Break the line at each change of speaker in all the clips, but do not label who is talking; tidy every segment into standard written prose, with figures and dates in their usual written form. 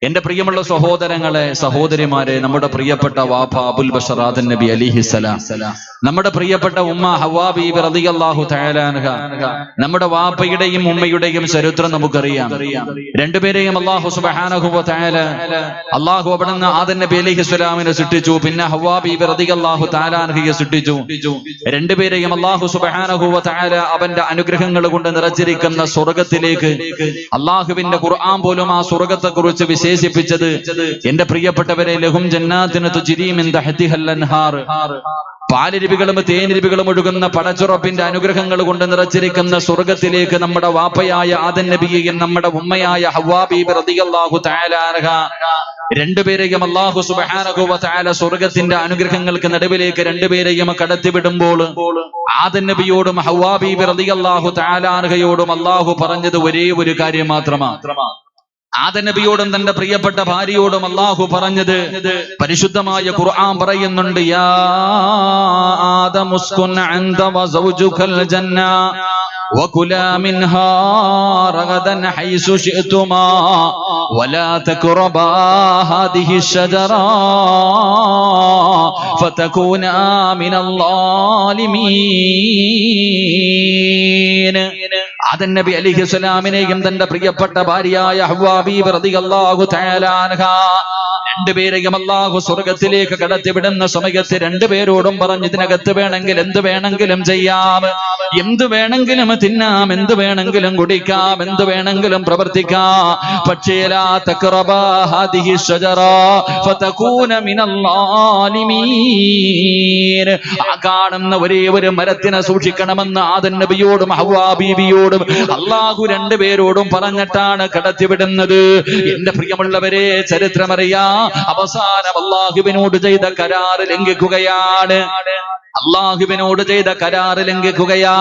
എന്റെ പ്രിയമുള്ള സഹോദരങ്ങളെ, സഹോദരിമാരെ, നമ്മുടെ പ്രിയപ്പെട്ട വാപ്പ അബുൽ ബഷർ ആദം നബി അലിഹിസ്സലാം, നമ്മുടെ പ്രിയപ്പെട്ട ഉമ്മ ഹവ്വാ ബീബി റളിയല്ലാഹു തആല അൻഹ, നമ്മുടെ വാപ്പയുടെയും ഉമ്മയുടെയും ചരിത്രം നമുക്കറിയാം. രണ്ടുപേരെയും അല്ലാഹു സുബ്ഹാനഹു വ തആല അല്ലാഹു അവിടുന്ന് ആദം നബി അലിഹിസ്സലാമിനെ സൃഷ്ടിച്ചു, പിന്നെ ഹവ്വാ ബീബി റളിയല്ലാഹു തആല അൻഹയെ സൃഷ്ടിച്ചു. രണ്ടുപേരെയും അല്ലാഹു സുബ്ഹാനഹു വ തആല അവന്റെ അനുഗ്രഹങ്ങൾ കൊണ്ട് നിറച്ചിരിക്കുന്ന സ്വർഗ്ഗത്തിലേക്ക്, അല്ലാഹുവിന്റെ ഖുർആൻ പോലും ആ സ്വർഗ്ഗത്തെ കുറിച്ച് വിശേഷിപ്പിച്ചത്, എന്റെ പ്രിയപ്പെട്ടവരെ, ലഹും ജന്നാത്തിനു തുജ്രി മിൻ തഹ്തിഹൽ അൻഹാർ, പാലരുവികളും തേനരുവികളും ഒഴുകുന്ന പടച്ചുറപ്പിന്റെ അനുഗ്രഹങ്ങൾ കൊണ്ട് നിറച്ചിരിക്കുന്ന സ്വർഗത്തിലേക്ക് നമ്മുടെ വാപ്പയായ ആദം നബിയെയും നമ്മുടെ ഉമ്മയായ ഹവ്വാ ബീബി റളിയല്ലാഹു തആല അൻഹ രണ്ടുപേരെയും അല്ലാഹു സുബ്ഹാനഹു വ തആല സ്വർഗത്തിന്റെ അനുഗ്രഹങ്ങൾക്ക് നടുവിലേക്ക് രണ്ടുപേരെയും കടത്തിവിടുമ്പോൾ ആദം നബിയോടും ഹവ്വാ ബീബി റളിയല്ലാഹു തആല അൻഹയോടും അല്ലാഹു പറഞ്ഞത് ഒരേ ഒരു കാര്യം മാത്രമാണ്. ആദം നബിയോടും തന്റെ പ്രിയപ്പെട്ട ഭാര്യയോടും അല്ലാഹു പറഞ്ഞത് പരിശുദ്ധമായ ഖുർആൻ പറയുന്നുണ്ട്, യാ ആദം ഉസ്കുൻ അൻത വ സൗജുകൽ ജന്ന വകുലാ മിൻഹാ റഗദൻ ഹൈസു ശിഅ്തുമാ വലാ തഖറബാ ഹാദിഹി ശജറ ഫതകൂനാ മിനൽ ളാലിമീൻ. ആദം നബി അലൈഹിസ്സലാമിനെയും തന്റെ പ്രിയപ്പെട്ട ഭാര്യയായ ഹവ്വാ ബീബി റളിയല്ലാഹു തആല അൻഹ രണ്ടുപേരെയും അല്ലാഹു സ്വർഗത്തിലേക്ക് കടത്തിവിടുന്ന സമയത്ത് രണ്ടുപേരോടും പറഞ്ഞു, ഇതിനകത്ത് വേണമെങ്കിൽ എന്ത് വേണമെങ്കിലും ചെയ്യാം, എന്ത് വേണമെങ്കിലും തിന്നാം, എന്ത് വേണമെങ്കിലും കുടിക്കാം, എന്ത് വേണമെങ്കിലും പ്രവർത്തിക്കാം, പക്ഷേ ലാ തഖറബാ ഹാദിഹി ശജറ ഫതകൂന മിനൽ ളാലിമീൻ. ആ കാണുന്ന ഒരേ ഒരു മരത്തിനെ സൂക്ഷിക്കണമെന്ന് ആദം നബിയോടും ഹവ്വാ ബീവിയോടും അല്ലാഹു രണ്ടുപേരോടും പറഞ്ഞിട്ടാണ് കടത്തിവിടുന്നത്. എന്റെ പ്രിയമുള്ളവരെ, ചരിത്രമറിയാ, അവസാനം അല്ലാഹുവിനോട് ചെയ്ത കരാർ ലംഘിക്കുകയാണ്. അല്ലാഹുവിനോട് ചെയ്ത കരാർ ലംഘിക്കുകയാ.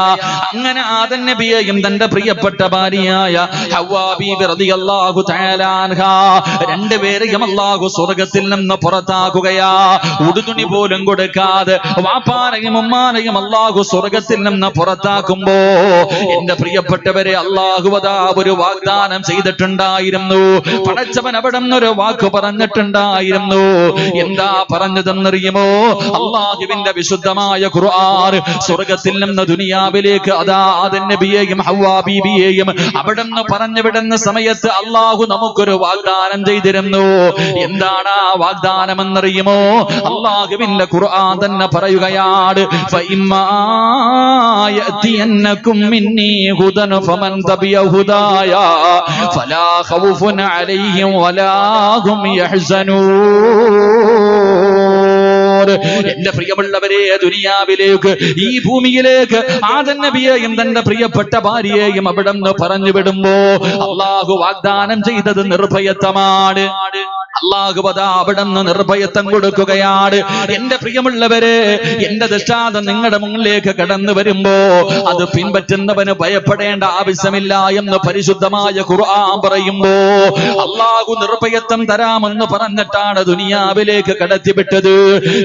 അങ്ങനെ ആദം നബിയെയും തന്റെ പ്രിയപ്പെട്ട ഭാര്യയായ ഹവ്വാ ബീബി റളിയല്ലാഹു തആല അൻഹ രണ്ടുപേരെയും അല്ലാഹു സ്വർഗ്ഗത്തിൽ നിന്ന് പുറത്താക്കുകയാ. ഉടുതുണി പോലും കൊടുക്കാതെ വാപ്പാനെയും ഉമ്മാനെയും അല്ലാഹു സ്വർഗ്ഗത്തിൽ നിന്ന് പുറത്താക്കുമ്പോ എന്റെ പ്രിയപ്പെട്ടവരെ, അല്ലാഹു അതാ ഒരു വാഗ്ദാനം ചെയ്തിട്ടുണ്ടായിരുന്നു. പടച്ചവൻ അവിടെ നിന്നൊരു വാക്ക് പറഞ്ഞിട്ടുണ്ടായിരുന്നു. എന്താ പറഞ്ഞതെന്നറിയുമോ? അല്ലാഹുവിന്റെ വിശുദ്ധമായ ഖുർആൻ സ്വർഗ്ഗത്തിൽ നിന്ന് ദുനിയാവിലേക്ക് അതാ ആദം നബിയെയും ഹവ്വാ ബീബിയെയും അവിടെ നിന്ന് പറഞ്ഞു വിടുന്ന സമയത്ത് അല്ലാഹു നമുക്കൊരു വാഗ്ദാനം ചെയ്തിരുന്നു. എന്താണ് ആ വാഗ്ദാനം എന്നറിയുമോ? അല്ലാഹുവിന്റെ ഖുർആൻ തന്നെ പറയുകയാണ്, ഫഇമ്മാ യഅതിയന്നകും മിന്നി ഹുദൻ ഫമൻ തബിയ ഹുദായ ഫലാ ഖൗഫുൻ അലൈഹിം വലാ ഹും യഹ്സനൂൻ. എന്റെ പ്രിയമുള്ളവരെ, ദുനിയാവിലേക്ക്, ഈ ഭൂമിയിലേക്ക് ആദം നബിയെയും തന്റെ പ്രിയപ്പെട്ട ഭാര്യയെയും അവിടെ നിന്ന് പറഞ്ഞു വിടുമ്പോ അല്ലാഹു വാഗ്ദാനം ചെയ്തത് നിർഭയത്വമാണ്. അല്ലാഹു അവിടെ നിന്ന് നിർഭയത്വം കൊടുക്കുകയാണ്. എന്റെ പ്രിയമുള്ളവരെ, എന്റെ ദൃഷ്ടാന്തം നിങ്ങളുടെ മുന്നിലേക്ക് കടന്നു വരുമ്പോ അത് പിൻപറ്റുന്നവന് ഭയപ്പെടേണ്ട ആവശ്യമില്ല എന്ന് പരിശുദ്ധമായ ഖുർആൻ പറയുമ്പോ അല്ലാഹു നിർഭയത്വം തരാമെന്ന് പറഞ്ഞിട്ടാണ് ദുനിയാവിലേക്ക് കടത്തിവിട്ടത്.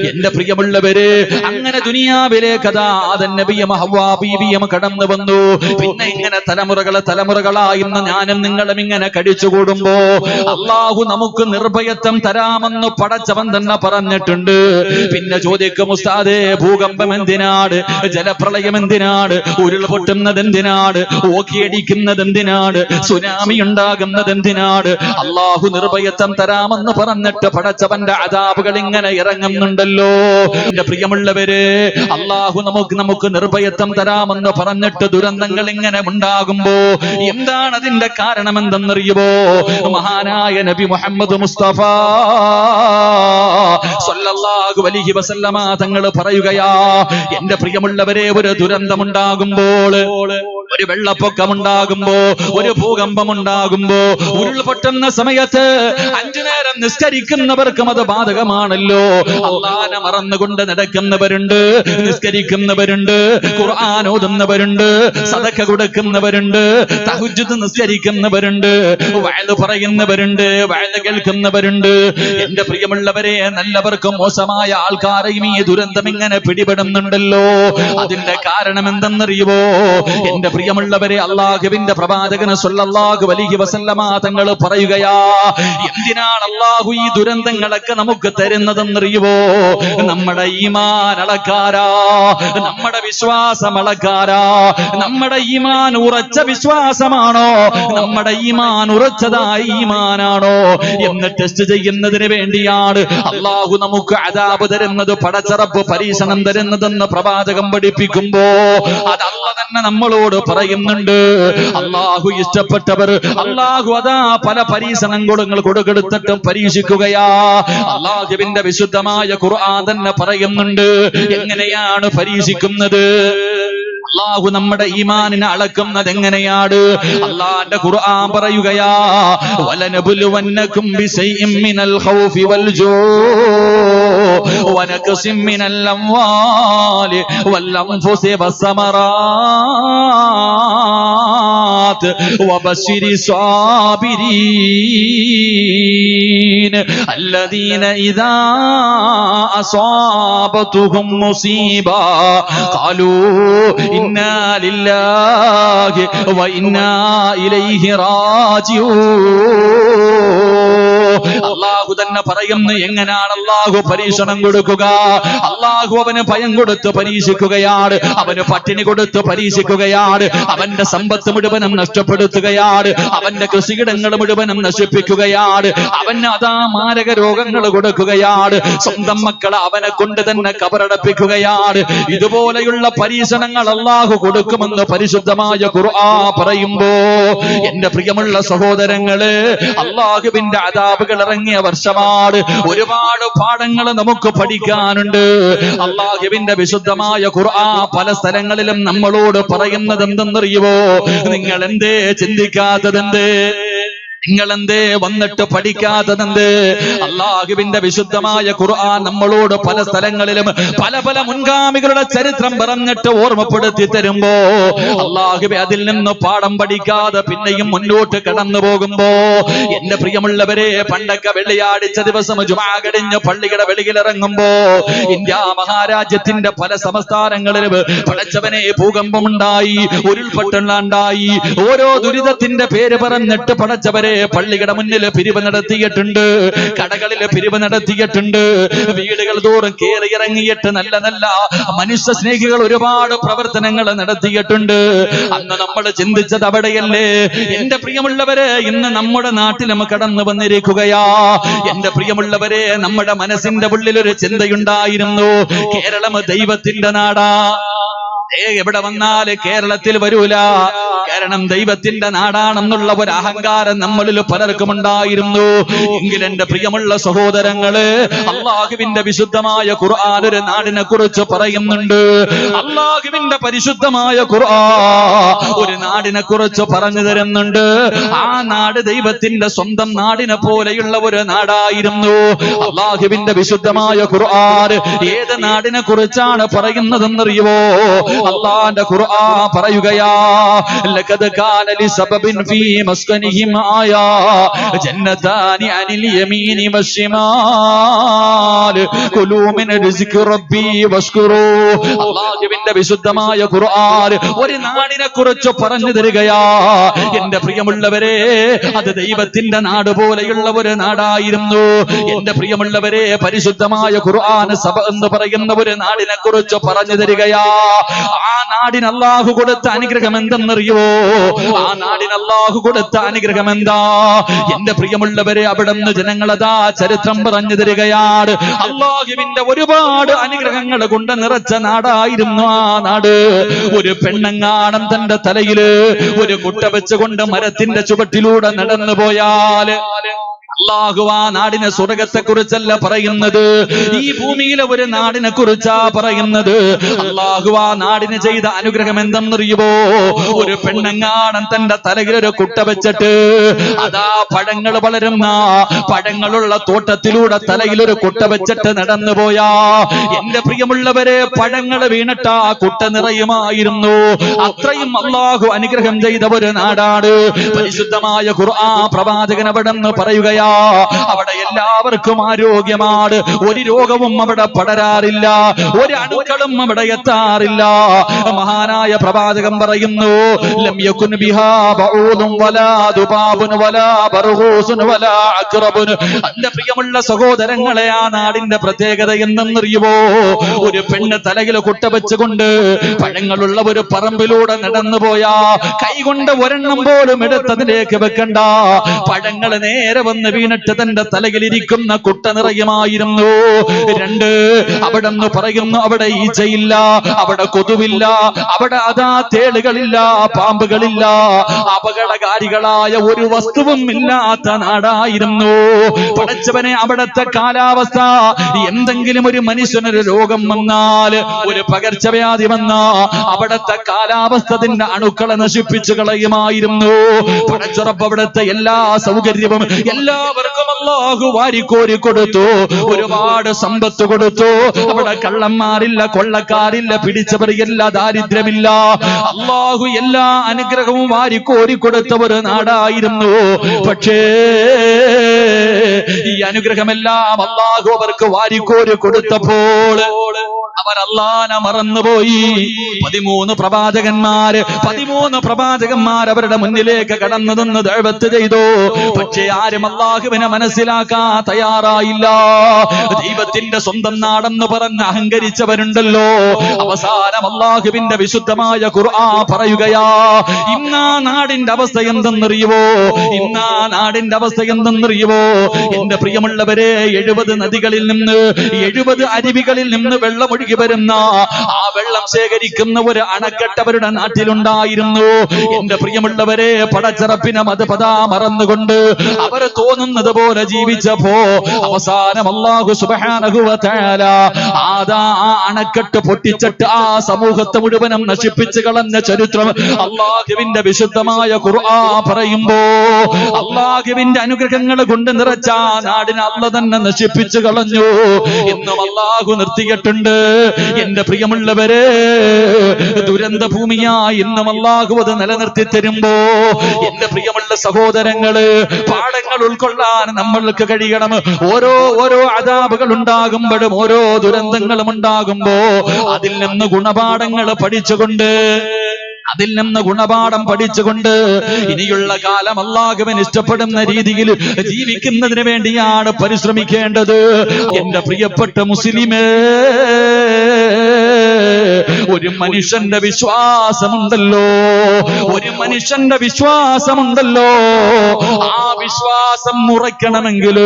എന്റെ പ്രിയമുള്ളവരെ, അങ്ങനെ ദുനിയാവിലേക്ക് അതാ ആദം നബിയും ഹവ്വാ ബീവിയും കടന്നു വന്നു. പിന്നെ ഇങ്ങനെ തലമുറകളായി ഞാനും നിങ്ങളും ഇങ്ങനെ കടിച്ചുകൂടുമ്പോ അല്ലാഹു നമുക്ക് നിർഭയത്വം തരാമെന്ന് പടച്ചവൻ തന്നെ പറഞ്ഞിട്ടുണ്ട്. പിന്നെ ചോദിക്കും, ഉസ്താദേ, ഭൂകമ്പം എന്തിനാണ്? ജലപ്രളയം എന്തിനാണ്? ഉരുൾപൊട്ടുന്നത് എന്തിനാണ്? ഓക്കിയടിക്കുന്നത് എന്തിനാണ്? സുനാമി ഉണ്ടാകുന്നത് എന്തിനാണ്? അല്ലാഹു നിർഭയത്വം തരാമെന്ന് പറഞ്ഞിട്ട് പടച്ചവന്റെ അദാബുകൾ ഇങ്ങനെ ഇറങ്ങുന്നുണ്ടല്ലോ. എന്റെ പ്രിയമുള്ളവരെ, അല്ലാഹു നമുക്ക് നിർഭയത്വം തരാമെന്ന് പറഞ്ഞിട്ട് ദുരന്തങ്ങൾ ഇങ്ങനെ ഉണ്ടാകുമ്പോ എന്താണ് അതിന്റെ കാരണം എന്തെന്നറിയുമോ? മഹാനായ നബി മുഹമ്മദ് മുസ്തഫ സല്ലല്ലാഹു അലൈഹി വസല്ലമ തങ്ങൾ പറയുകയാ, എന്റെ പ്രിയമുള്ളവരെ, ഒരു ദുരന്തമുണ്ടാകുമ്പോൾ, ഒരു വെള്ളപ്പൊക്കമുണ്ടാകുമ്പോ, ഒരു ഭൂകമ്പമുണ്ടാകുമ്പോ, ഉരുൾപൊട്ടുന്ന സമയത്ത് 5 നേരം നിസ്കരിക്കുന്നവർക്കും അത് ബാധകമാണല്ലോ. അല്ലാഹനെ മറന്നുകൊണ്ട് നടക്കുന്നവരുണ്ട്, നിസ്കരിക്കുന്നവരുണ്ട്, ഖുർആൻ ഓതുന്നവരുണ്ട്, സദഖ കൊടുക്കുന്നവരുണ്ട്, തഹജ്ജുദ് നിസ്കരിക്കുന്നവരുണ്ട്, വഅദ് പറയുന്നവരുണ്ട്, വഅദ് കേൾക്കുന്നവരുണ്ട്. എന്റെ പ്രിയമുള്ളവരെ, നല്ലവർക്കും മോശമായ ആൾക്കാരെയും ഈ ദുരന്തം ഇങ്ങനെ പിടിപെടുന്നുണ്ടല്ലോ. അതിന്റെ കാരണം എന്തെന്നറിയുമോ? എന്റെ പ്രിയമുള്ളവരെ, അള്ളാഹുവിന്റെ പ്രവാചകന് സ്വല്ലല്ലാഹു അലൈഹി വസല്ലമ തങ്ങൾ പറയുകയാ, എന്തിനാണ് അള്ളാഹു ഈ ദുരന്തങ്ങളൊക്കെ നമുക്ക് തരുന്നതെന്നറിയുവോ? നമ്മുടെ ഈമാൻ അളക്കാരാ, നമ്മുടെ വിശ്വാസം അളക്കാരാ. നമ്മുടെ ഈമാൻ ഉറച്ച വിശ്വാസമാണോ? നമ്മുടെ ഈമാൻ ഉറച്ചതായ ഈമാനാണോ എന്ന് ടെസ്റ്റ് ചെയ്യുന്നതിന് വേണ്ടിയാണ് അള്ളാഹു നമുക്ക് അദാബ് തരുന്നത്, പടച്ചറപ്പ് പരീക്ഷണം തരുന്നതെന്ന് പ്രവാചകം പഠിപ്പിക്കുമ്പോ അത് അല്ലാഹു തന്നെ നമ്മളോട് പറയുന്നുണ്ട്. അള്ളാഹു ഇഷ്ടപ്പെട്ടവർ അള്ളാഹു അതാ പല പരീക്ഷണങ്ങൾ കൊടുക്കെടുത്തിട്ടും പരീക്ഷിക്കുകയാ. അള്ളാഹുവിന്റെ വിശുദ്ധമായ ഖുർആൻ തന്നെ പറയുന്നുണ്ട് എങ്ങനെയാണ് പരീക്ഷിക്കുന്നത്. അള്ളാഹു നമ്മുടെ ഈമാനിനെ അളക്കുന്നത് എങ്ങനെയാണ്? അള്ളാഹുവിന്റെ ഖുർആൻ പറയുകയാ, വലനബുലുവന്നകും ബിശൈഇൻ മിനൽ ഖൗഫി വൽ ജൂഇ വനഖസിൻ മിനൽ അംവാലി വൽ അൻഫുസി വസ്സമറാത്ത് വബശ്ശിരി സ്വാബിരീൻ الذين إذا أصابتهم مصيبة قالوا إنا لله وإنا إليه راجعون. അള്ളാഹു തന്നെ പറയുന്നു എങ്ങനെയാണ് അള്ളാഹു പരീക്ഷണം കൊടുക്കുക. അള്ളാഹു അവന് ഭയം കൊടുത്ത് പരീക്ഷിക്കുകയാണ്, അവന് പട്ടിണി കൊടുത്ത് പരീക്ഷിക്കുകയാണ്, അവന്റെ സമ്പത്ത് മുഴുവനും നഷ്ടപ്പെടുത്തുകയാണ്, അവന്റെ കൃഷിയിടങ്ങൾ മുഴുവനും നശിപ്പിക്കുകയാണ്, അവന് അതാ മാരക രോഗങ്ങൾ കൊടുക്കുകയാണ്, സ്വന്തം മക്കളെ അവനെ കൊണ്ട് തന്നെ കബറടപ്പിക്കുകയാണ്. ഇതുപോലെയുള്ള പരീക്ഷണങ്ങൾ അള്ളാഹു കൊടുക്കുമെന്ന് പരിശുദ്ധമായ ഖുർആൻ പറയുമ്പോ എന്റെ പ്രിയമുള്ള സഹോദരങ്ങള്, അള്ളാഹുവിന്റെ അദാബുകൾ ഇറങ്ങിയ വർഷമാണ്. ഒരുപാട് പാഠങ്ങൾ നമുക്ക് പഠിക്കാനുണ്ട്. അള്ളാഹുവിന്റെ വിശുദ്ധമായ ഖുർആൻ പല സ്ഥലങ്ങളിലും നമ്മളോട് പറയുന്നത് എന്തെന്നറിയുവോ? നിങ്ങൾ എന്തേ ചിന്തിക്കാത്തതെന്തേ? നിങ്ങൾ എന്തേ വന്നിട്ട് പഠിക്കാത്തതെന്ത്? അള്ളാഹുവിന്റെ വിശുദ്ധമായ ഖുർആൻ നമ്മളോട് പല സ്ഥലങ്ങളിലും പല പല മുൻഗാമികളുടെ ചരിത്രം പറഞ്ഞിട്ട് ഓർമ്മപ്പെടുത്തി തരുമ്പോ അള്ളാഹുവേ അതിൽ നിന്ന് പാഠം പഠിക്കാതെ പിന്നെയും മുന്നോട്ട് കടന്നു പോകുമ്പോ എന്റെ പ്രിയമുള്ളവരെ, പണ്ടൊക്കെ വെള്ളിയാഴ്ച ദിവസം ജുമാ കഴിഞ്ഞ് പള്ളിയുടെ വെളിയിലിറങ്ങുമ്പോ ഇന്ത്യ മഹാരാജ്യത്തിന്റെ പല സംസ്ഥാനങ്ങളിലും പടച്ചവനെ ഭൂകമ്പമുണ്ടായി, ഉരുൾപൊട്ടലുണ്ടായി, ഓരോ ദുരിതത്തിന്റെ പേര് പറഞ്ഞിട്ട് പടച്ചവരെ പള്ളിയുടെ മുന്നിൽ പിരിവ് നടത്തിയിട്ടുണ്ട്, കടകളിൽ പിരിവ് നടത്തിയിട്ടുണ്ട്, വീടുകൾ തോറും കയറി ഇറങ്ങിയിട്ട് നല്ല നല്ല മനുഷ്യ സ്നേഹികൾ ഒരുപാട് പ്രവർത്തനങ്ങൾ നടത്തിയിട്ടുണ്ട്. അന്ന് നമ്മൾ ചിന്തിച്ചത് അവിടെയല്ലേ? എന്റെ പ്രിയമുള്ളവരെ, ഇന്ന് നമ്മുടെ നാട്ടിലും കടന്നു വന്നിരിക്കുകയാ. എന്റെ പ്രിയമുള്ളവരെ, നമ്മുടെ മനസ്സിന്റെ ഉള്ളിൽ ഒരു ചിന്തയുണ്ടായിരുന്നു, കേരളം ദൈവത്തിന്റെ നാടാ. എവിടെ വന്നാല് കേരളത്തിൽ വരൂല, കാരണം ദൈവത്തിന്റെ നാടാണെന്നുള്ള ഒരു അഹങ്കാരം നമ്മളിൽ പലർക്കും ഉണ്ടായിരുന്നു. എങ്കിൽ എന്റെ പ്രിയമുള്ള സഹോദരങ്ങള്, അള്ളാഹുവിന്റെ വിശുദ്ധമായ ഖുർആൻ ഒരു നാടിനെ കുറിച്ച് പറയുന്നുണ്ട്. അള്ളാഹുവിന്റെ പരിശുദ്ധമായ ഖുർആൻ ഒരു നാടിനെ കുറിച്ച് പറഞ്ഞു തരുന്നുണ്ട്. ആ നാട് ദൈവത്തിന്റെ സ്വന്തം നാടിനെ പോലെയുള്ള ഒരു നാടായിരുന്നു. അള്ളാഹുവിന്റെ വിശുദ്ധമായ ഖുർആൻ ഏത് നാടിനെ കുറിച്ചാണ് പറയുന്നതെന്നറിയുവോ? അള്ളാന്റെ ഖുർആൻ പറയുകയാ, ലഖദ് കാന ലിസബബിൻ ഫീ മസ്കനിഹിം ആയാ ജന്നതാനി അനിൽ യമീനി വശിമാൽ കുലൂ മിൻ റിസ്കി റബ്ബി വഷ്കുറൂ. അല്ലാഹുവിന്റെ വിശുദ്ധമായ ഖുർആൻ ഒരു നാടിനെ കുറിച്ച് പറഞ്ഞു തരികയാ. എന്റെ പ്രിയമുള്ളവരെ, അത് ദൈവത്തിന്റെ നാട് പോലെയുള്ള ഒരു നാടായിരുന്നു. എന്റെ പ്രിയമുള്ളവരെ, പരിശുദ്ധമായ ഖുർആൻ സബ എന്ന് പറയുന്ന ഒരു നാടിനെ കുറിച്ച് പറഞ്ഞു തരികയാ. ആ നാടിന് അല്ലാഹു കൊടുത്ത അനുഗ്രഹം എന്തെന്നറിയോ? ആ നാടിന് അല്ലാഹു കൊടുത്ത അനുഗ്രഹം എന്താ? എന്റെ പ്രിയമുള്ളവരെ, അവിടുന്ന് ജനങ്ങളതാ ചരിത്രം പറഞ്ഞു തരികയാണ്. അല്ലാഹുവിന്റെ ഒരുപാട് അനുഗ്രഹങ്ങൾ കൊണ്ട് നിറച്ച നാടായിരുന്നു ആ നാട്. ഒരു പെണ്ണങ്ങാണം തന്റെ തലയില് ഒരു കുട്ട വെച്ചുകൊണ്ട് മരത്തിന്റെ ചുവട്ടിലൂടെ നടന്നു പോയാല് അല്ലാഹു ആ നാടിനെ സ്വർഗത്തെ കുറിച്ചല്ല പറയുന്നത്, ഈ ഭൂമിയിലെ ഒരു നാടിനെ കുറിച്ചാ പറയുന്നത്. അല്ലാഹു ആ നാടിന് ചെയ്ത അനുഗ്രഹം എന്തെന്നറിയുമോ? ഒരു പെണ്ണങ്ങാണം തന്റെ തലയിൽ ഒരു കുട്ട വെച്ചിട്ട് അതാ പഴങ്ങൾ വളരുന്ന പഴങ്ങളുള്ള തോട്ടത്തിലൂടെ തലയിൽ ഒരു കുട്ട വെച്ചിട്ട് നടന്നു പോയാ എന്റെ പ്രിയമുള്ളവരെ, പഴങ്ങൾ വീണിട്ട് ആ കുട്ട നിറയുമായിരുന്നു. അത്രയും അല്ലാഹു അനുഗ്രഹം ചെയ്ത ഒരു നാടാണ്. പരിശുദ്ധമായ ഖുർആൻ പ്രവാചകൻ അവിടെന്ന് പറയുകയാ, പോവുകയാ. അവിടെ എല്ലാവർക്കും ആരോഗ്യമാണ്, ഒരു രോഗവും അവിടെ പടരാറില്ല, ഒരു അണുക്കളും അവിടെ എത്താറില്ല. മഹാനായ പ്രവാചകൻ പറയുന്നു, ലം യകുൻ ബിഹാ ബഊദുൻ വലാ ദുബാബുൻ വലാ ബർഹൂസുൻ വലാ അഖ്റബുൻ. എന്റെ പ്രിയമുള്ള സഹോദരങ്ങളെ, ആ നാടിന്റെ പ്രത്യേകത എന്തെന്നറിയുമോ? ഒരു പെണ്ണ് തലയിൽ കുട്ട വെച്ചുകൊണ്ട് പഴങ്ങളുള്ള ഒരു പറമ്പിലൂടെ നടന്നു പോയാ കൈകൊണ്ട് ഒരെണ്ണം പോലും എടുത്തതിലേക്ക് വെക്കണ്ട, പഴങ്ങൾ നേരെ വന്ന് വീണിട്ട് തന്റെ തലയിലിരിക്കുന്ന കുട്ട നിറയുമായിരുന്നു. രണ്ട്, അവിടെ നിന്ന് പറയുന്നു, അവിടെ ഈച്ചയില്ല, അവിടെ കൊതുവില്ല, അവിടെ അതാ തേളുകളില്ല, പാമ്പുകളില്ല, അപകടകാരികളായ ഒരു വസ്തുവും ഇല്ലാത്ത നാടായിരുന്നു. പടച്ചവനെ, അവിടത്തെ കാലാവസ്ഥ, എന്തെങ്കിലും ഒരു മനുഷ്യനൊരു രോഗം വന്നാൽ, ഒരു പകർച്ചവ്യാധി വന്നാ അവിടത്തെ കാലാവസ്ഥത്തിന്റെ അണുക്കളെ നശിപ്പിച്ചു കളയുമായിരുന്നു. പടച്ചുറപ്പ് അവിടുത്തെ എല്ലാ സൗകര്യവും എല്ലാവർക്കും അല്ലാഹു വാരിക്കോരി കൊടുത്തു, ഒരുപാട് സമ്പത്ത് കൊടുത്തു. അവിടെ കള്ളന്മാരില്ല, കൊള്ളക്കാരില്ല, പിടിച്ചവരില്ല, ദാരിദ്ര്യമില്ല. അല്ലാഹു എല്ലാ അനുഗ്രഹവും വാരിക്കോരി കൊടുത്ത ഒരു നാടായിരുന്നു. പക്ഷേ ഈ അനുഗ്രഹമെല്ലാം അല്ലാഹു അവർക്ക് വാരിക്കോരി കൊടുത്തപ്പോൾ അവർ അല്ലാഹനെ മറന്നുപോയി. 13 പ്രവാചകന്മാർ അവരുടെ മുന്നിലേക്ക് കടന്നു നിന്ന് ദഅവത്ത് ചെയ്തു. പക്ഷേ ആരും അല്ലാഹുവിനെ മനസ്സിലാക്കാൻ തയ്യാറായില്ല. ദൈവത്തിന്റെ സ്വന്തം നാടെന്ന് പറഞ്ഞ് അഹങ്കരിച്ചവരുണ്ടല്ലോ. അവസാനം അല്ലാഹുവിന്റെ വിശുദ്ധമായ ഖുർആൻ പറയുകയാ, ഇന്നാ നാടിന്റെ അവസ്ഥ എന്തെന്നറിയുവോ? എന്റെ പ്രിയമുള്ളവരെ, 70 നദികളിൽ നിന്ന് 70 അരുവികളിൽ നിന്ന് വെള്ളമൊഴുകി വരുന്ന ആ വെള്ളം ശേഖരിക്കുന്ന ഒരു അണക്കെട്ടവരുടെ നാട്ടിലുണ്ടായിരുന്നു. എന്റെ പ്രിയമുള്ളവരെ, പടച്ചറപ്പിനെ മതപദ മറന്നുകൊണ്ട് അവർ തോന്നുന്നത് പോലെ ജീവിച്ചപ്പോ അവസാനം അല്ലാഹു സുബ്ഹാനഹു വ തആല ആ അണക്കെട്ട് പൊട്ടിച്ചിട്ട് ആ സമൂഹത്തെ മുഴുവനും നശിപ്പിച്ചു കളഞ്ഞ ചരിത്രം അല്ലാഹുവിന്റെ വിശുദ്ധമായ ഖുർആൻ പറയുമ്പോ, അല്ലാഹുവിന്റെ അനുഗ്രഹങ്ങൾ കൊണ്ട് നിറച്ച നാടിനെ അല്ലാഹു തന്നെ നശിപ്പിച്ചു കളഞ്ഞു. ഇന്നും അല്ലാഹു നിർത്തിയിട്ടുണ്ട്. എന്റെ പ്രിയമുള്ളവരെ, ദുരന്ത ഭൂമിയായി ഇന്നും അല്ലാഹു അത് നിലനിർത്തി തരുമ്പോ, എന്റെ പ്രിയമുള്ള സഹോദരങ്ങള്, പാഠങ്ങൾ ഉൾക്കൊള്ളാൻ നമ്മൾക്ക് കഴിയണം. ഓരോ അദാബുകൾ ഉണ്ടാകുമ്പോഴും, ഓരോ ദുരന്തങ്ങളും ഉണ്ടാകുമ്പോ അതിൽ നിന്ന് ഗുണപാഠങ്ങൾ പഠിച്ചുകൊണ്ട് ഇനിയുള്ള കാലം അല്ലാഹുവിന് ഇഷ്ടപ്പെടുന്ന രീതിയിൽ ജീവിക്കുന്നതിന് വേണ്ടിയാണ് പരിശ്രമിക്കേണ്ടത്. എന്റെ പ്രിയപ്പെട്ട മുസ്ലിമേ, ഒരു മനുഷ്യന്റെ വിശ്വാസമുണ്ടല്ലോ, ആ വിശ്വാസം മുറയ്ക്കണമെങ്കിൽ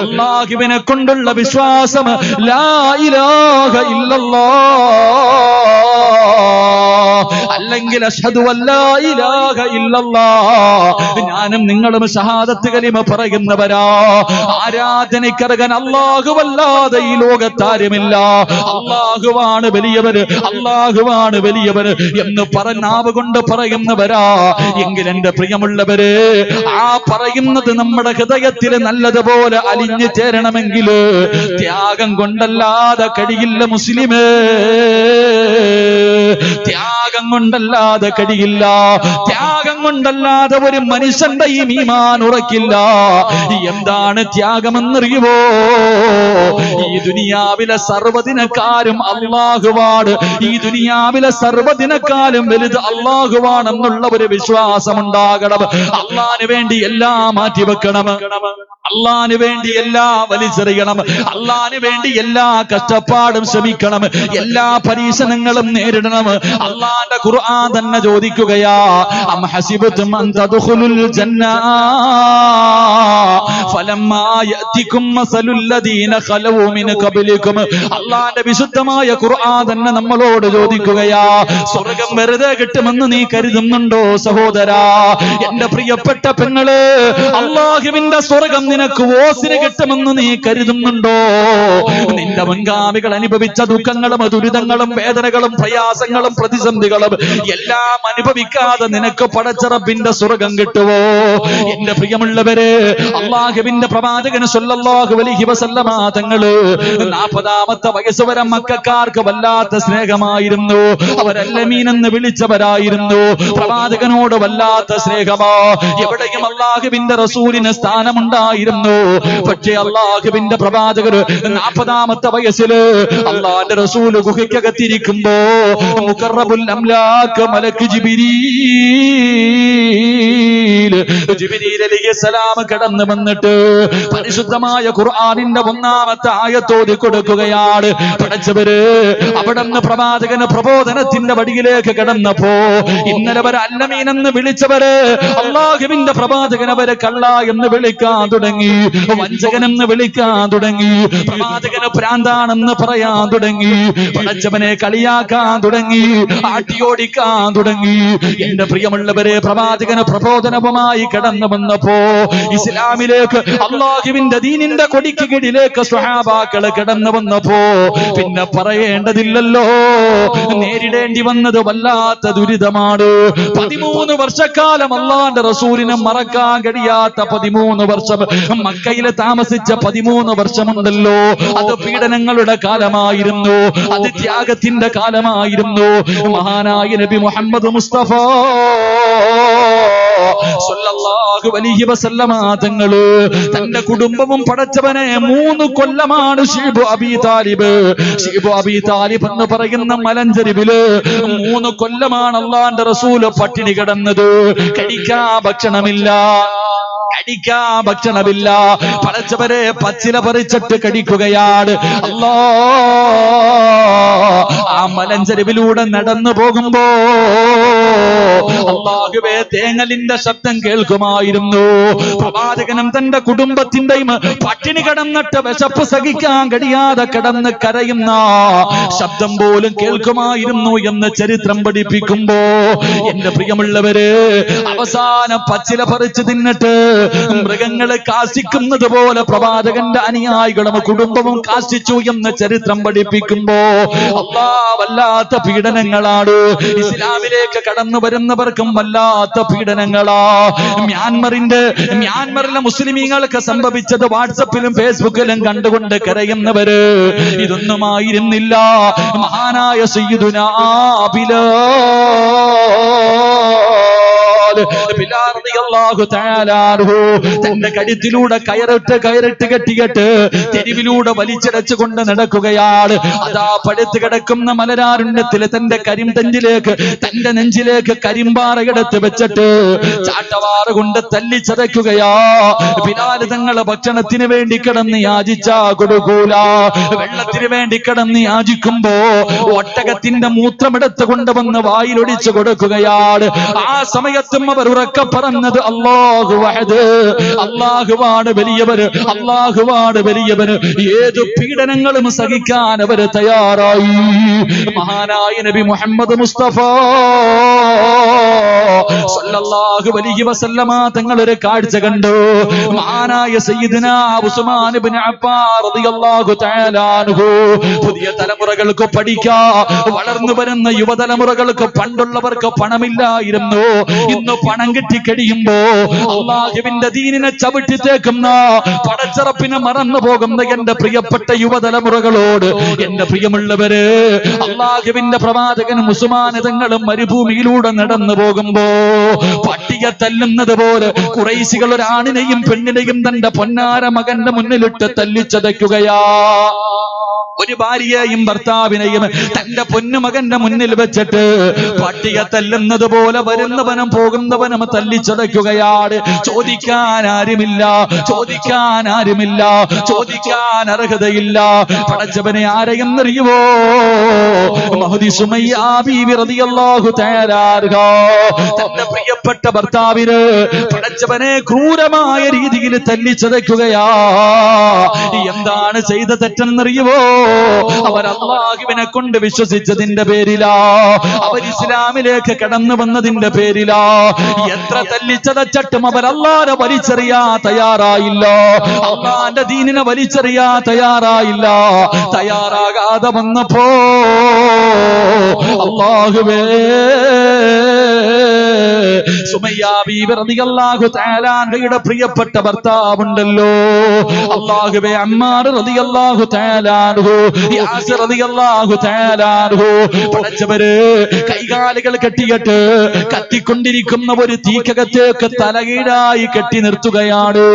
അല്ലാഹുവിനെ കൊണ്ടുള്ള വിശ്വാസം ലാ ഇലാഹ ഇല്ലല്ലാഹ്, അല്ലെങ്കിൽ അശ്ഹദു അല്ലാ ഇലാഹ ഇല്ലല്ലാഹ്, ഞാനും നിങ്ങളും ഷഹാദത്ത് കലിമ പറയുന്നവരാ. ആരാധനയ്ക്കർഹൻ അല്ലാഹുവല്ലാതെ ഈ ലോകത്താരുമില്ല. അല്ലാഹുവാണ് വലിയവര് എന്ന് നാവ് കൊണ്ട് പറയുന്നവരാ. എങ്കിൽ എന്റെ പ്രിയമുള്ളവര്, ആ പറയുന്നത് നമ്മുടെ ഹൃദയത്തിൽ നല്ലതുപോലെ അലിഞ്ഞു ചേരണമെങ്കിൽ ത്യാഗം കൊണ്ടല്ലാതെ കഴിയില്ല മുസ്ലിമേ, ത്യാഗം കൊണ്ടല്ലാതെ കഴിയില്ല. ത്യാഗം കൊണ്ടല്ലാതെ ഒരു മനുഷ്യന്റെ ഈ ഈമാൻ ഉറക്കില്ല. എന്താണ് ത്യാഗമെന്നറിയുമോ? ഈ ദുനിയാവിലെ സർവ്വദിനക്കാരും അല്ലാഹുവാണ്, ഈ ദുനിയാവിലെ സർവ്വദിനക്കാലും വലുത് അല്ലാഹുവാണെന്നുള്ള ഒരു വിശ്വാസം ഉണ്ടാകണം. അല്ലാഹുവിന് വേണ്ടി എല്ലാം മാറ്റിവെക്കണം, അല്ലാഹുവിന് വേണ്ടി എല്ലാം വലിച്ചെറിയണം, അല്ലാഹുവിന് വേണ്ടി എല്ലാ കഷ്ടപ്പാടും ശ്രമിക്കണം, എല്ലാ പരീക്ഷണങ്ങളും നേരിടണം. അല്ലാഹുവിന്റെ ഖുർആൻ തന്നെ ചോദിക്കുകയാ, അം ഹസിബതും അൻ തദ്ഖുലുൽ ജന്ന ഫലമ്മാ യഅതികും മസലുൽ ലദീന ഖലൂ മിൻ ഖബ്ലികും. അല്ലാഹുവിന്റെ വിശുദ്ധമായ ഖുർആൻ തന്നെ നമ്മളോട് ചോദിക്കുകയാ, സ്വർഗ്ഗം വെറുതെ കിട്ടുമെന്ന് നീ കരുതുന്നുണ്ടോ സഹോദരാ? എന്റെ പ്രിയപ്പെട്ട പെങ്ങളെ, അല്ലാഹുവിന്റെ സ്വർഗ്ഗം നിനക്ക് ഓസിന് കിട്ടുമെന്ന് നീ കരുതുന്നുണ്ടോ? നിന്റെ മുൻഗാമികൾ അനുഭവിച്ച ദുഃഖങ്ങളും ദുരിതങ്ങളും വേദനകളും പ്രയാസങ്ങളും പ്രതിസന്ധികളും ബുദ്ധിമുട്ടുകളും എല്ലാം അനുഭവിക്കാതെ നിനക്ക് പടച്ചറബിന്റെ സ്വർഗം കിട്ടുവോ? എന്റെ പ്രിയമുള്ളവരെ, അള്ളാഹുവിന്റെ പ്രവാചകൻ സ്വല്ലല്ലാഹു അലൈഹി വസല്ലമ തങ്ങള് 40ാമത്തെ വയസ്സ് വരെ മക്കക്കാർക്ക് വല്ലാത്ത സ്നേഹമായിരുന്നു. അവരല്ലമീൻ എന്ന് വിളിച്ചവരായിരുന്നു. പ്രവാചകനോട് വല്ലാത്ത സ്നേഹമാ. എവിടെയും അള്ളാഹുവിന്റെ റസൂലിന് സ്ഥാനമുണ്ടായിരുന്നു. പക്ഷേ അള്ളാഹുവിന്റെ പ്രവാചകർ 40ാമത്തെ വയസ്സില് അള്ളാന്റെ റസൂല് ഗുഹയ്ക്കകത്തിരിക്കുമ്പോ മുഖറബുൽ അംലാക്ക് മലക്ക് ജിബ്രീൽ അലൈഹിസ്സലാം കടന്നു വന്നിട്ട് പരിശുദ്ധമായ ഖുർആനിന്റെ 1ാമത്തെ ആയത്തോതി കൊടുക്കുകയാണ്. പഠിച്ചവര് അവിടുന്ന് പ്രവാചകന് പ്രബോധനത്തിന്റെ വടിയിലേക്ക് കടന്നപ്പോ ഇന്നലെ വരെ അല്ലമീൻ എന്ന് വിളിച്ചവര് അള്ളാഹുവിന്റെ പ്രവാചകൻ അവരെ കള്ള എന്ന് വിളിക്കാൻ തുടങ്ങി, വഞ്ചകനെന്ന് വിളിക്കാൻ തുടങ്ങി, പ്രവാചകന് ഭ്രാന്താണെന്ന് പറയാൻ തുടങ്ങി, പഠിച്ചവനെ കളിയാക്കാൻ തുടങ്ങി, ആട്ടിയോടിക്കാൻ തുടങ്ങി. എന്റെ പ്രിയമുള്ളവരെ, പ്രവാചകന് പ്രബോധനവുമായി കടന്നു വന്നപ്പോ ഇസ്ലാമിലേക്ക് അള്ളാഹുവിന്റെ ദീനിന്റെ കൊടിക്ക് കീഴിലേക്ക് സ്വഹാബാക്കള് കടന്നു വന്നപ്പോ പിന്നെ പറയേണ്ടതില്ലല്ലോ, നേരിടേണ്ടി വന്നത് വല്ലാത്ത ദുരിതമാണ്. 13 വർഷക്കാലം അള്ളാന്റെ റസൂലിനെ മറക്കാൻ കഴിയാത്ത 13 വർഷം മക്കയിൽ താമസിച്ച 13 വർഷമുണ്ടല്ലോ, അത് പീഡനങ്ങളുടെ കാലമായിരുന്നു, അത് ത്യാഗത്തിന്റെ കാലമായിരുന്നു. മഹാനായ നബി മുഹമ്മദ് മുസ്തഫ സ്വല്ലല്ലാഹു അലൈഹി വസല്ലമ തങ്ങള് തന്റെ കുടുംബവും പടച്ചവനെ 3 കൊല്ലമാണ് ശീബു അബീ താലിബ് എന്ന് പറയുന്ന മലഞ്ചെരിവില് 3 കൊല്ലമാണ് അള്ളാന്റെ റസൂല് പട്ടിണി കിടന്നത്. കഴിക്കാൻ ഭക്ഷണമില്ല. പടച്ചവരെ പച്ചില പറിച്ചിട്ട് കടിക്കുകയാണ്. അല്ലാ, ആ മലഞ്ചെരിവിലൂടെ നടന്നു പോകുമ്പോ അല്ലാഹുവേ തേങ്ങലിന്റെ ശബ്ദം കേൾക്കുമായിരുന്നു. പ്രവാചകനും തന്റെ കുടുംബത്തിന്റെയും പട്ടിണി കിടന്നിട്ട് വിശപ്പ് സഹിക്കാൻ കഴിയാതെ കിടന്ന് കരയുന്ന ശബ്ദം പോലും കേൾക്കുമായിരുന്നു എന്ന് ചരിത്രം പഠിപ്പിക്കുമ്പോ എന്റെ പ്രിയമുള്ളവര്, അവസാനം പച്ചില പറിച്ച് തിന്നിട്ട് മൃഗങ്ങളെ കാശിക്കുന്നത് പോലെ പ്രവാചകന്റെ അനുയായികളും കുടുംബവും കാശിച്ചു എന്ന് ചരിത്രം പഠിപ്പിക്കുമ്പോ അല്ലാ, വല്ലാത്ത പീഡനങ്ങളാണ്. ഇസ്ലാമിലേക്ക് കടന്നു വരുന്നവർക്കും വല്ലാത്ത പീഡനങ്ങളാ. മ്യാൻമറിലെ മുസ്ലിമീങ്ങൾക്ക് സംഭവിച്ചത് വാട്സപ്പിലും ഫേസ്ബുക്കിലും കണ്ടുകൊണ്ട് കരയുന്നവര് ഇതൊന്നും ആയിരുന്നില്ല. മഹാനായ സയ്യിദുനാ ബിലാൽ റളിയല്ലാഹു തആല അൻഹു തന്റെ കഴുത്തിലൂടെ കയറിട്ട് കെട്ടിയിട്ട് തെരുവിലൂടെ വലിച്ചിടച്ചുകൊണ്ട് നടക്കുകയാണ്. അതാ പടുത്തു കിടക്കുന്ന മലരാരുണ്യത്തില് തന്റെ കരിംതഞ്ചിലേക്ക്, തന്റെ നെഞ്ചിലേക്ക് കരിമ്പാറയെടുത്ത് വെച്ചിട്ട് ചാട്ടവാറ് കൊണ്ട് തല്ലിച്ചതയ്ക്കുകയാ. ബിലാൽ തങ്ങളെ ഭക്ഷണത്തിന് വേണ്ടി കിടന്ന് യാചിച്ചാ കൊടുക്കൂല, വെള്ളത്തിന് വേണ്ടി കിടന്ന് യാചിക്കുമ്പോ ഒട്ടകത്തിന്റെ മൂത്രമെടുത്ത് കൊണ്ടുവന്ന് വായിലൊടിച്ചു കൊടുക്കുകയാണ്. ആ സമയത്തും അവർ ഉറക്കെ പറഞ്ഞത് അല്ലാഹു വഹദ്, അല്ലാഹുവാണ് വലിയവര്, അല്ലാഹുവാണ് വലിയവര്. ഏതു പീഡനങ്ങളും സഹിക്കാൻ അവർ തയ്യാറായി. മഹാനായ നബി മുഹമ്മദ് മുസ്തഫ സ്വല്ലല്ലാഹു അലൈഹി വസല്ലമ തങ്ങൾ ഒരു കാഴ്ച കണ്ടു. മഹാനായ സയ്യിദുനാ ഉസ്മാൻ ഇബ്നു അഫ്ഫാൻ റളിയല്ലാഹു തആല അൻഹു പുതിയ തലമുറകൾക്ക് പഠിക്കാൻ, വളർന്നു വരുന്ന യുവതലമുറകൾക്ക് പണ്ടുള്ളവർക്ക് പണമില്ലായിരുന്നു, ഇന്ന് പണം കിട്ടി കഴിയുമ്പോ അല്ലാഹുവിന്റെ ദീനിനെ ചവിട്ടി തേക്കുന്ന, പടച്ചറപ്പിനെ മറന്നു പോകുന്ന എന്റെ പ്രിയപ്പെട്ട യുവതലമുറകളോട് എന്റെ പ്രിയമുള്ളവര്, അല്ലാഹുവിന്റെ പ്രവാചകൻ ഉസ്മാൻ തങ്ങളും മരുഭൂമിയിലൂടെ നടന്നു പോകുമ്പോ പട്ടിയെ തല്ലുന്നത് പോലെ ഖുറൈശികൾ ഒരാണിനെയും പെണ്ണിനെയും തന്റെ പൊന്നാര മകന്റെ മുന്നിലിട്ട് തല്ലിച്ചതയ്ക്കുകയാ. ഒരു ഭാര്യയെയും ഭർത്താവിനെയും തന്റെ പൊന്നുമകന്റെ മുന്നിൽ വെച്ചിട്ട് പട്ടിക തല്ലുന്നത് പോലെ വരുന്നവനും പോകുന്നവനും തല്ലിച്ചതയ്ക്കുകയാണ്. ചോദിക്കാൻ അർഹതയില്ല. പടച്ചവനെ ആരെയും അറിയുവോ? മഹദി സുമയ്യ ബീവി റളിയല്ലാഹു തആല അൻഹാ തന്റെ പ്രിയപ്പെട്ട ഭർത്താവിന് പടച്ചവനെ ക്രൂരമായ രീതിയിൽ തല്ലിച്ചതയ്ക്കുകയാ. എന്താ എന്താണ് ചെയ്ത തെറ്റെന്നറിയുവോ? അവർ അല്ലാഹുവിനെ കൊണ്ട് വിശ്വസിച്ചതിന്റെ പേരിലാ, അവർ ഇസ്ലാമിലേക്ക് കടന്നു വന്നതിന്റെ പേരിലാ. എത്ര തല്ലിച്ചതച്ചട്ടും അവർ അല്ലാഹുവിനെ വലിച്ചെറിയാ തയ്യാറായില്ല, അല്ലാഹുവിന്റെ ദീനിനെ വലിച്ചെറിയാ തയ്യാറായില്ല. തയ്യാറാകാതെ വന്നപ്പോ അല്ലാഹുവേ, സുമയ്യ ബീവി റളിയല്ലാഹു തആല അൻഹയുടെ പ്രിയപ്പെട്ട ഭർത്താവുണ്ടല്ലോ, അല്ലാഹുവേ, അമ്മാർ റളിയല്ലാഹു തആല അൻഹു, യാസിർ റളിയല്ലാഹു തആല അൻഹു, പടച്ചവര് കൈകാലുകൾ കെട്ടിയിട്ട് കത്തിക്കൊണ്ടിരിക്കുന്ന ഒരു തീക്കകത്തേക്ക് തലകീഴായി കെട്ടി നിർത്തുകയാണ്.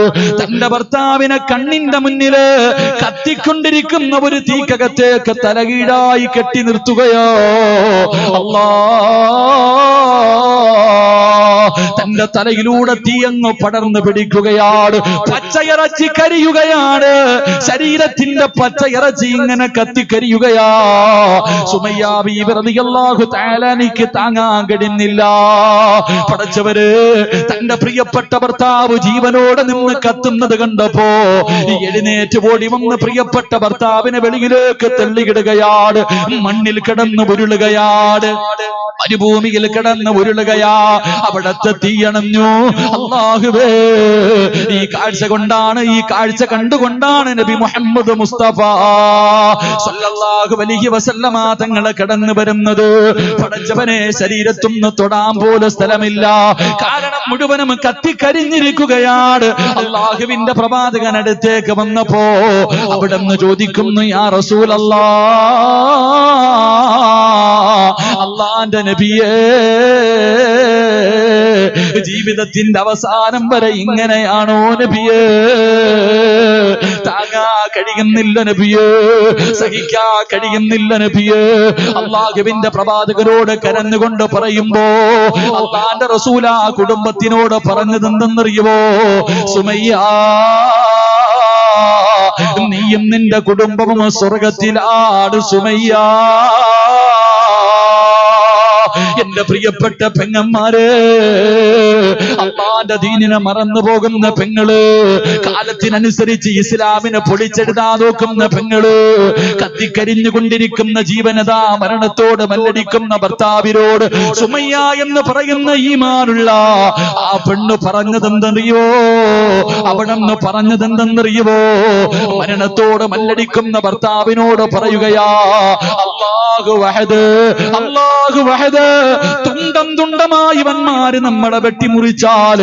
തന്റെ ഭർത്താവിനെ കണ്ണിന്റെ മുന്നില് കത്തിക്കൊണ്ടിരിക്കുന്ന ഒരു തീക്കകത്തേക്ക് തലകീഴായി കെട്ടി നിർത്തുകയോ. തന്റെ തലയിലൂടെ തീയങ്ങ് പടർന്നു പിടിക്കുകയാണ്, പച്ചയിറച്ചി കരിയുകയാണ്, ശരീരത്തിന്റെ പച്ചയിറച്ചി ഇങ്ങനെ കത്തിക്കരിയുകയാ. സുമയ്യ ബീവി റളിയല്ലാഹു തആല അൻഹയ്ക്ക് താങ്ങാൻ കഴിയുന്നില്ല. പടച്ചവര് തന്റെ പ്രിയപ്പെട്ട ഭർത്താവ് ജീവനോടെ നിന്ന് കത്തുന്നത് കണ്ടപ്പോ എഴുന്നേറ്റ് ഓടി വന്ന് പ്രിയപ്പെട്ട ഭർത്താവിനെ വെളിയിലേക്ക് തള്ളിയിടുകയാണ്, മണ്ണിൽ കിടന്ന് ഉരുളുകയാണ്, മരുഭൂമിയിൽ കിടന്ന് ഉരുളുകയാ. അവിടത്തെ തീയണഞ്ഞു. അല്ലാഹുവേ, ഈ കാഴ്ച കൊണ്ടാണ്, ഈ കാഴ്ച കണ്ടുകൊണ്ടാണ് നബി മുഹമ്മദ് മുസ്തഫ സല്ലല്ലാഹു അലൈഹി വസല്ലമ തങ്ങളെ കടന്നു വരുന്നത്. പടച്ചവനെ, ശരീരത്തൊന്ന് തൊടാൻ പോലും സ്ഥലമില്ല, കാരണം മുഴുവനും കത്തിക്കരിഞ്ഞിരിക്കുകയാണ്. അല്ലാഹുവിന്റെ പ്രവാചകൻ അടുത്തേക്ക് വന്നപ്പോ അവിടുന്ന് ചോദിക്കുന്നു, യാ റസൂലല്ലാഹ്, അല്ലാഹുവിന്റെ നബിയേ, ജീവിതത്തിന്റെ അവസാനം വരെ ഇങ്ങനെയാണോ നബിയേ? താങ്ങാ കഴിയുന്നില്ല നബിയേ, സഹിക്കാ കഴിയുന്നില്ല നബിയേ. അല്ലാഹുവിന്റെ പ്രവാചകരോട് കരഞ്ഞുകൊണ്ട് പറയുമ്പോ അല്ലാഹുവിന്റെ റസൂൽ ആ കുടുംബത്തിനോട് പറഞ്ഞത് എന്തെന്നറിയുമോ? സുമയ്യ, നീയും നിന്റെ കുടുംബവും സ്വർഗത്തിലാണ് സുമയ്യ. എന്റെ പ്രിയപ്പെട്ട പെങ്ങന്മാരെ, അല്ലാഹുവിന്റെ ദീനിനെ മറന്നു പോകുന്ന പെങ്ങള്, കാലത്തിനനുസരിച്ച് ഇസ്ലാമിനെ പൊളിച്ചെഴുതാൻ നോക്കുന്ന പെങ്ങള്, കത്തിക്കരിഞ്ഞുകൊണ്ടിരിക്കുന്ന ജീവനതാ മരണത്തോട് മല്ലടിക്കുന്ന ഭർത്താവിനോട് സുമയ്യ എന്ന് പറയുന്ന ഈമാനുള്ള ആ പെണ്ണ് പറഞ്ഞതെന്തറിയോ? അവിടെന്ന് പറഞ്ഞതെന്തെന്നറിയുവോ? മരണത്തോട് മല്ലടിക്കുന്ന ഭർത്താവിനോട് പറയുകയാ, അല്ലാഹു വഹദ്, അല്ലാഹു വഹദ്. തുണ്ടം തുണ്ടമായി ഇവന്മാര് നമ്മളെ വെട്ടിമുറിച്ചാൽ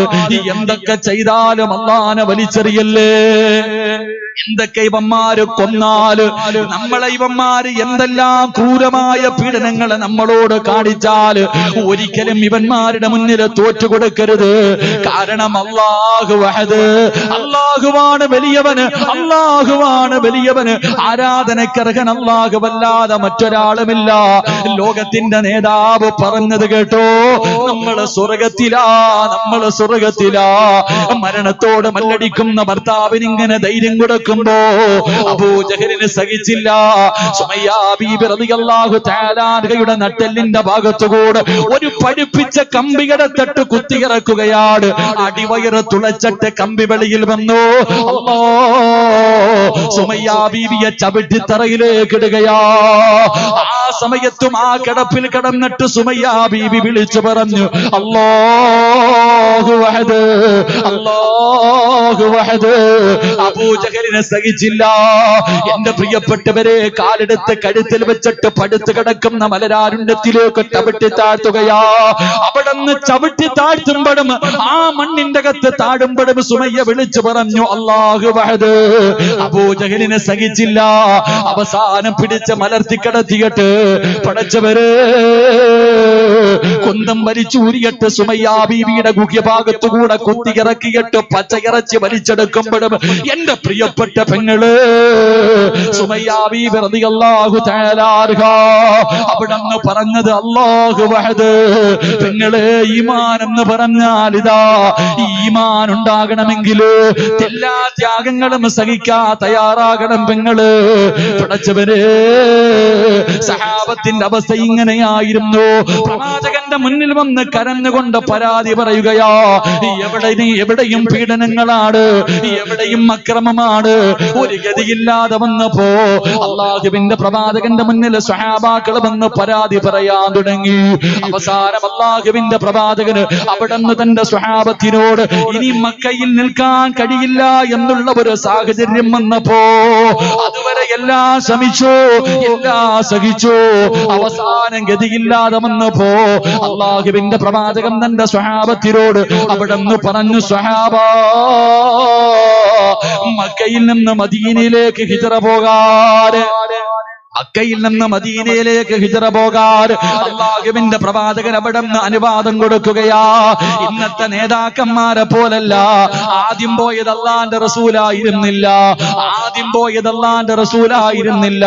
എന്തൊക്കെ ചെയ്താലും അല്ലാഹുവിനെ വലിച്ചെറിയല്ലേ. എന്തൊക്കെ ഇവന്മാര് കൊന്നാല്, നമ്മളെ ഇവന്മാര് എന്തെല്ലാം ക്രൂരമായ പീഡനങ്ങളെ നമ്മളോട് കാണിച്ചാല് ഒരിക്കലും ഇവന്മാരുടെ മുന്നിൽ തോറ്റുകൊടുക്കരുത്. കാരണം അല്ലാഹു വഹദ്, അല്ലാഹുവാണ് വലിയവന്, അല്ലാഹുവാണ് വലിയവന്. ആരാധനക്കർഹൻ അല്ലാഹുവല്ലാതെ മറ്റൊരാളുമില്ല. ലോകത്തിന്റെ നേതാവ് പറഞ്ഞത് കേട്ടോ, നമ്മള് സ്വർഗത്തിലാ, നമ്മള് സ്വർഗത്തിലാ. മരണത്തോട് മല്ലടിക്കുന്ന ഭർത്താവിന് ഇങ്ങനെ ധൈര്യം കൊടുക്കുമ്പോ അബൂജഹലിന് സഹിച്ചില്ല. സുമയ്യ ബീബി റളിയല്ലാഹു തആല അൻഹയുടെ നട്ടെല്ലിന്റെ ഭാഗത്തുകൂടെ ഒരു പഠിപ്പിച്ച കമ്പിയുടെ തട്ട് കുത്തിയിറക്കുകയാണ്. അടിവയറ് തുളച്ചിട്ട് കമ്പി വെളിയിൽ വന്നു. സുമയ്യ ബീവിയെ ചവിട്ടി തറയിലേക്ക് ഇടുകയാ. ആ സമയത്തും ആ കിടപ്പിൽ കിടന്നിട്ട് സുമയ്യ ബീബി വിളിച്ചു പറഞ്ഞു, അല്ലാഹു വഹദ്, അല്ലാഹു വഹദ്. അബൂജഹലിനെ സഹിച്ചില്ല. എന്റെ പ്രിയപ്പെട്ടവരെ, കാലെടുത്ത് കഴുത്തിൽ വെച്ചിട്ട് പടുത്തു കിടക്കുന്ന മലരാരുണ്യത്തിലേക്ക് ചവിട്ടി താഴ്ത്തുകയാ. അവിടുന്ന് ചവിട്ടി താഴ്ത്തുമ്പോഴും ആ മണ്ണിന്റെ അകത്ത് താഴുമ്പോഴും സുമയ്യ വിളിച്ചു പറഞ്ഞു, അല്ലാഹു വഹദ്. അബൂജഹലിനെ സഹിച്ചില്ല. അവസാനം പിടിച്ച് മലർത്തി കിടത്തിയിട്ട്, പടച്ചവരെ, കുന്തം വലിച്ചൂരിയിട്ട് സുമയ്യ ബീവിയുടെ ഗുഹ്യഭാഗത്തുകൂടെ കുത്തിയിറക്കിയിട്ട് പച്ചയിറച്ചി വലിച്ചെടുക്കുമ്പോഴും എന്റെ പ്രിയപ്പെട്ട പെങ്ങള് സുമയ്യ ബീവി റളിയല്ലാഹു തആല അൻഹ അവിടുന്ന് പറഞ്ഞത്, അല്ലാഹു വഹദ്. പെങ്ങളെ, ഈമാൻ എന്ന് പറഞ്ഞാൽ ഇതാ, ഈമാൻ ഉണ്ടാകണമെങ്കിൽ എല്ലാ ത്യാഗങ്ങളും സഹിക്കാൻ തയ്യാറാകണം പെങ്ങള്. പടച്ചവരെ, സ്വഹാബത്തിന്റെ അവസ്ഥ ഇങ്ങനെയായിരുന്നു. പ്രവാചകന്റെ മുന്നിൽ വന്ന് കരഞ്ഞുകൊണ്ട് പരാതി പറയുകയാ, എവിടെയും പീഡനങ്ങളാണ്, എവിടെയും അക്രമമാണ്. ഒരു ഗതിയില്ലാതെ വന്നപ്പോ അള്ളാഹുവിന്റെ പ്രവാചകന്റെ മുന്നിൽ സ്വഹാബാക്കൾ വന്ന് പരാതി പറയാൻ തുടങ്ങി. അവസാനം അള്ളാഹുവിന്റെ പ്രവാചകന് അവിടുന്ന് തന്റെ സ്വഹാബത്തിനോട് ഇനി മക്കയിൽ നിൽക്കാൻ കഴിയില്ല എന്നുള്ള ഒരു സാഹചര്യം വന്നപ്പോ അതുവരെ എല്ലാം ശ്രമിച്ചു, എല്ലാം സഹിച്ചു. അവസാനം ഗതിയില്ലാതെ വന്നപ്പോ അള്ളാഹുവിന്റെ പ്രവാചകൻ തന്റെ സ്വഹാബത്തിനോട് അവിടുന്ന് പറഞ്ഞു, സ്വഹാബാ, മക്കയിൽ നിന്ന് മദീനയിലേക്ക് ഹിജ്റ പോകാൻ, മക്കയിൽ നിന്ന് മദീനയിലേക്ക് ഹിജ്റ പോകാൻ അല്ലാഹുവിന്റെ പ്രവാചകൻ അവിടുന്ന് അനുവാദം കൊടുക്കുകയാ. ഇന്നത്തെ നേതാക്കന്മാരെ പോലല്ല. ആദ്യം പോയത് അല്ലാഹുവിന്റെ റസൂലായിരുന്നില്ല,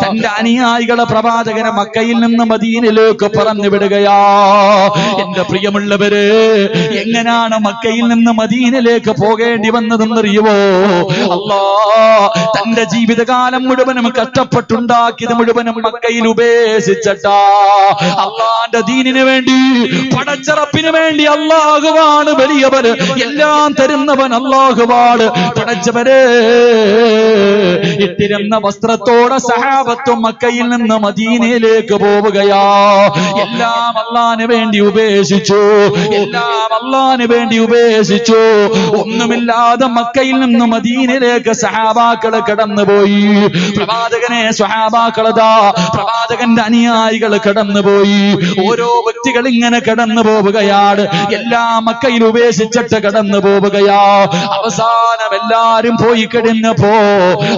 തന്റെ അനുയായികളെ പ്രവാചകനെ മക്കയിൽ നിന്ന് മദീനയിലേക്ക് പറഞ്ഞു വിടുകയാ. എന്റെ പ്രിയമുള്ളവര്, എങ്ങനെയാണ് മക്കയിൽ നിന്ന് മദീനയിലേക്ക് പോകേണ്ടി വന്നതെന്നറിയുവോ? തന്റെ ജീവിതകാലം മുഴുവനും കഷ്ടപ്പെട്ടുണ്ടാക്കിയത് മുഴുവനും മക്കയിൽ ഉപേക്ഷിച്ചിട്ടാ. അള്ളാന്റെ ദീനിന് വേണ്ടി, പടച്ചറപ്പിന് വേണ്ടി അല്ലാഹുവാണ് വലിയവൻ, എല്ലാം തരുന്നവൻ അല്ലാഹുവാണ്. പടച്ചവരെ, ഇട്ടിരുന്ന വസ്ത്രത്തോടെ സഹാബത്തും മക്കയിൽ നിന്ന് മദീനയിലേക്ക് പോവുകയാ. എല്ലാം അള്ളാന് വേണ്ടി ഉപേക്ഷിച്ചു, ഒന്നുമില്ലാതെ മക്കയിൽ നിന്ന് മദീനയിലേക്ക് സഹാബാക്കള് കടന്നുപോയി. പ്രവാചകനെ സ്വഹാബാക്കളതാ, പ്രവാചകന്റെ അനുയായികൾ കടന്നുപോയി. ഓരോ വ്യക്തികൾ ഇങ്ങനെ കടന്നു പോവുകയാണ്. എല്ലാം മക്കയിൽ ഉപേക്ഷിച്ചിട്ട് കടന്നു പോവുകയാ. അവസാനം എല്ലാരും പോയി കഴിഞ്ഞപ്പോ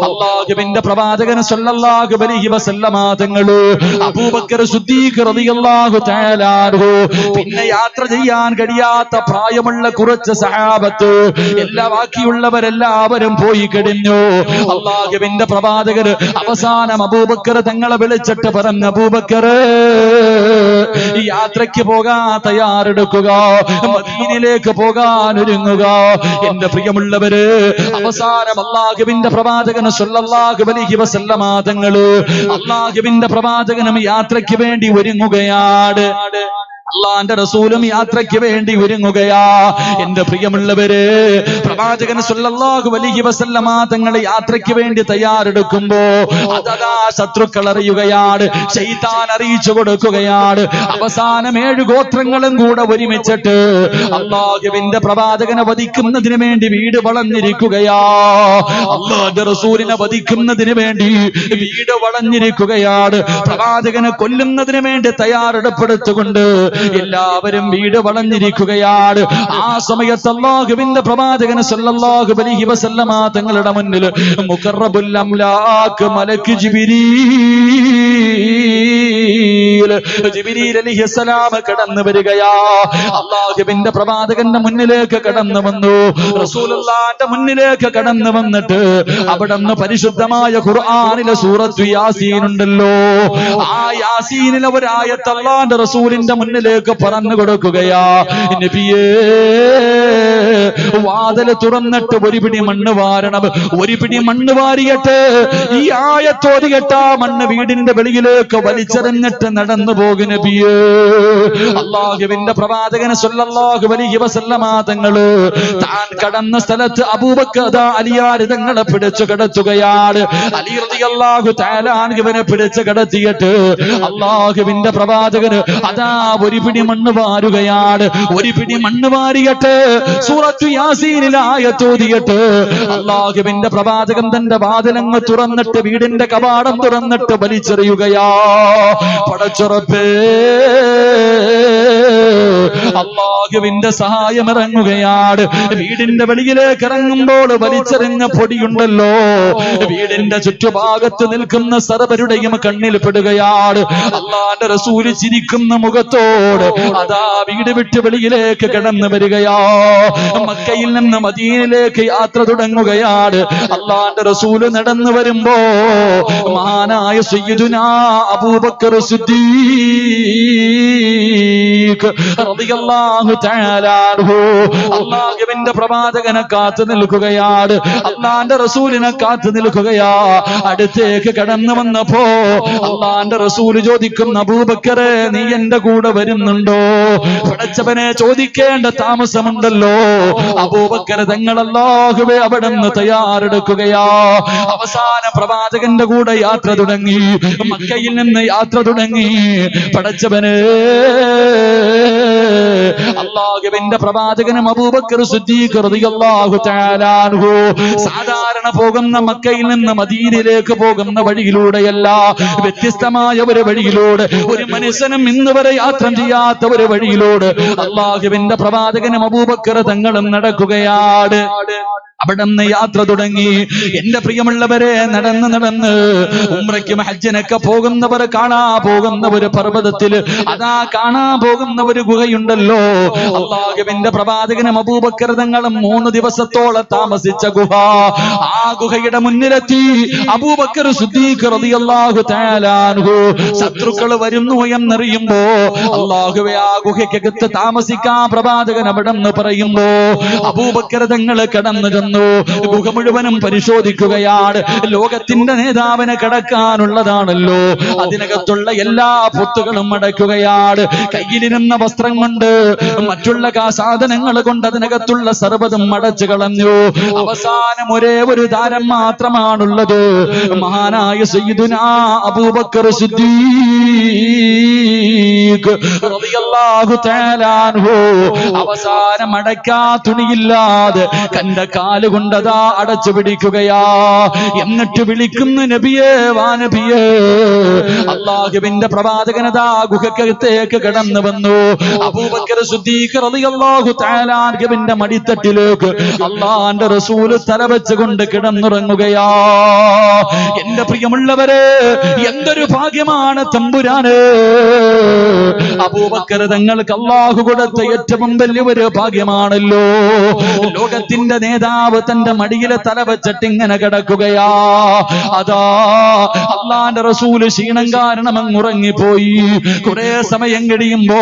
അല്ലാഹുവിന്റെ പ്രവാചകൻ സ്വല്ലല്ലാഹു അലൈഹി വസല്ലമ തങ്ങള്, അബൂബക്കർ സിദ്ദീഖ് റളിയല്ലാഹു തആല അൻഹു, പിന്നെ യാത്ര ചെയ്യാൻ കഴിയാത്ത പ്രായമുള്ള കുറച്ച് സഹാബത്ത്, ബാക്കിയുള്ളവരെല്ലാവരും പോയി കഴിഞ്ഞു. അല്ലാഹുവിന്റെ പ്രവാചകർ അവസാനം അബൂബക്കർ തങ്ങളെ വിളിച്ചിട്ട് പറഞ്ഞു, അബൂബക്കർ, യാത്രയ്ക്ക് പോകാൻ തയ്യാറെടുക്കുക, മദീനയിലേക്ക് പോകാൻ ഒരുങ്ങുക. എന്റെ പ്രിയമുള്ളവര്, അവസാനം അല്ലാഹുവിന്റെ പ്രവാചകൻ സ്വല്ലല്ലാഹു അലൈഹി വസല്ലമ തങ്ങള്, അല്ലാഹുവിന്റെ പ്രവാചകനും യാത്രയ്ക്ക് വേണ്ടി ഒരുങ്ങുകയാണ്. അള്ളാന്റെ റസൂലും യാത്രയ്ക്ക് വേണ്ടി ഒരുങ്ങുകയാ. എന്റെ പ്രിയമുള്ളവര്, പ്രവാചകൻ സ്വല്ലല്ലാഹു അലൈഹി വസല്ലമ തങ്ങൾ യാത്രയ്ക്ക് വേണ്ടി തയ്യാറെടുക്കുമ്പോ അതതാ ശത്രുക്കൾ അറിയുകയാണ്, ശൈത്താൻ അറിയിച്ചു കൊടുക്കുകയാണ്. അവസാനം 7 ഗോത്രങ്ങളും കൂടെ ഒരുമിച്ചിട്ട് അള്ളാഹുവിന്റെ പ്രവാചകനെ വധിക്കുന്നതിന് വേണ്ടി വീട് വളഞ്ഞിരിക്കുകയാ. അള്ളാഹുവിന്റെ റസൂലിനെ വധിക്കുന്നതിന് വേണ്ടി വീട് വളഞ്ഞിരിക്കുകയാണ്. പ്രവാചകനെ കൊല്ലുന്നതിന് വേണ്ടി തയ്യാറെടുപ്പെടുത്തുകൊണ്ട് എല്ലാവരും വീട് വളഞ്ഞിരിക്കുകയാണ്. ആ സമയത്ത് അല്ലാഹുവിന്റെ പ്രവാചകൻ സ്വല്ലല്ലാഹു അലൈഹി വസല്ലമ തങ്ങളുടെ മുന്നിൽ മുഖറബുൽ അംലാക്ക് മലക്ക് ജിബ്രീൽ അലൈഹിസ്സലാം കടന്നു വരികയാ. അല്ലാഹുവിന്റെ പ്രവാചകന്റെ മുന്നിലേക്ക് കടന്നു വന്നു. റസൂലുള്ളാഹിന്റെ മുന്നിലേക്ക് കടന്നു വന്നിട്ട് അവിടുന്ന് പരിശുദ്ധമായ ഖുർആനിലെ സൂറത്തു യാസീൻ ഉണ്ടല്ലോ, ആ യാസീനിലെ ഒരു ആയത്ത് അല്ലാഹുവിന്റെ റസൂലിന്റെ മുന്നിലേക്ക് പറഞ്ഞു കൊടുക്കുകയാ. നബിയേ, വാതിൽ തുറന്നിട്ട് ഒരു പിടി മണ്ണ് വാരണം, ഒരു പിടി മണ്ണ് വാരിയിട്ട് ഈ ആയത്തോതിയിട്ട് ആ മണ്ണ് വീടിന്റെ വെളിയിലേക്ക് വലിച്ചെറിഞ്ഞിട്ട് നടന്നു പോകും നബിയേ. അല്ലാഹുവിന്റെ പ്രവാചകൻ സ്വല്ലല്ലാഹു അലൈഹി വസല്ലമ തങ്ങള് താൻ കടന്ന സ്ഥലത്ത് അബൂബക്കർ അലിയാർ തങ്ങളെ പിടിച്ചു കിടത്തുകയാണ്. അലി റളിയല്ലാഹു തആല അൻഹുവിനെ പിടിച്ചു കിടത്തിയിട്ട് അല്ലാഹുവിന്റെ പ്രവാചകന് അതാ ഒരു പിടി മണ്ണ് വാരുകയാണ്. ഒരു പിടി മണ്ണ് വാരിയിട്ട് സൂറത്തു യാസീനിലെ ആയത്തോതിയിട്ട് അല്ലാഹുവിന്റെ പ്രവാചകൻ തന്റെ വാതിലങ്ങ് തുറന്നിട്ട്, വീടിന്റെ കവാടം തുറന്നിട്ട് വലിച്ചെറിയുകയാ. പടച്ചുറപ്പേ, അല്ലാഹുവിന്റെ സഹായം ഇറങ്ങുകയാണ്. വീടിന്റെ വെളിയിലേക്ക് ഇറങ്ങുമ്പോൾ വലിച്ചെറിഞ്ഞ പൊടിയുണ്ടല്ലോ, വീടിന്റെ ചുറ്റുഭാഗത്ത് നിൽക്കുന്ന സർവരുടെയും കണ്ണിൽ പെടുകയാണ്. അല്ലാഹുവിന്റെ റസൂല് ചിരിക്കുന്ന മുഖത്തോട് അതാ വീട് വിട്ട് വെളിയിലേക്ക് കടന്നു വരികയാ. മക്കയിൽ നിന്ന് മദീനയിലേക്ക് യാത്ര തുടങ്ങുകയാണ്. അല്ലാഹുവിന്റെ റസൂല് നടന്നു വരുമ്പോ മഹാനായ സയ്യിദുനാ അബൂബക്കർ സിദ്ദീഖ് റളിയല്ലാഹു റളിയല്ലാഹു തആല അൻഹു അല്ലാഹുവിന്റെ പ്രവാചകനെ കാത്തു നിൽക്കുകയാണ്, അള്ളാന്റെ റസൂലിനെ കാത്തു നിൽക്കുകയാ. അടുത്തേക്ക് കടന്നു വന്നപ്പോ അള്ളാന്റെ റസൂല് ചോദിക്കും, അബൂബക്കറെ നീ എന്റെ കൂടെ വരുന്നുണ്ടോ? പടച്ചവനെ ചോദിക്കേണ്ട താമസമുണ്ടല്ലോ. അബൂബക്കർ തങ്ങൾ അല്ലാഹുവേ അവിടെ നിന്ന് തയ്യാറെടുക്കുകയാ. അവസാന പ്രവാചകന്റെ കൂടെ യാത്ര തുടങ്ങി, മക്കയിൽ നിന്ന് യാത്ര തുടങ്ങി. പടച്ചവനെ അല്ലാഹുവിന്റെ പ്രവാചകനും അബൂബക്കർ സിദ്ദീഖ് റളിയല്ലാഹു തആല അൻഹു സാധാരണ പോകുന്ന മക്കയിൽ നിന്ന് മദീനയിലേക്ക് പോകുന്ന വഴിയിലൂടെയല്ല, വ്യത്യസ്തമായ ഒരു വഴിയിലൂടെ, ഒരു മനുഷ്യനും ഇന്ന് വരെ യാത്ര ചെയ്യാത്ത ഒരു വഴിയിലൂടെ അല്ലാഹുവിന്റെ പ്രവാചകനും അബൂബക്കർ തങ്ങളും നടക്കുകയാണ്. അവിടെ നിന്ന് യാത്ര തുടങ്ങി. എന്റെ പ്രിയമുള്ളവരെ, നടന്ന് ഉംറയ്ക്കും ഹജ്ജിനൊക്കെ പോകുന്നവർ പോകുന്ന ഒരു പർവ്വതത്തില്, അതാ കാണാൻ പോകുന്ന ഒരു ഗുഹയുണ്ടല്ലോ, അല്ലാഹുവിന്റെ പ്രവാചകനും അബൂബക്കർ തങ്ങളും 3 ദിവസത്തോളം താമസിച്ച ഗുഹ. ആ ഗുഹയുടെ മുന്നിലെത്തി അബൂബക്കർ സിദ്ദീഖ് റളിയല്ലാഹു തആല അൻഹു ശത്രുക്കൾ വരുന്നു എന്നറിയുമ്പോ അല്ലാഹുവേ ആ ഗുഹയ്ക്കകത്ത് താമസിക്കാൻ പ്രവാചകൻ അവിടെ നിന്ന് പറയുമ്പോ അബൂബക്കർ തങ്ങൾ കടന്നു ഗുഹ മുഴുവനും പരിശോധിക്കുകയാണ്. ലോകത്തിന്റെ നേതാവിനെ കടക്കാനുള്ളതാണല്ലോ, അതിനകത്തുള്ള എല്ലാ പൊത്തുകളും അടയ്ക്കുകയാണ്. കയ്യിലിരുന്ന വസ്ത്രം കൊണ്ട്, മറ്റുള്ള സാധനങ്ങൾ കൊണ്ട് അതിനകത്തുള്ള സർവ്വതും അടച്ചു കളഞ്ഞു. അവസാനം ഒരേ ഒരു താരം മാത്രമാണുള്ളത്, മഹാനായ സയ്യിദുനാ അബൂബക്കർ സിദ്ദീഖ് റളിയല്ലാഹു തആല അൻഹു. അവസാനം അടയ്ക്കാ തുണിയില്ലാതെ കണ്ട കാലുകൊണ്ടതാ അടച്ചു പിടിക്കുകയാ. എന്നിട്ട് വിളിക്കുന്നു, നബിയേ വാ നബിയേ. അല്ലാഹുവിന്റെ പ്രവാചകനതാ ഗുഹക്കകത്തേക്ക് കടന്നു വന്നു. അബൂബക്കർ സിദ്ദീഖ് റളിയല്ലാഹു തആല അൻഹുവിന്റെ മടിത്തട്ടിലേക്ക് അല്ലാഹുവിന്റെ റസൂൽ തലവെച്ചുകൊണ്ട് കിടന്നുറങ്ങുകയാ. എന്റെ പ്രിയമുള്ളവരെ, എന്തൊരു ഭാഗ്യമാണ് തമ്പുരാനെ. അബൂബക്കർ തങ്ങൾക്ക് അല്ലാഹു കൊടുത്ത ഏറ്റവും വലിയൊരു ഭാഗ്യമാണല്ലോ. ലോകത്തിന്റെ നേതാവ് തന്റെ മടിയിലെ തല വെച്ചിട്ട് ഇങ്ങനെ കിടക്കുകയാ. അതാ അല്ലാഹുവിന്റെ റസൂല് ക്ഷീണം കാരണം അങ്ങുറങ്ങിപ്പോയി. കുറെ സമയം കഴിയുമ്പോ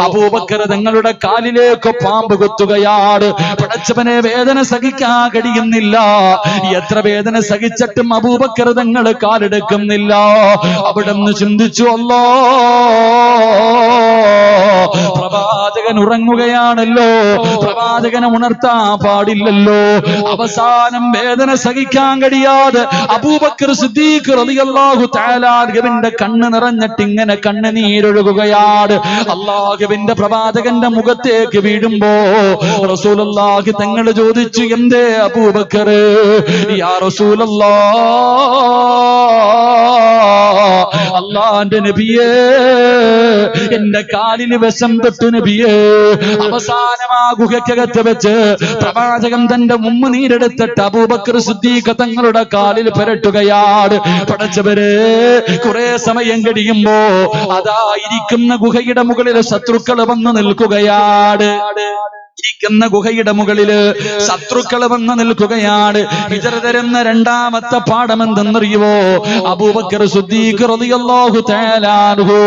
അബൂബക്കർ തങ്ങളുടെ കാലിലേക്ക് പാമ്പ് കുത്തുകയാണ്. പടച്ചവനെ, വേദന സഹിക്കാൻ കഴിയുന്നില്ല. എത്ര വേദന സഹിച്ചിട്ടും അബൂബക്കർ തങ്ങൾ കാലെടുക്കുന്നില്ല. അവിടെ നിന്ന് ചിന്തിച്ചു, അല്ലാ പ്രവാചകൻ ഉറങ്ങുകയാണല്ലോ, പ്രവാചകനെ ഉണർത്താൻ പാടില്ലല്ലോ. അവസാനം വേദന സഹിക്കാൻ കഴിയാതെ അബൂബക്കർ സിദ്ദീഖ് റളിയല്ലാഹു തആല അൻഹുവിന്റെ കണ്ണ് നിറഞ്ഞിട്ട് ഇങ്ങനെ കണ്ണുനീരൊഴുകുകയാണ്. അല്ലാഹുവിന്റെ പ്രവാചകന്റെ മുഖത്തേക്ക് വീഴുമ്പോ റസൂലുള്ളാഹി തങ്ങൾ ചോദിച്ചു, എന്തേ അബൂബക്കർ? യാ റസൂലല്ലാഹ്, അല്ലാഹുവിന്റെ നബിയേ, എന്റെ കാലിന് വിഷം തൊട്ടു നബിയേ. അവസാനം ആ ഗുഹയ്ക്കകത്ത് വെച്ച് പ്രവാചകൻ തന്റെ മുമ്മുനീരെടുത്തിട്ട് അബൂബക്കർ സിദ്ദീഖ് തങ്ങളുടെ കാലിൽ പുരട്ടുകയാണ്. പടച്ചവരെ, കുറെ സമയം കഴിയുമ്പോ അതാ ഇരിക്കുന്ന ഗുഹയുടെ മുകളിൽ ശത്രുക്കൾ വന്ന് നിൽക്കുകയാണ്. ഇരിക്കുന്ന ഗുഹയുടെ മുകളില് ശത്രുക്കൾ വന്ന് നിൽക്കുകയാണ്. ഹിജ്റ തരുന്ന രണ്ടാമത്തെ പാഠം എന്തെന്നറിയുവോ? അബൂബക്കർ സിദ്ദീഖ് റളിയല്ലാഹു തആല അൻഹു,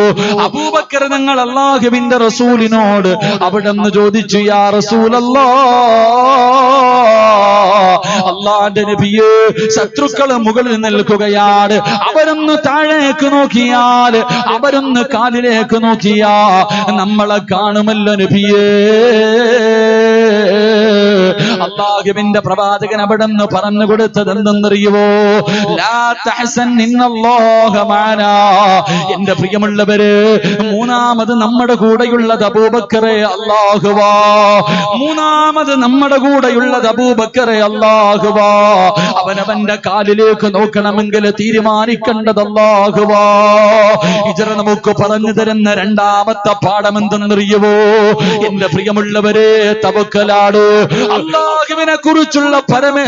അബൂബക്കർ തങ്ങൾ അല്ലാഹുവിന്റെ റസൂലിനോട് അവിടെന്ന് ചോദിച്ചു, യാ റസൂലല്ലാഹ്, അല്ലാഹുവിന്റെ നബിയേ, ശത്രുക്കൾ മുകളിൽ നിൽക്കുകയാണ്. അവരൊന്ന് താഴേക്ക് നോക്കിയാൽ, അവരൊന്ന് കാലിലേക്ക് നോക്കിയാ നമ്മളെ കാണുമല്ലോ നബിയേ. അല്ലാഹുവിന്റെ പ്രവാചകൻ അവിടെ നിന്ന് പറഞ്ഞു കൊടുത്തത് എന്തെന്നറിയുവോ? ലാ തഹ്സൻ ഇന്നല്ലാഹ മഅനാ. എന്റെ പ്രിയമുള്ളവര്, മൂന്നാമത് നമ്മുടെ കൂടെയുള്ളത് അബൂബക്കറെ അല്ലാഹുവാ. മൂന്നാമത് നമ്മുടെ കൂടെയുള്ളത് അബൂബക്കറെ അല്ലാഹുവാ. അവനവന്റെ കാലിലേക്ക് നോക്കണമെങ്കിൽ തീരുമാനിക്കേണ്ടത് അല്ലാഹുവാ. ഹിജ്റ നമുക്ക് പറഞ്ഞു തരുന്ന രണ്ടാമത്തെ പാഠം എന്തെന്നറിയുവോ? എന്റെ പ്രിയമുള്ളവരെ, തവക്കലാണ്. അല്ലാഹുവിനെ കുറിച്ചുള്ള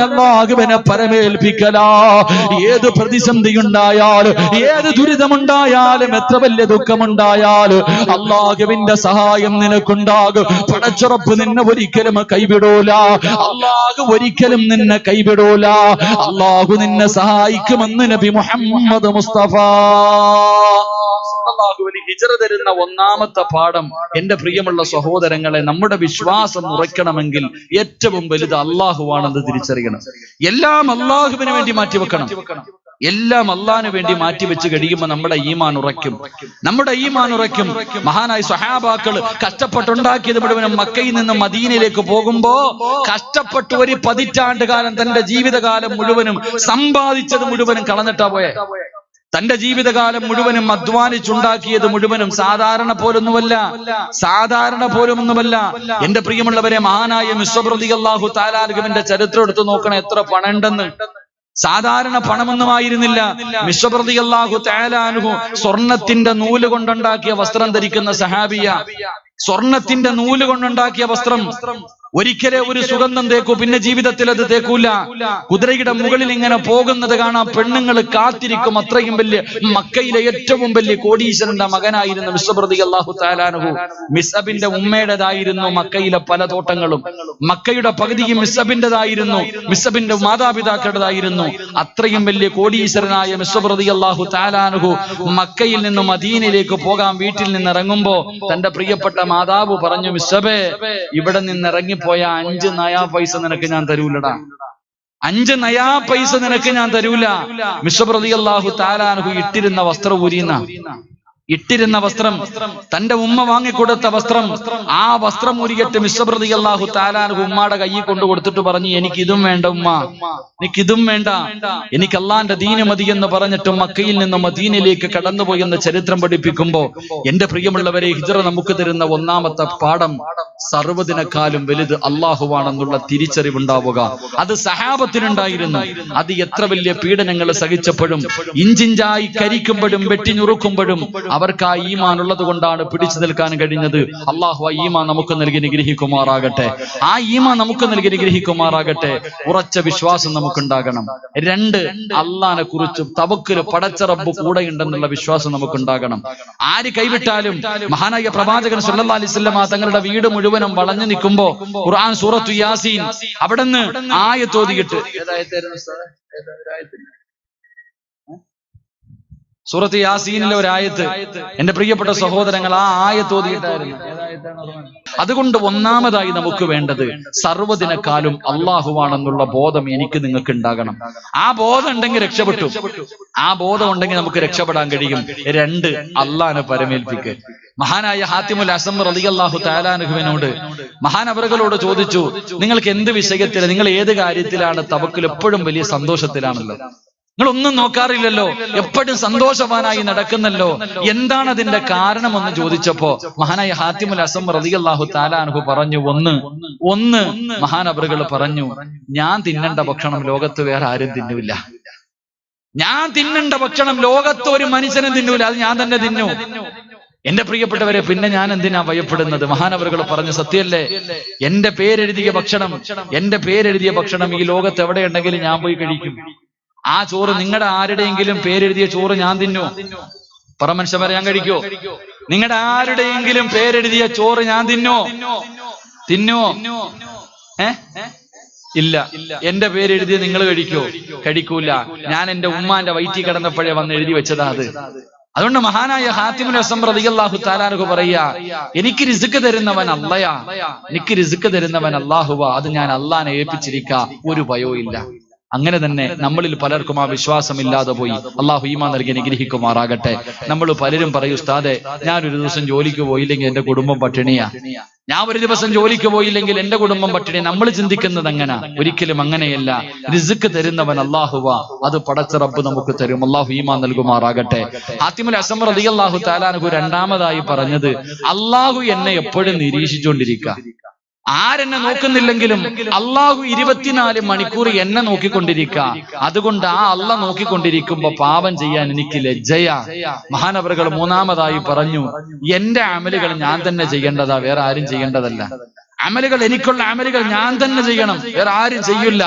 അല്ലാഹുവിനെ പരമേൽപ്പിക്കലാ. ഏത് പ്രതിസന്ധി ഉണ്ടായാലും, ഏത് ദുരിതമുണ്ടായാലും, എത്ര വലിയ ദുഃഖമുണ്ടായാലും അല്ലാഹുവിന്റെ സഹായം നിനക്കുണ്ടാകും. പടച്ചുറപ്പ് നിന്നെ ഒരിക്കലും കൈവിടൂല. അല്ലാഹു ഒരിക്കലും നിന്നെ കൈവിടൂല. അല്ലാഹു നിന്നെ സഹായിക്കുമെന്ന് നബി മുഹമ്മദ് മുസ്തഫ അല്ലാഹുവിന് ഹിജ്റ തരുന്ന ഒന്നാമത്തെ പാഠം, എന്റെ പ്രിയമുള്ള സഹോദരങ്ങളെ, നമ്മുടെ വിശ്വാസം ഉറയ്ക്കണമെങ്കിൽ ഏറ്റവും വലുത് അള്ളാഹുവാണെന്ന് തിരിച്ചറിയണം. എല്ലാം അള്ളാഹുവിന് വേണ്ടി മാറ്റിവെക്കണം. എല്ലാം അള്ളാഹിന് വേണ്ടി മാറ്റിവെച്ച് കഴിയുമ്പോൾ നമ്മുടെ ഈമാൻ ഉറയ്ക്കും. മഹാനായ സ്വഹാബാക്കൾ കഷ്ടപ്പെട്ടുണ്ടാക്കിയത് മുഴുവനും മക്കയിൽ നിന്ന് മദീനയിലേക്ക് പോകുമ്പോ കഷ്ടപ്പെട്ട് ഒരു 10 പതിറ്റാണ്ട് കാലം തന്റെ ജീവിതകാലം മുഴുവനും സമ്പാദിച്ചത് മുഴുവനും കളഞ്ഞിട്ടാ പോയെ. തന്റെ ജീവിതകാലം മുഴുവനും അധ്വാനിച്ചുണ്ടാക്കിയത് മുഴുവനും സാധാരണ പോലുമൊന്നുമല്ല. എന്റെ പ്രിയമുള്ളവരെ, മഹാനായ മിസ്അബ് റളിയല്ലാഹു തആല അൻഹുവിന്റെ ചരിത്രം എടുത്തു നോക്കണം, എത്ര പണം ഉണ്ടെന്ന്. സാധാരണ പണമൊന്നുമായിരുന്നില്ല. മിസ്അബ് റളിയല്ലാഹു തആല അൻഹു സ്വർണത്തിന്റെ നൂല് കൊണ്ടുണ്ടാക്കിയ വസ്ത്രം ധരിക്കുന്ന സഹാബിയ. സ്വർണത്തിന്റെ നൂല് കൊണ്ടുണ്ടാക്കിയ വസ്ത്രം. ഒരിക്കലേ ഒരു സുഗന്ധം തേക്കൂ, പിന്നെ ജീവിതത്തിൽ അത് തേക്കൂല. കുതിരയുടെ മുകളിൽ ഇങ്ങനെ പോകുന്നത് കാണാം, പെണ്ണുങ്ങൾ കാത്തിരിക്കും. അത്രയും വലിയ മക്കയിലെ ഏറ്റവും വലിയ കോടീശ്വരന്റെ മകനായിരുന്നു മിസ്അബ് റളിയല്ലാഹു തആല അൻഹു. മിസ്അബിന്റെ ഉമ്മയുടേതായിരുന്നു മക്കയിലെ പല തോട്ടങ്ങളും. മക്കയുടെ പകുതിയും മിസ്അബിന്റേതായിരുന്നു, മിസ്അബിന്റെ മാതാപിതാക്കളുടേതായിരുന്നു. അത്രയും വലിയ കോടീശ്വരനായ മിസ്അബ് റളിയല്ലാഹു തആല അൻഹു മക്കയിൽ നിന്ന് മദീനയിലേക്ക് പോകാൻ വീട്ടിൽ നിന്ന് ഇറങ്ങുമ്പോ തന്റെ പ്രിയപ്പെട്ട മാതാവ് പറഞ്ഞു, മിസ്അബേ, ഇവിടെ നിന്ന് ഇറങ്ങിപ്പോയ 5 നയാ പൈസ നിനക്ക് ഞാൻ തരൂലടാ. 5 നയാ പൈസ നിനക്ക് ഞാൻ തരൂല. മിസ്അബ് റളിയല്ലാഹു തആല അൻഹു ഇട്ടിരുന്ന വസ്ത്രം, തന്റെ ഉമ്മ വാങ്ങിക്കൊടുത്ത വസ്ത്രം, ആ വസ്ത്രം ഊരിയിട്ട് മിസ്അബ് റളിയല്ലാഹു തആല അൻഹു ഉമ്മയുടെ കയ്യിൽ കൊണ്ടു കൊടുത്തിട്ട് പറഞ്ഞു, എനിക്കിതും വേണ്ട ഉമ്മ, എനിക്കിതും വേണ്ട, എനിക്ക് അള്ളാന്റെ ദീന് മതി എന്ന് പറഞ്ഞിട്ട് മക്കയിൽ നിന്ന് മദീനയിലേക്ക് കടന്നുപോയി എന്ന് ചരിത്രം പഠിപ്പിക്കുമ്പോ, എന്റെ പ്രിയമുള്ളവരെ, ഹിജ്റ നമുക്ക് തരുന്ന ഒന്നാമത്തെ പാഠം, സർവ്വതിനെക്കാളും വലുത് അള്ളാഹുവാണെന്നുള്ള തിരിച്ചറിവുണ്ടാവുക. അത് സഹാബത്തിനുണ്ടായിരുന്നു. അത് എത്ര വലിയ പീഡനങ്ങൾ സഹിച്ചപ്പോഴും, ഇഞ്ചിഞ്ചായി കരിക്കുമ്പോഴും വെട്ടിഞ്ഞുറുക്കുമ്പോഴും അവർക്ക് ആ ഈമാൻ ഉള്ളത് കൊണ്ടാണ് പിടിച്ചു നിൽക്കാൻ കഴിഞ്ഞത്. അള്ളാഹു ആ ഈമാൻ നമുക്ക് നൽകി നിഗ്രഹിക്കുമാറാകട്ടെ. ഉറച്ച വിശ്വാസം നമുക്കുണ്ടാകണം. 2, അള്ളാഹിനെ കുറിച്ച് തവക്കുല്, പടച്ച റബ്ബ് കൂടെ ഉണ്ടെന്നുള്ള വിശ്വാസം നമുക്കുണ്ടാകണം. ആര് കൈവിട്ടാലും, മഹാനായ പ്രവാചകൻ സല്ലല്ലാഹു അലൈഹി വസല്ലം തങ്ങളുടെ വീട് മുഴുവനും വളഞ്ഞു നിൽക്കുമ്പോ ഖുർആൻ സൂറത്തു യാസീൻ അവിടുന്ന് ആയത്തോതിയിട്ട്, സൂറത്ത് യാസീനിലെ ഒരു ആയത്ത്, എന്റെ പ്രിയപ്പെട്ട സഹോദരങ്ങൾ, ആ ആയത്തോതിയിട്ടായിരുന്നു. അതുകൊണ്ട് ഒന്നാമതായി നമുക്ക് വേണ്ടത് സർവ്വതിനെക്കാളും അള്ളാഹുവാണെന്നുള്ള ബോധം എനിക്ക് നിങ്ങൾക്ക് ഉണ്ടാകണം. ആ ബോധം ഉണ്ടെങ്കിൽ രക്ഷപ്പെട്ടു. ആ ബോധം ഉണ്ടെങ്കിൽ നമുക്ക് രക്ഷപ്പെടാൻ കഴിയും. 2, അള്ളാഹിനെ പരമേൽപ്പിക്കുക. മഹാനായ ഹാത്തിമുൽ അസം റളിയല്ലാഹു തആല അൻഹുവിനോട് മഹാനവറുകളോട് ചോദിച്ചു, നിങ്ങൾക്ക് എന്ത് വിഷയത്തിൽ, നിങ്ങൾ ഏത് കാര്യത്തിലാണ് തവക്കുൽ? എപ്പോഴും വലിയ സന്തോഷത്തിലാണല്ലോ, നിങ്ങളൊന്നും നോക്കാറില്ലല്ലോ, എപ്പോഴും സന്തോഷവാനായി നടക്കുന്നല്ലോ, എന്താണ് അതിന്റെ കാരണമെന്ന് ചോദിച്ചപ്പോ മഹാനായ ഹാത്തിമുൽ അസം റളിയല്ലാഹു തആല അൻഹു പറഞ്ഞു, ഒന്ന് മഹാനവറുകൾ പറഞ്ഞു, ഞാൻ തിന്നേണ്ട ഭക്ഷണം ലോകത്ത് വേറെ ആരും തിന്നൂല. ഞാൻ തിന്നേണ്ട ഭക്ഷണം ലോകത്ത് ഒരു മനുഷ്യനും തിന്നൂല, അത് ഞാൻ തന്നെ തിന്നു. എന്റെ പ്രിയപ്പെട്ടവരെ, പിന്നെ ഞാൻ എന്തിനാ ഭയപ്പെടുന്നത്? മഹാനവറുകൾ പറഞ്ഞു, സത്യല്ലേ, എന്റെ പേരെഴുതിയ ഭക്ഷണം ഈ ലോകത്ത് എവിടെയുണ്ടെങ്കിലും ഞാൻ പോയി കഴിക്കും. ആ ചോറ്, നിങ്ങളുടെ ആരുടെയെങ്കിലും പേരെഴുതിയ ചോറ് ഞാൻ തിന്നു? പറമനുഷ്യന്മാരെ, ഞാൻ കഴിക്കോ? നിങ്ങളുടെ ആരുടെയെങ്കിലും പേരെഴുതിയ ചോറ് ഞാൻ തിന്നോ? ഇല്ല. എന്റെ പേരെഴുതിയ നിങ്ങൾ കഴിക്കൂല. ഞാൻ എന്റെ ഉമ്മാന്റെ വയറ്റിൽ കിടന്നപ്പോഴേ വന്ന് എഴുതി വെച്ചതാ അത്. അതുകൊണ്ട് മഹാനായ ഹാത്തിമുൽ അസം റളിയല്ലാഹു തആല അൻഹു പറയാ, എനിക്ക് റിസ്ക് തരുന്നവൻ അള്ളയാ, എനിക്ക് റിസ്ക് തരുന്നവൻ അല്ലാഹുവാ, അത് ഞാൻ അള്ളാഹിനെ ഏൽപ്പിച്ചിരിക്കാ, ഒരു ഭയവും ഇല്ല. അങ്ങനെ തന്നെ നമ്മളിൽ പലർക്കും ആ വിശ്വാസമില്ലാതെ പോയി. അള്ളാഹു ഈമാൻ നൽകി നിഗ്രഹിക്കുമാറാകട്ടെ. നമ്മൾ പലരും പറയും, ഉസ്താദെ, ഞാനൊരു ദിവസം ജോലിക്ക് പോയില്ലെങ്കിൽ എന്റെ കുടുംബം പട്ടിണിയാ, ഞാൻ ഒരു ദിവസം ജോലിക്ക് പോയില്ലെങ്കിൽ എന്റെ കുടുംബം പട്ടിണി. നമ്മൾ ചിന്തിക്കുന്നത് അങ്ങനെ, ഒരിക്കലും അങ്ങനെയല്ല. റിസ്ക് തരുന്നവൻ അല്ലാഹുവാ, അത് പടച്ച റബ്ബ് നമുക്ക് തരും. അള്ളാഹു ഈമാൻ നൽകുമാറാകട്ടെ. ഹാത്തിമുൽ അസം റളിയല്ലാഹു തആല അൻഹു രണ്ടാമതായി പറഞ്ഞത്, അള്ളാഹു എന്നെ എപ്പോഴും നിരീക്ഷിച്ചുകൊണ്ടിരിക്കുക. ആരെന്നെ നോക്കുന്നില്ലെങ്കിലും അള്ളാഹു 24 മണിക്കൂർ എന്നെ നോക്കിക്കൊണ്ടിരിക്കുക. അതുകൊണ്ട് ആ അള്ളാഹ് നോക്കിക്കൊണ്ടിരിക്കുമ്പോ പാപം ചെയ്യാൻ എനിക്ക് ലജ്ജയാ. മഹാനവറുകൾ മൂന്നാമതായി പറഞ്ഞു, എന്റെ അമലുകൾ ഞാൻ തന്നെ ചെയ്യേണ്ടതാ, വേറെ ആരും ചെയ്യേണ്ടതല്ല. അമലുകൾ, എനിക്കുള്ള അമലുകൾ ഞാൻ തന്നെ ചെയ്യണം, വേറെ ആരും ചെയ്യില്ല.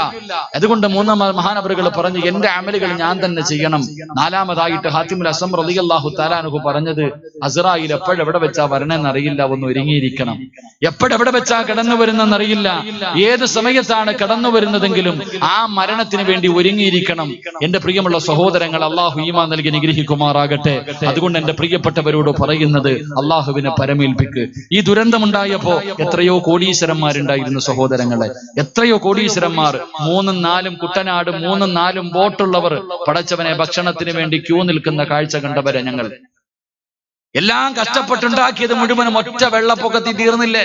അതുകൊണ്ട് മൂന്നാം മഹാനവറുകൾ പറഞ്ഞു, എന്റെ അമലുകൾ ഞാൻ തന്നെ ചെയ്യണം. നാലാമതായിട്ട് ഹാത്തിമുൽ അസം റളിയല്ലാഹു തആല അൻഹു പറഞ്ഞത്, അസ്റായിൽ എപ്പോഴെവിടെ വെച്ചാ വരണമെന്നറിയില്ല, ഒന്ന് ഒരുങ്ങിയിരിക്കണം. എപ്പോഴെവിടെ വെച്ചാ കടന്നു വരുന്നെന്നറിയില്ല. ഏത് സമയത്താണ് കടന്നു വരുന്നതെങ്കിലും ആ മരണത്തിന് വേണ്ടി ഒരുങ്ങിയിരിക്കണം. എന്റെ പ്രിയമുള്ള സഹോദരങ്ങൾ, അള്ളാഹു ഈമാൻ നൽകി അനുഗ്രഹിക്കുമാറാകട്ടെ. അതുകൊണ്ട് എന്റെ പ്രിയപ്പെട്ടവരോട് പറയുന്നത്, അള്ളാഹുവിനെ പരമേൽപ്പിക്ക്. ഈ ദുരന്തമുണ്ടായപ്പോ എത്രയോ കോടീശ്വരന്മാരുണ്ടായിരുന്നു സഹോദരങ്ങളെ, എത്രയോ കോടീശ്വരന്മാർ. 3ഉം 4ഉം കുട്ടനാട് 3ഉം 4ഉം ബോട്ടുള്ളവർ പടച്ചവനെ ഭക്ഷണത്തിന് വേണ്ടി ക്യൂ നിൽക്കുന്ന കാഴ്ച കണ്ടവരെ ഞങ്ങൾ. എല്ലാം കഷ്ടപ്പെട്ടുണ്ടാക്കിയത് മുഴുവനും ഒറ്റ വെള്ളപ്പൊക്കത്തിൽ തീർന്നില്ലേ?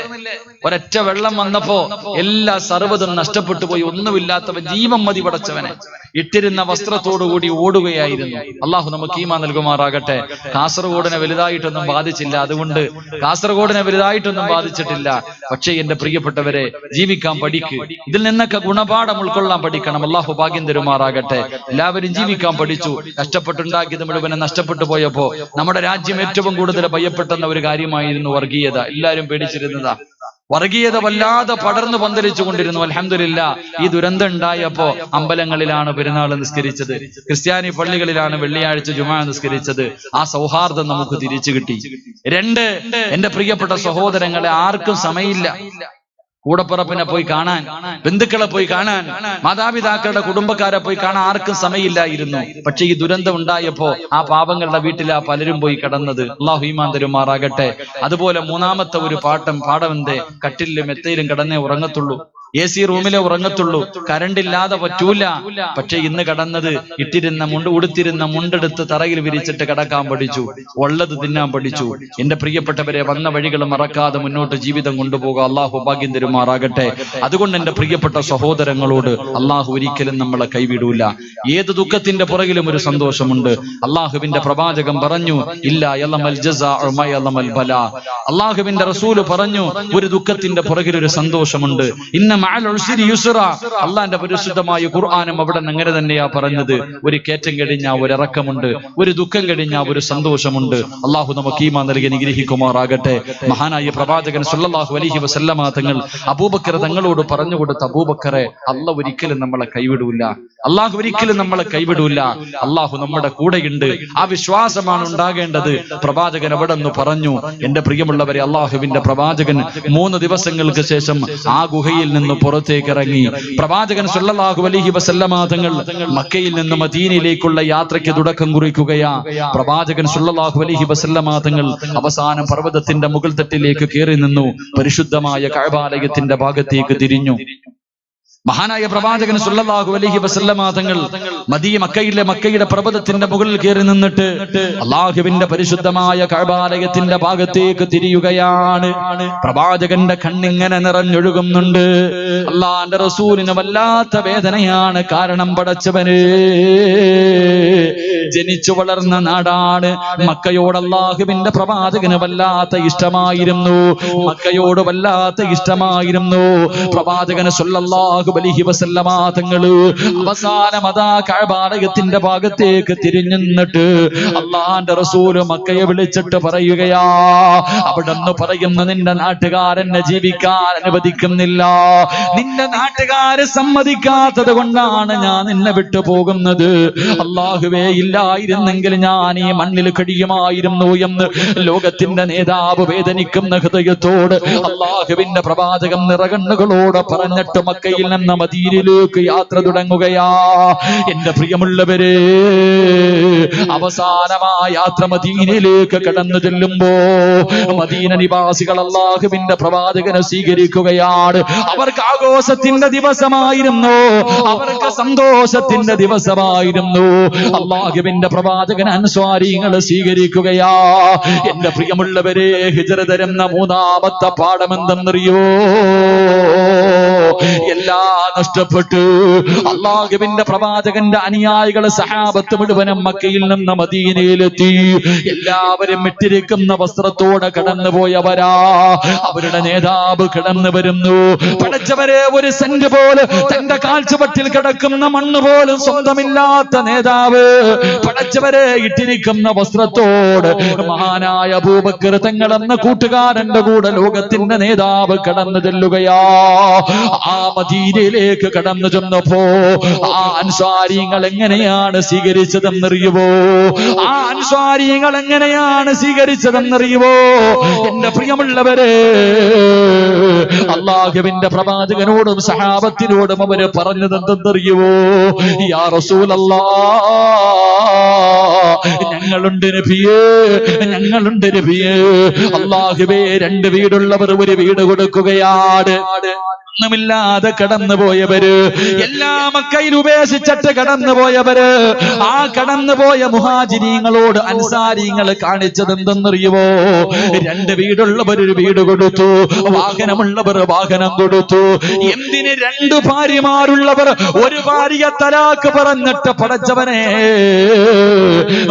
ഒരൊറ്റ വെള്ളം വന്നപ്പോ എല്ലാ സർവ്വതും നഷ്ടപ്പെട്ടു പോയി. ഒന്നുമില്ലാത്തവൻ ജീവൻ മതി പടച്ചവനെ. ഇട്ടിരുന്ന വസ്ത്രത്തോടുകൂടി ഓടുകയായിരുന്നു. അള്ളാഹു നമുക്ക് ഈമാൻ നൽകുമാറാകട്ടെ. കാസർഗോഡിനെ വലുതായിട്ടൊന്നും ബാധിച്ചില്ല, അതുകൊണ്ട് കാസർഗോഡിനെ വലുതായിട്ടൊന്നും ബാധിച്ചിട്ടില്ല. പക്ഷേ എന്റെ പ്രിയപ്പെട്ടവരെ, ജീവിക്കാൻ പഠിക്ക്. ഇതിൽ നിന്നൊക്കെ ഗുണപാഠം ഉൾക്കൊള്ളാൻ പഠിക്കണം. അള്ളാഹു ഭാഗ്യം തരുമാറാകട്ടെ. എല്ലാവരും ജീവിക്കാൻ പഠിച്ചു. കഷ്ടപ്പെട്ടുണ്ടാക്കിയത് മുഴുവനും നഷ്ടപ്പെട്ടു പോയപ്പോ നമ്മുടെ രാജ്യം ഏറ്റവും കൂടുതൽ ഭയപ്പെട്ടെന്ന ഒരു കാര്യമായിരുന്നു വർഗീയത. എല്ലാവരും പേടിച്ചിരുന്നതാ. വർഗീയത വല്ലാതെ പടർന്നു പന്തലിച്ചു കൊണ്ടിരുന്നു. അൽഹംദുലില്ലാ, ഈ ദുരന്തം ഉണ്ടായപ്പോ അമ്പലങ്ങളിലാണ് പെരുന്നാൾ നിസ്കരിച്ചത്, ക്രിസ്ത്യാനി പള്ളികളിലാണ് വെള്ളിയാഴ്ച ജുമാ നിസ്കരിച്ചത്. ആ സൗഹാർദ്ദം നമുക്ക് തിരിച്ചു കിട്ടി. 2, എന്റെ പ്രിയപ്പെട്ട സഹോദരങ്ങളെ, ആർക്കും സമയമില്ല കൂടപ്പുറപ്പിനെ പോയി കാണാൻ, ബന്ധുക്കളെ പോയി കാണാൻ, മാതാപിതാക്കളുടെ കുടുംബക്കാരെ പോയി കാണാൻ ആർക്കും സമയമില്ലായിരുന്നു. പക്ഷെ ഈ ദുരന്തം ഉണ്ടായപ്പോ ആ പാവങ്ങളുടെ വീട്ടിലാ പലരും പോയി കിടന്നത്. അല്ലാഹു ഈമാൻ തരുമാറാകട്ടെ. അതുപോലെ മൂന്നാമത്തെ ഒരു പാഠമെന്തേ, കട്ടിലും മെത്തയിലും കിടന്നേ ഉറങ്ങത്തുള്ളൂ, AC റൂമിലെ ഉറങ്ങത്തുള്ളൂ, കറണ്ട് ഇല്ലാതെ പറ്റൂല. പക്ഷെ ഇന്ന് കടന്നത് ഉടുത്തിരുന്ന മുണ്ടെടുത്ത് തറയിൽ വിരിച്ചിട്ട് കിടക്കാൻ പഠിച്ചു, ഉള്ളത് തിന്നാൻ പഠിച്ചു. എന്റെ പ്രിയപ്പെട്ടവരെ, വന്ന വഴികൾ മറക്കാതെ മുന്നോട്ട് ജീവിതം കൊണ്ടുപോകുക. അള്ളാഹു ഭാഗ്യം തരുമാറാകട്ടെ. അതുകൊണ്ട് എന്റെ പ്രിയപ്പെട്ട സഹോദരങ്ങളോട്, അള്ളാഹു ഒരിക്കലും നമ്മളെ കൈവിടൂല. ഏത് ദുഃഖത്തിന്റെ പുറകിലും ഒരു സന്തോഷമുണ്ട്. അള്ളാഹുവിന്റെ പ്രവാചകൻ പറഞ്ഞു, ഇല്ല യലമൽ ജസാഉ മാ യലമൽ ബലാ. അള്ളാഹുവിന്റെ റസൂല് പറഞ്ഞു, ഒരു ദുഃഖത്തിന്റെ പുറകിൽ ഒരു സന്തോഷമുണ്ട്. അള്ളാന്റെ പരിശുദ്ധമായ ഖുർആനും അവിടെ അങ്ങനെ തന്നെയാ പറഞ്ഞത്. ഒരു കയറ്റം കഴിഞ്ഞാൽ ഒരു ഇറക്കമുണ്ട്, ഒരു ദുഃഖം കഴിഞ്ഞാൽ ഒരു സന്തോഷമുണ്ട്. അള്ളാഹു നമുക്ക് ഈമാൻ നൽകി അനുഗ്രഹിക്കുമാറാകട്ടെ. മഹാനായ പ്രവാചകൻ സല്ലല്ലാഹു അലൈഹി വസല്ലമ തങ്ങൾ അബൂബക്കർ തങ്ങളോട് പറഞ്ഞു കൊടുത്ത, അബൂബക്കറെ, അള്ളാഹു ഒരിക്കലും നമ്മളെ കൈവിടൂല, അള്ളാഹു ഒരിക്കലും നമ്മളെ കൈവിടൂല, അള്ളാഹു നമ്മുടെ കൂടെയുണ്ട്. ആ വിശ്വാസമാണ് ഉണ്ടാകേണ്ടത്. പ്രവാചകൻ അവിടെ നിന്ന് പറഞ്ഞു. എന്റെ പ്രിയമുള്ളവരെ, അള്ളാഹുവിന്റെ പ്രവാചകൻ 3 ദിവസങ്ങൾക്ക് ശേഷം ആ ഗുഹയിൽ നിന്ന് പുറത്തേക്ക് ഇറങ്ങി. പ്രവാചകൻ സല്ലല്ലാഹു അലൈഹി വസല്ലമ തങ്ങൾ മക്കയിൽ നിന്ന് മദീനയിലേക്കുള്ള യാത്രയ്ക്ക് തുടക്കം കുറിക്കുകയാ. പ്രവാചകൻ സല്ലല്ലാഹു അലൈഹി വസല്ലമ തങ്ങൾ അവസാനം പർവ്വതത്തിന്റെ മുകൾ തട്ടിലേക്ക് കയറി നിന്നു. പരിശുദ്ധമായ കഅബാലയത്തിന്റെ ഭാഗത്തേക്ക് തിരിഞ്ഞു. മഹാനായ പ്രവാചകൻ സല്ലല്ലാഹു അലൈഹി വസല്ലമ തങ്ങൾ മക്കയുടെ പർവ്വതത്തിന്റെ മുകളിൽ കയറി നിന്നിട്ട് അള്ളാഹുവിന്റെ പരിശുദ്ധമായ കഅബാലയത്തിന്റെ ഭാഗത്തേക്ക് തിരിയുകയാണ്. പ്രവാചകന്റെ കണ്ണിങ്ങനെ നിറഞ്ഞൊഴുകുന്നുണ്ട്. അള്ളാന്റെ റസൂലിന് വല്ലാത്ത വേദനയാണ്. കാരണം പടച്ചവന് ജനിച്ചു വളർന്ന നാടാണ്. മക്കയോട് അള്ളാഹുവിന്റെ പ്രവാചകന് വല്ലാത്ത ഇഷ്ടമായിരുന്നു. മക്കയോട് വല്ലാത്ത ഇഷ്ടമായിരുന്നു. പ്രവാചകന് സല്ലല്ലാഹു അലൈഹി വസല്ലമ തങ്ങള് അവസാനം അതാ കഅബാലയത്തിന്റെ ഭാഗത്തേക്ക് തിരിഞ്ഞു നിന്നിട്ട് അള്ളാന്റെ റസൂല് മക്കയെ വിളിച്ചിട്ട് പറയുകയാ, അവിടെന്ന് പറയുന്ന, നിന്റെ നാട്ടുകാരനെ ജീവിക്കാൻ അനുവദിക്കുന്നില്ല, നിന്റെ നാട്ടുകാരെ സമ്മതിക്കാത്തത് കൊണ്ടാണ് ഞാൻ നിന്നെ വിട്ടു പോകുന്നത്. അള്ളാഹുവേ, ഇല്ലായിരുന്നെങ്കിൽ ഞാൻ ഈ മണ്ണിൽ കഴിയുമായിരുന്നു എന്ന് ലോകത്തിന്റെ നേതാവ് വേദനിക്കുന്ന ഹൃദയത്തോട് അള്ളാഹുവിന്റെ പ്രവാചകം നിറകണ്ണുകളോട് പറഞ്ഞിട്ട് മക്കയിൽ നിന്ന് മദീനയിലേക്ക് യാത്ര തുടങ്ങുകയാ. എന്റെ പ്രിയമുള്ളവരെ, അവസാനമായ യാത്ര മദീനയിലേക്ക് കടന്നു ചെല്ലുമ്പോ മദീന നിവാസികൾ അള്ളാഹുവിന്റെ പ്രവാചകനെ സ്വീകരിക്കുകയാണ്. അവർക്ക് ആഘോഷത്തിന്റെ ദിവസമായിരുന്നു, അവർക്ക് സന്തോഷത്തിന്റെ ദിവസമായിരുന്നു. അള്ളാഹുവിന്റെ പ്രവാചകൻ അൻസ്വാരികളെ സ്വീകരിക്കുകയാ. എന്റെ പ്രിയമുള്ളവരെ, ഹിജ്റ തരുന്ന 3ാമത്തെ പാഠം എന്തെന്നറിയോ? എല്ലാം നഷ്ടപ്പെട്ടു. അള്ളാഹുവിന്റെ പ്രവാചകന്റെ അനുയായികള് സഹാബത്ത് മുഴുവനും മക്കയിൽ നിന്ന് മദീനയിലെത്തി. എല്ലാവരും ഇട്ടിരിക്കുന്ന വസ്ത്രത്തോടെ കടന്നുപോയവരാ. അവരുടെ നേതാവ് കടന്നു വരുന്നു. പടച്ചവരെ, ഒരു സെന്റ് പോലെ തന്റെ കാൽച്ചുവട്ടിൽ കിടക്കുന്ന മണ്ണ് പോലും സ്വന്തമില്ലാത്ത നേതാവ് പടച്ചവരെ ഇട്ടിരിക്കുന്ന വസ്ത്രത്തോട് മഹാനായ അബൂബക്കർ തങ്ങൾ എന്ന കൂട്ടുകാരന്റെ കൂടെ ലോകത്തിന്റെ നേതാവ് കടന്നു ചെല്ലുകയാ. ആ മദീനയിലേക്ക് കടന്നു ചെന്നപ്പോ ആ അൻസ്വാരികൾ എങ്ങനെയാണ് സ്വീകരിച്ചതെന്നറിയുവോ? ആ അൻസ്വാരികൾ എങ്ങനെയാണ് സ്വീകരിച്ചതെന്നറിയുവോ? എന്റെ പ്രിയമുള്ളവരെ, അള്ളാഹുവിന്റെ പ്രവാചകനോടും സഹാബത്തിനോടും അവര് പറഞ്ഞത് എന്തെന്നറിയുവോ? യാ റസൂലല്ലാഹ്, ഞങ്ങളുണ്ട് നബിയേ, ഞങ്ങളുണ്ട് നബിയേ. അള്ളാഹുവേ, 2 വീടുള്ളവർ ഒരു വീട് കൊടുക്കുകയാണ്. ഒന്നുമില്ലാതെ കടന്നുപോയവര്, എല്ലാ മക്കയിൽ ഉപേക്ഷിച്ചിട്ട് കടന്നുപോയവര്, ആ കടന്നുപോയ മുഹാജിരീങ്ങളോട് അൻസാരിങ്ങൾ കാണിച്ചത് എന്തെന്നറിയുമോ? 2 വീടുള്ളവർ ഒരു വീട് കൊടുത്തു, വാഹനമുള്ളവർ വാഹനം കൊടുത്തു. എന്തിന് 2 ഭാര്യമാരുള്ളവർ ഒരു ഭാര്യ തലാക്ക് പറഞ്ഞിട്ട് പടച്ചവനെ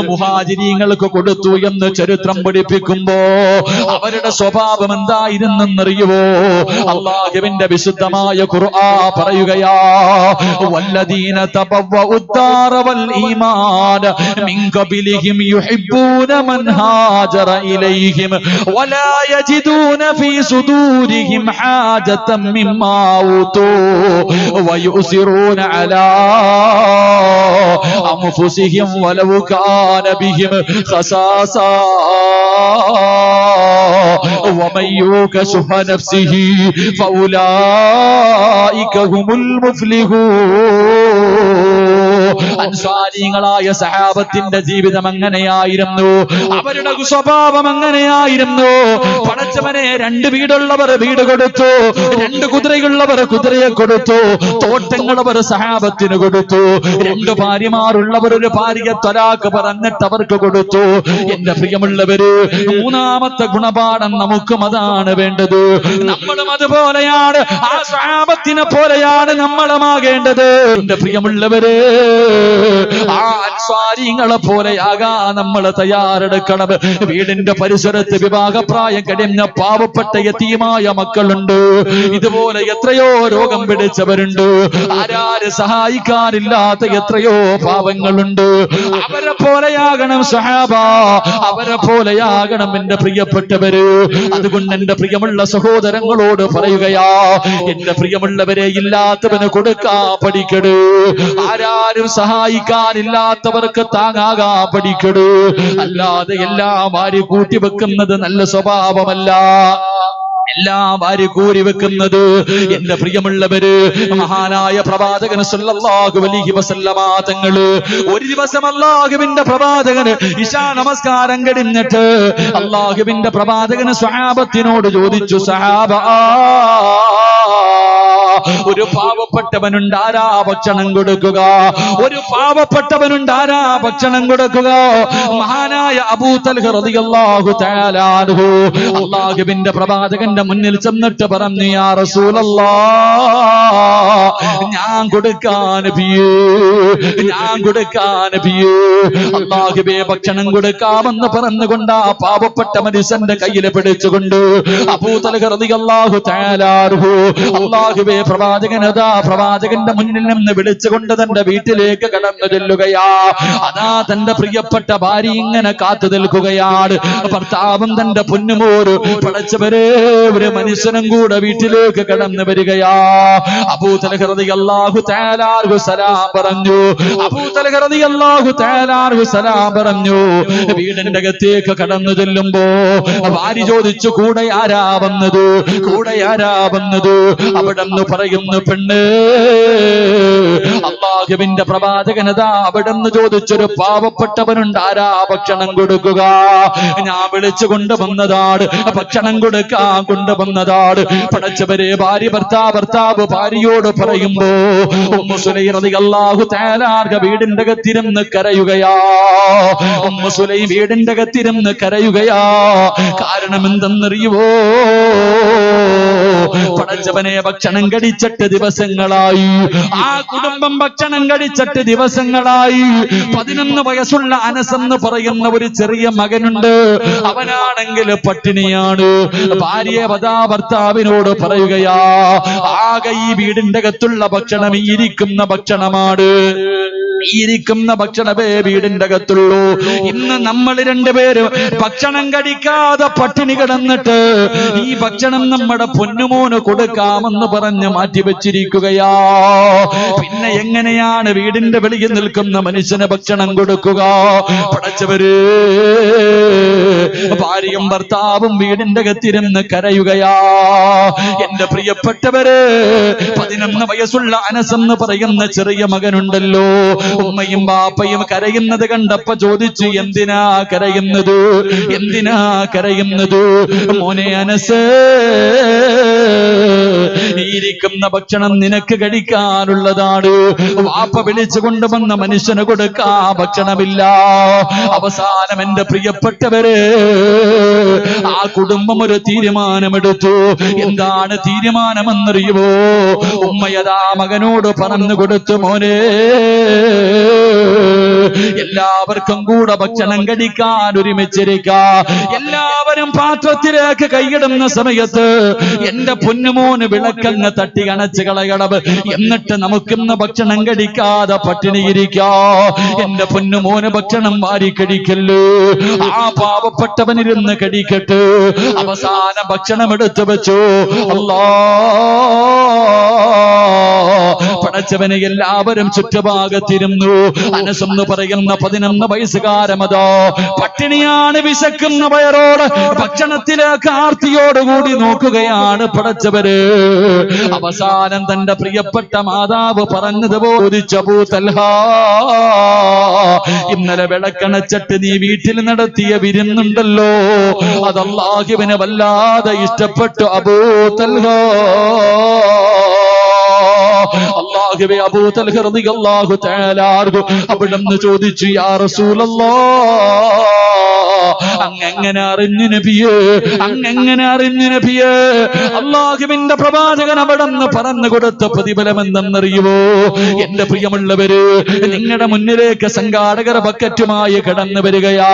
മുഹാജിരീങ്ങൾക്ക് കൊടുത്തു എന്ന് ചരിത്രം പഠിപ്പിക്കുമ്പോ അവരുടെ സ്വഭാവം എന്തായിരുന്നെന്നറിയുമോ? അള്ളാഹുവിന്റെ വിശുദ്ധമായ ഖുർആൻ പറയുകയാ, വല്ലദീന തബവ്വഉദ്ദാറ വൽ ഈമാന മിൻ ഖബലിഹിം യുഹിബ്ബൂന മൻ ഹാജറ ഇലൈഹിം വലാ യജിദൂന ഫീ സുദൂരിഹിം ഹാജതൻ മിമ്മാ ഊതൂ വയുസിറൂന അലാ അൻഫുസിഹിം വലൗ കാന ബിഹിം ഖസാസാ വമൻ യൂക ശുഹ നഫ്സിഹി ഫൗലായിക ഹുമുൽ മുഫ്ലിഹൂൻ. അൻസാരികളായ സഹാബത്തിന്റെ ജീവിതം അങ്ങനെയായിരുന്നു, അവരുടെ സ്വഭാവം അങ്ങനെയായിരുന്നു. പടച്ചവനെ, 2 വീടുള്ളവർ വീട് കൊടുത്തു, 2 കുതിരയുള്ളവർ കുതിരയെ കൊടുത്തു, തോട്ടങ്ങളവർ സഹാബത്തിന് കൊടുത്തു, 2 ഭാര്യമാരുള്ളവർ ഒരു ഭാര്യ ത്വലാഖ് പറഞ്ഞിട്ട് അവർക്ക് കൊടുത്തു. എന്റെ പ്രിയമുള്ളവര്, 3ാമത്തെ ഗുണപാഠം നമുക്കും അതാണ് വേണ്ടത്. നമ്മളും അതുപോലെയാണ്, ആ സഹാബത്തിനെ പോലെയാണ് നമ്മളുമാകേണ്ടത്. എന്റെ പ്രിയമുള്ളവര്, ആ അൻസ്വാരികളെ പോലെയാകാ നമ്മൾ തയ്യാറെടുക്കണം. വീടിന്റെ പരിസരത്ത് വിവാഹപ്രായം കഴിഞ്ഞ പാവപ്പെട്ട യതീമായ മക്കളുണ്ട്. ഇതുപോലെ എത്രയോ രോഗം പിടിച്ചവരുണ്ട്. ആരാര് സഹായിക്കാനില്ലാത്ത എത്രയോ പാവങ്ങളുണ്ട്. അവരെ പോലെയാകണം സഹാബ, അവരെ പോലെയാകണം എന്റെ പ്രിയപ്പെട്ടവര്. അതുകൊണ്ട് എന്റെ പ്രിയമുള്ള സഹോദരങ്ങളോട് പറയുകയാ, എന്റെ പ്രിയമുള്ളവരെ, ഇല്ലാത്തവന് കൊടുക്കാൻ പഠിക്കട്. ആരാരും സഹായിക്കാനില്ലാത്തവർക്ക് താങ്ങാകാൻ പഠിക്കട്. അല്ലാതെ എല്ലാം വാരി കൂട്ടി വെക്കുന്നത് നല്ല സ്വഭാവമല്ല. എല്ലാം വാരി കൂരി വെക്കുന്നത്, എന്റെ പ്രിയമുള്ളവര്, മഹാനായ പ്രവാചകൻ സല്ലല്ലാഹു അലൈഹി വസല്ലമ തങ്ങള് ഒരു ദിവസം അല്ലാഹുവിന്റെ പ്രവാചകന് ഇശാ നമസ്കാരം കഴിഞ്ഞിട്ട് അല്ലാഹുവിന്റെ പ്രവാചകന് സ്വഹാബത്തിനോട് ചോദിച്ചു, സഹാബ, ഒരു പാവപ്പെട്ടവനുണ്ട്, ആരാ ഭക്ഷണം കൊടുക്കുക? ഒരു പാവപ്പെട്ടവനുണ്ട്, ആരാ ഭക്ഷണം കൊടുക്കുക? മഹാനായ അബൂ തൽഹ റളിയല്ലാഹു തആല അൻഹു അല്ലാഹുവിന്റെ പ്രവാചകന്റെ മുന്നിൽ ചെന്നിട്ട് പറഞ്ഞു, യാ റസൂലല്ലാഹ്, ഞാൻ കൊടുക്കാൻ നബിയേ, ഞാൻ കൊടുക്കാൻ നബിയേ. അല്ലാഹുവേ, ഭക്ഷണം കൊടുക്കാമെന്ന് പറഞ്ഞുകൊണ്ട് ആ പാവപ്പെട്ട മനുഷ്യന്റെ കയ്യിൽ പിടിച്ചുകൊണ്ട് അബൂ തൽഹ റളിയല്ലാഹു തആല അൻഹു അല്ലാഹുവേ പ്രവാചകന്റെ മുന്നിൽ നിന്ന് വിളിച്ചുകൊണ്ട് തന്റെ വീട്ടിലേക്ക് കടന്നു ചെല്ലുകയാ. അതാ തന്റെ പ്രിയപ്പെട്ട ഭാര്യ ഇങ്ങനെ കാത്തു നിൽക്കുകയാണ്. ഭർത്താവും തന്റെ പൊന്നുമോര് പടച്ചവരെ ഒരു മനുഷ്യനും കൂടെ വീട്ടിലേക്ക് കടന്നു വരികയാ. അബൂ തൽഹ റളിയല്ലാഹു തആല അൻഹു സലാം പറഞ്ഞു. അബൂ തൽഹ റളിയല്ലാഹു തആല അൻഹു സലാം പറഞ്ഞു. വീടിന്റെ അകത്തേക്ക് കടന്നു ചെല്ലുമ്പോ ഭാര്യ ചോദിച്ചു, കൂടെ ആരാ വന്നത്? കൂടെ ആരാ വന്നത്? അവിടെ പറയുന്നു, പെണ്ണ്, അല്ലാഹുവിന്റെ പ്രവാചകനതാ അവിടെന്ന് ചോദിച്ചൊരു പാവപ്പെട്ടവനുണ്ട്, ആരാ ഭക്ഷണം കൊടുക്കുക? ഞാൻ വിളിച്ചു കൊണ്ടുവന്നതാണ്, ഭക്ഷണം കൊടുക്കാൻ കൊണ്ടുവന്നതാണ്. പടച്ചവരെ, ഭാര്യ ഭർത്താവ് ഭാര്യയോട് പറയുമ്പോ ഉമ്മു സുലൈം റളിയല്ലാഹു തആല വീടിന്റെ അകത്തിരുന്ന് കരയുകയാ. ഉമ്മു സുലൈം വീടിന്റെ അകത്തിരുന്ന് കരയുകയാ. കാരണം എന്തെന്നറിയുവോ? പടച്ചവനെ, ഭക്ഷണം കടിച്ചിട്ട് കഴിച്ചിട്ട് ദിവസങ്ങളായി. ആ കുടുംബം ഭക്ഷണം കഴിച്ചിട്ട് ദിവസങ്ങളായി. 11 വയസ്സുള്ള അനസ് എന്ന് പറയുന്ന ഒരു ചെറിയ മകനുണ്ട്. അവനാണെങ്കിൽ പട്ടിണിയാണ്. ഭാര്യ ഭർത്താവിനോട് പറയുകയാ, ആകെ ഈ വീടിന്റെ അകത്തുള്ള ഭക്ഷണം ഈ ഇരിക്കുന്ന ഭക്ഷണമാണ്. ഇരിക്കുന്ന ഭക്ഷണമേ വീടിന്റെ അകത്തുള്ളൂ. ഇന്ന് നമ്മൾ രണ്ടുപേരും ഭക്ഷണം കഴിക്കാതെ പട്ടിണി കിടന്നിട്ട് ഈ ഭക്ഷണം നമ്മുടെ പൊന്നുമോന് കൊടുക്കാമെന്ന് പറഞ്ഞ് മാറ്റിവെച്ചിരിക്കുകയാ. പിന്നെ എങ്ങനെയാണ് വീടിന്റെ വെളിയിൽ നിൽക്കുന്ന മനുഷ്യന് ഭക്ഷണം കൊടുക്കുക? പടച്ചവര്, ഭാര്യയും ഭർത്താവും വീടിന്റെ അകത്തിരുന്ന് കരയുകയാ. എന്റെ പ്രിയപ്പെട്ടവര്, 11 വയസ്സുള്ള അനസ് എന്ന് പറയുന്ന ചെറിയ മകനുണ്ടല്ലോ, ഉമ്മയും ബാപ്പയും കരയുന്നത് കണ്ടപ്പോ ചോദിച്ചു, എന്തിനാ കരയുന്നത്? എന്തിനാ കരയുന്നത്? മോനെ അനസ്, ഇരിക്കുന്ന ഭക്ഷണം നിനക്ക് കഴിക്കാനുള്ളതാണ്. വാപ്പ വിളിച്ചു കൊണ്ടുവന്ന മനുഷ്യന് കൊടുക്കാ ഭക്ഷണമില്ല. അവസാനം എന്റെ പ്രിയപ്പെട്ടവര്, ആ കുടുംബം ഒരു തീരുമാനമെടുത്തു. എന്താണ് തീരുമാനമെന്നറിയുമോ? ഉമ്മയതാ മകനോട് പറഞ്ഞു കൊടുത്തു, മോനെ, എല്ലാവർക്കും കൂടെ ഭക്ഷണം കഴിക്കാൻ ഒരുമിച്ചിരിക്കാം. എല്ലാവരും പാത്രത്തിലേക്ക് കൈയിടുന്ന സമയത്ത് എന്റെ പൊന്നുമോന് വിളക്കങ്ങ് തട്ടി അണച്ച് കളയണം. എന്നിട്ട് നമുക്കിന്ന് ഭക്ഷണം കഴിക്കാതെ പട്ടിണിയിരിക്കാ. എന്റെ പൊന്നുമോന് ഭക്ഷണം വാരി കഴിക്കല്ലോ. ആ പാവപ്പെട്ടവനിരുന്ന് കഴിക്കട്ടെ. അവസാന ഭക്ഷണം എടുത്തു വെച്ചു. അല്ലാ, പടച്ചവനെ, എല്ലാവരും ചുറ്റുഭാഗത്തിരുന്നു. അനസ് എന്ന് പറയുന്ന 11 വയസ്സുകാരമതോ പട്ടിണിയാണ്. വിശക്കുന്ന വയറോട് ഭക്ഷണത്തിലേക്ക് ആർത്തിയോടുകൂടി നോക്കുകയാണ്. പടച്ചവര്, അവസാനം തന്റെ പ്രിയപ്പെട്ട മാതാവ് പറഞ്ഞതുപോലെ, അബൂ തൽഹാ, ഇന്നലെ വിളക്കണച്ചിട്ട് നീ വീട്ടിൽ നടത്തിയ വിരുന്നുണ്ടല്ലോ, അത് അല്ലാഹുവിനെ വല്ലാതെ ഇഷ്ടപ്പെട്ടു അബൂ തൽഹാ. അല്ലാഹുവേ, അബൂ തൽഹ റളിയല്ലാഹു തആല അവിടുന്ന് ചോദിച്ചു, യാ റസൂലല്ലാഹ്, അങ്ങെങ്ങനെ അറിഞ്ഞു നബിയേ? അങ്ങെങ്ങനെ അറിഞ്ഞു നബിയേ? അല്ലാഹുവിന്റെ പ്രവാചകൻ അവിടുന്ന് പറഞ്ഞു കൊടുത്ത പ്രതിഫലം എന്തെന്നറിയുമോ? എന്റെ പ്രിയമുള്ളവര്, നിങ്ങളുടെ മുന്നിലേക്ക് സംഘാടകർ ബക്കറ്റുമായി കടന്നു വരികയാ.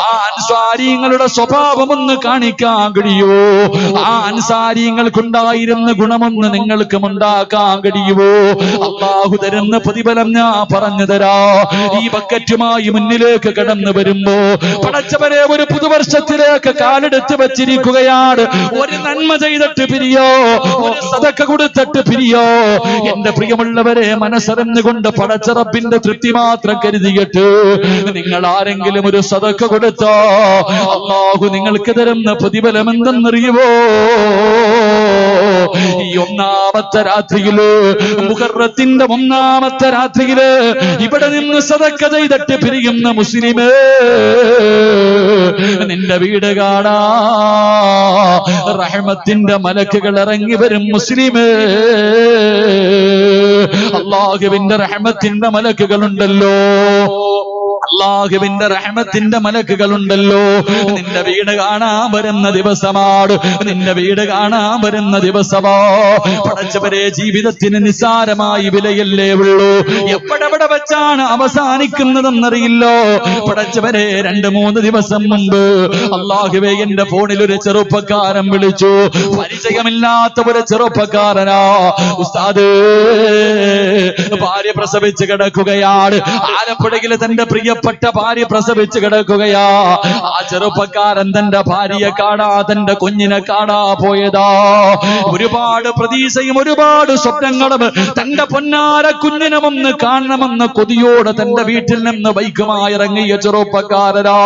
ആ അൻസാരിങ്ങളുടെ സ്വഭാവം ഒന്ന് കാണിക്കാൻ കഴിയുമോ? ആ അൻസാരിങ്ങൾക്കുണ്ടായിരുന്ന ഗുണമൊന്ന് നിങ്ങൾക്കും ഉണ്ടാക്കാൻ കഴിയുമോ? അല്ലാഹു തരുന്ന പ്രതിഫലം ഞാൻ പറഞ്ഞു തരാ. ഈ ബക്കറ്റുമായി മുന്നിലേക്ക് കടന്നു വരുമ്പോ പടച്ചവരെ, ഒരു പുതുവർഷത്തിലേക്ക് കാലെടുത്ത് വെച്ചിരിക്കുകയാണ്. ഒരു നന്മ ചെയ്തിട്ട് പിരിയോ, ഒരു സദഖ കൊടുത്തിട്ട് പിരിയോ. എന്റെ പ്രിയമുള്ളവരെ, മനസ്സറിഞ്ഞുകൊണ്ട് പടച്ചറപ്പിന്റെ തൃപ്തി മാത്രം കരുതിയിട്ട് നിങ്ങൾ ആരെങ്കിലും ഒരു സദഖ കൊടുത്തോ, അല്ലാഹു നിങ്ങൾക്ക് തരുന്ന പ്രതിഫലം എന്തെന്നറിയുമോ? ഈ ഒന്നാമത്തെ രാത്രിയില്, മുഹറത്തിന്റെ ഒന്നാമത്തെ രാത്രിയില് ഇവിടെ നിന്ന് സദഖ ചെയ്തിട്ട് പിരിയുന്ന മുസ്ലിമേ, നിന്റെ വീട് കാണാ റഹ്മത്തിന്റെ മലക്കുകൾ ഇറങ്ങി വരും. മുസ്ലിമേ, അല്ലാഹുവിന്റെ റഹ്മത്തിന്റെ മലക്കുകളുണ്ടല്ലോ. അല്ലാഹുവിന്റെ റഹ്മത്തിന്റെ മലക്കുകളുണ്ടല്ലോ. നിന്റെ വീട് കാണാൻ വരുന്ന ദിവസമാണ്. നിന്റെ വീട് കാണാൻ വരുന്ന ദിവസമോ പടച്ചവരെ, ജീവിതത്തിന് നിസ്സാരമായി വിലയല്ലേ ഉള്ളൂ. എവിടെ വെച്ചാണ് അവസാനിക്കുന്നതെന്നറിയില്ലോ. പടച്ചവരെ, 2-3 ദിവസം മുമ്പ് അല്ലാഹുവേ, എന്റെ ഫോണിൽ ഒരു ചെറുപ്പക്കാരൻ വിളിച്ചു. പരിചയമില്ലാത്ത ഒരു ചെറുപ്പക്കാരനാ. ഉസ്താദ്, ഭാര്യ പ്രസവിച്ച് കിടക്കുകയാണ്. ആലപ്പുഴയിൽ തന്റെ പ്രിയപ്പെട്ട ഭാര്യ പ്രസവിച്ച് കിടക്കുകയാ. ആ ചെറുപ്പക്കാരൻ തന്റെ ഭാര്യയെ കാണാ, തന്റെ കുഞ്ഞിനെ കാണാ പോയതാ. ഒരുപാട് പ്രതീക്ഷയും ഒരുപാട് സ്വപ്നങ്ങളും തന്റെ പൊന്നാര കുഞ്ഞിനും ഒന്ന് കാണണമെന്ന കൊതിയോടെ തന്റെ വീട്ടിൽ നിന്ന് ബൈക്കുമായി ഇറങ്ങിയ ചെറുപ്പക്കാരനാ.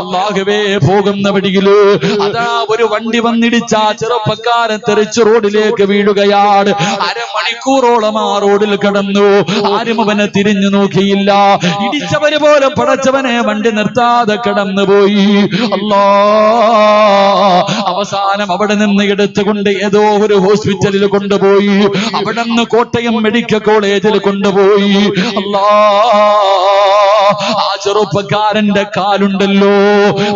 അല്ലാഹുവേ, പോകുന്ന വഴിയില് അതാ ഒരു വണ്ടി വന്നിടിച്ച ചെറുപ്പക്കാരൻ തെറിച്ച് റോഡിലേക്ക് വീഴുകയാണ്. അരമണിക്കൂറോളം ആ റോഡിൽ കിടന്നു. ആരും അവനെ തിരിഞ്ഞു നോക്കിയില്ല. ഇടിച്ചവര് പോലെ പടച്ചവനെ വണ്ടി നിർത്താതെ കടന്നുപോയി. അല്ലാ, അവസാനം അവിടെ നിന്ന് എടുത്തുകൊണ്ട് ഏതോ ഒരു ഹോസ്പിറ്റലിൽ കൊണ്ടുപോയി. അവിടെ നിന്ന് കോട്ടയം മെഡിക്കൽ കോളേജിൽ കൊണ്ടുപോയി. അല്ലാ, ആ ചെറുപ്പക്കാരന്റെ കാലുണ്ടല്ലോ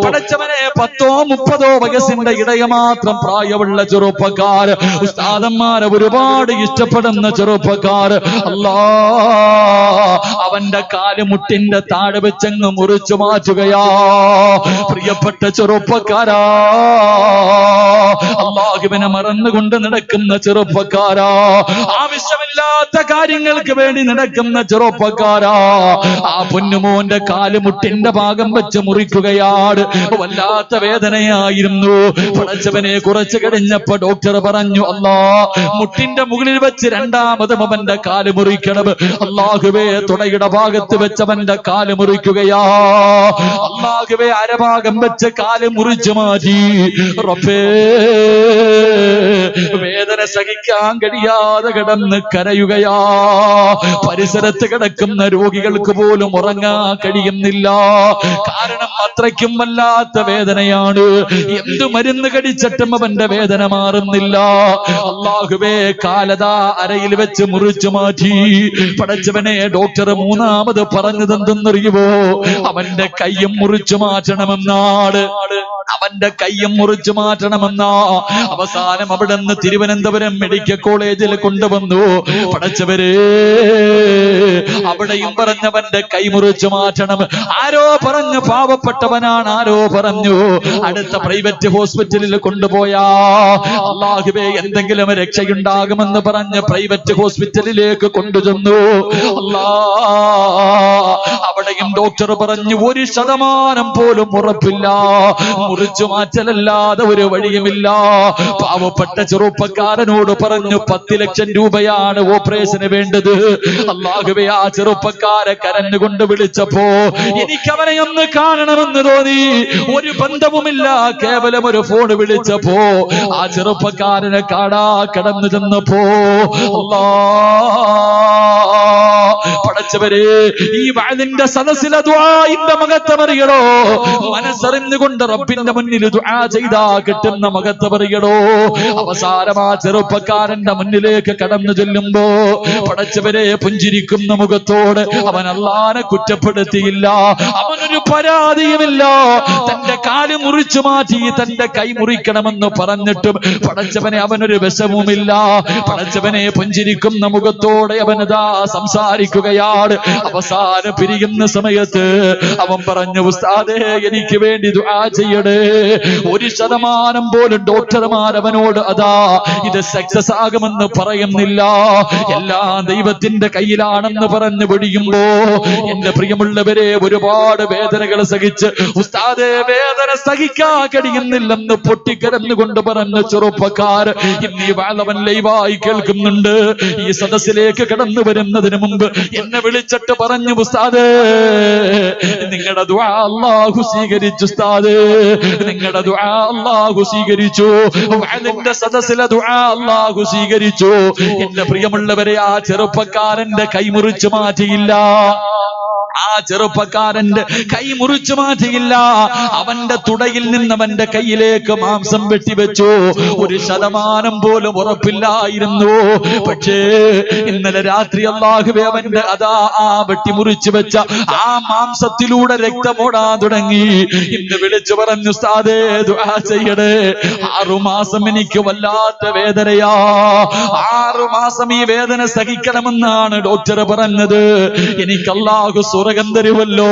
പടച്ചവനെ 10-30 വയസ്സിന്റെ ഇടയ മാത്രം പ്രായമുള്ള ചെറുപ്പക്കാർ, ഉസ്താദന്മാരെ ഒരുപാട് ഇഷ്ടപ്പെടുന്ന ചെറുപ്പക്കാർ, അല്ലാ അവന്റെ കാല് മുട്ടിന്റെ താഴെ വെച്ചങ്ങ് മുറിച്ചു മാറ്റുകയാ. പ്രിയപ്പെട്ട ചെറുപ്പക്കാരാ, അല്ലാഹുവിനെ മറന്നുകൊണ്ട് നടക്കുന്ന ചെറുപ്പക്കാരാ, ആവശ്യമില്ലാത്ത കാര്യങ്ങൾക്ക് വേണ്ടി നടക്കുന്ന ചെറുപ്പക്കാരാ, ആ പൊന്നുമോന്റെ കാലുമുട്ടിന്റെ ഭാഗം വെച്ച് മുറിക്കുകയാണ്. വല്ലാത്ത വേദനയായിരുന്നു. പടച്ചവനെ കുറച്ച് കഴിഞ്ഞപ്പോ ഡോക്ടർ പറഞ്ഞു, അല്ലാ മുട്ടിന്റെ മുകളിൽ വെച്ച് രണ്ടാമതും അവന്റെ കാല് മുറിക്കണം. അല്ലാഹുവേ തുടയുടെ ഭാഗത്ത് വെച്ചവന്റെ കാല് മുറിക്കുകയാ. അല്ലാഹുവേ അരഭാഗം വെച്ച് കാല് മുറിച്ചു മാറ്റി. റബ്ബേ വേദന സഹിക്കാൻ കഴിയാതെ കിടന്ന് കരയുകയാ. പരിസരത്ത് കിടക്കുന്ന രോഗികൾക്ക് പോലും ഉറങ്ങാൻ കഴിയുന്നില്ല. കാരണം അത്രയ്ക്കും വല്ലാത്ത വേദനയാണ്. എന്തു മരുന്ന് കടിച്ചിട്ടും അവന്റെ വേദന മാറുന്നില്ല. അല്ലാഹുവേ കാലതാ അരയിൽ വെച്ച് മുറിച്ചു മാറ്റി. പടച്ചവനെ ഡോക്ടർ മൂന്നാമത് പറഞ്ഞതെന്തെന്നറിയുമോ? അവന്റെ കയ്യും മുറിച്ചു മാറ്റണമെന്നാണ്. അവന്റെ കയ്യും മുറിച്ചു മാറ്റണമെന്നാ. അവസാനം അവിടെ നിന്ന് തിരുവനന്തപുരം മെഡിക്കൽ കോളേജിൽ കൊണ്ടുവന്നു. പടച്ചവരെ അവിടെയും പറഞ്ഞവന്റെ കൈ മുറിച്ചു മാറ്റണം. ആരോ പറഞ്ഞു പാവപ്പെട്ടവനാണ്, ആരോ പറഞ്ഞു അടുത്ത പ്രൈവറ്റ് ഹോസ്പിറ്റലിൽ കൊണ്ടുപോയാ അല്ലാഹുവേ എന്തെങ്കിലും രക്ഷയുണ്ടാകുമെന്ന് പറഞ്ഞ് പ്രൈവറ്റ് ഹോസ്പിറ്റലിലേക്ക് കൊണ്ടുചെന്നു. അല്ലാ അവിടെയും ഡോക്ടർ പറഞ്ഞു 1% പോലും ഉറപ്പില്ല, മുറിച്ചു മാറ്റലല്ലാതെ ഒരു വഴിയുമില്ല. പാവപ്പെട്ട ചെറുപ്പക്കാരനോട് പറഞ്ഞു 10 ലക്ഷം രൂപയാണ് ഓപ്പറേഷന് വേണ്ടത്. അല്ലാഹുവേ ആ ചെറുപ്പക്കാരെ കരഞ്ഞുകൊണ്ട് വിളിച്ചപ്പോ എനിക്ക് അവനെ ഒന്ന് കാണണമെന്ന് തോന്നി. ഒരു ബന്ധവുമില്ല, കേവലം ഒരു ഫോൺ വിളിച്ചപ്പോ ആ ചെറുപ്പക്കാരനെ കാണാ കടന്നു ചെന്നപ്പോ അല്ലാ പടച്ചവരെ ഈ വഅദിന്റെ സദസ്സിലെ ദുആഇന്റെ മഹത്വമറിയണോ? മനസ്സറിഞ്ഞുകൊണ്ട് റബ്ബിന്റെ മുന്നിൽ ദുആ ചെയ്താ കിട്ടുന്ന മഹത്വമറിയണോ? അവസാനം ആ ചെറുപ്പക്കാരന്റെ മുന്നിലേക്ക് കടന്നു ചെല്ലുമ്പോ പടച്ചവരെ പുഞ്ചിരിക്കുന്ന മുഖത്തോട് അവൻ അല്ലാഹുവിനെ കുറ്റപ്പെടുത്തിയില്ല, അവനൊരു പരാതിയുമില്ല. തന്റെ കാല് മുറിച്ചു മാറ്റി തന്റെ കൈ മുറിക്കണമെന്ന് പറഞ്ഞിട്ടും പടച്ചവനെ അവനൊരു വിഷമവുമില്ല. പടച്ചവനെ പുഞ്ചിരിക്കുന്ന മുഖത്തോടെ അവനതാ സംസാരിക്കുകയാണ്. അവസാനം പിരിയുന്ന സമയത്ത് അവൻ പറഞ്ഞു, ഉസ്താദേ എനിക്ക് വേണ്ടി ദുആ ചെയ്യണേ. 1% പോലും ഡോക്ടർമാർ അവനോട് അതാ ഇത് സക്സസ് ആകുമെന്ന് പറയുന്നില്ല, എല്ലാം ദൈവത്തിന്റെ കയ്യിലാണെന്ന് പറഞ്ഞു പിടിയുമ്പോ എന്റെ പ്രിയമുള്ളവരെ ഒരുപാട് വേദനകൾ സഹിച്ച് ഉസ്താദേ വേദന സഹിക്കാൻ കഴിയുന്നില്ലെന്ന് പൊട്ടിക്കരഞ്ഞുകൊണ്ട് പറഞ്ഞ ചെറുപ്പക്കാർ ഇന്ന് ഈ വാളവൻ ലൈവായി കേൾക്കുന്നുണ്ട്. ഈ സദസ്സിലേക്ക് കടന്നു വരുന്നതിന് മുമ്പ് എന്നെ വിളിച്ചിട്ട് പറഞ്ഞു, ഉസ്താദേ നിങ്ങളുടെ ദുആ അല്ലാഹു സ്വീകരിച്ചു, ഉസ്താദേ നിങ്ങളുടെ ദുആ അല്ലാഹു സ്വീകരിച്ചു, വഅദിന്റെ സദസ്സിലെ ദുആ അല്ലാഹു സ്വീകരിച്ചു. എന്റെ പ്രിയമുള്ളവരെ ആ ചെറുപ്പക്കാരന്റെ കൈ മുറിച്ചു മാറ്റിയില്ല. ആ ചെറുപ്പക്കാരന്റെ കൈ മുറിച്ചു മാറ്റിയില്ല. അവന്റെ തുടയിൽ നിന്ന് അവന്റെ കയ്യിലേക്ക് മാംസം വെട്ടിവെച്ചു. 1% പോലും ഉറപ്പില്ലായിരുന്നു. പക്ഷേ ഇന്നലെ രാത്രി അല്ലാഹുവേ അവന്റെ അതാ ആ വെട്ടിമുറിച്ചു വെച്ച ആ മാംസത്തിലൂടെ രക്തമോടാൻ തുടങ്ങി. ഇന്ന് വിളിച്ചു പറഞ്ഞു, ഉസ്താദേ ദുആ ചെയ്യണേ. 6 മാസം എനിക്ക് വല്ലാത്ത വേദനയാ. 6 മാസം ഈ വേദന സഹിക്കണമെന്നാണ് ഡോക്ടർ പറഞ്ഞത്. എനിക്ക് അല്ലാഹു സ്വർഗ്ഗം തരുമല്ലോ,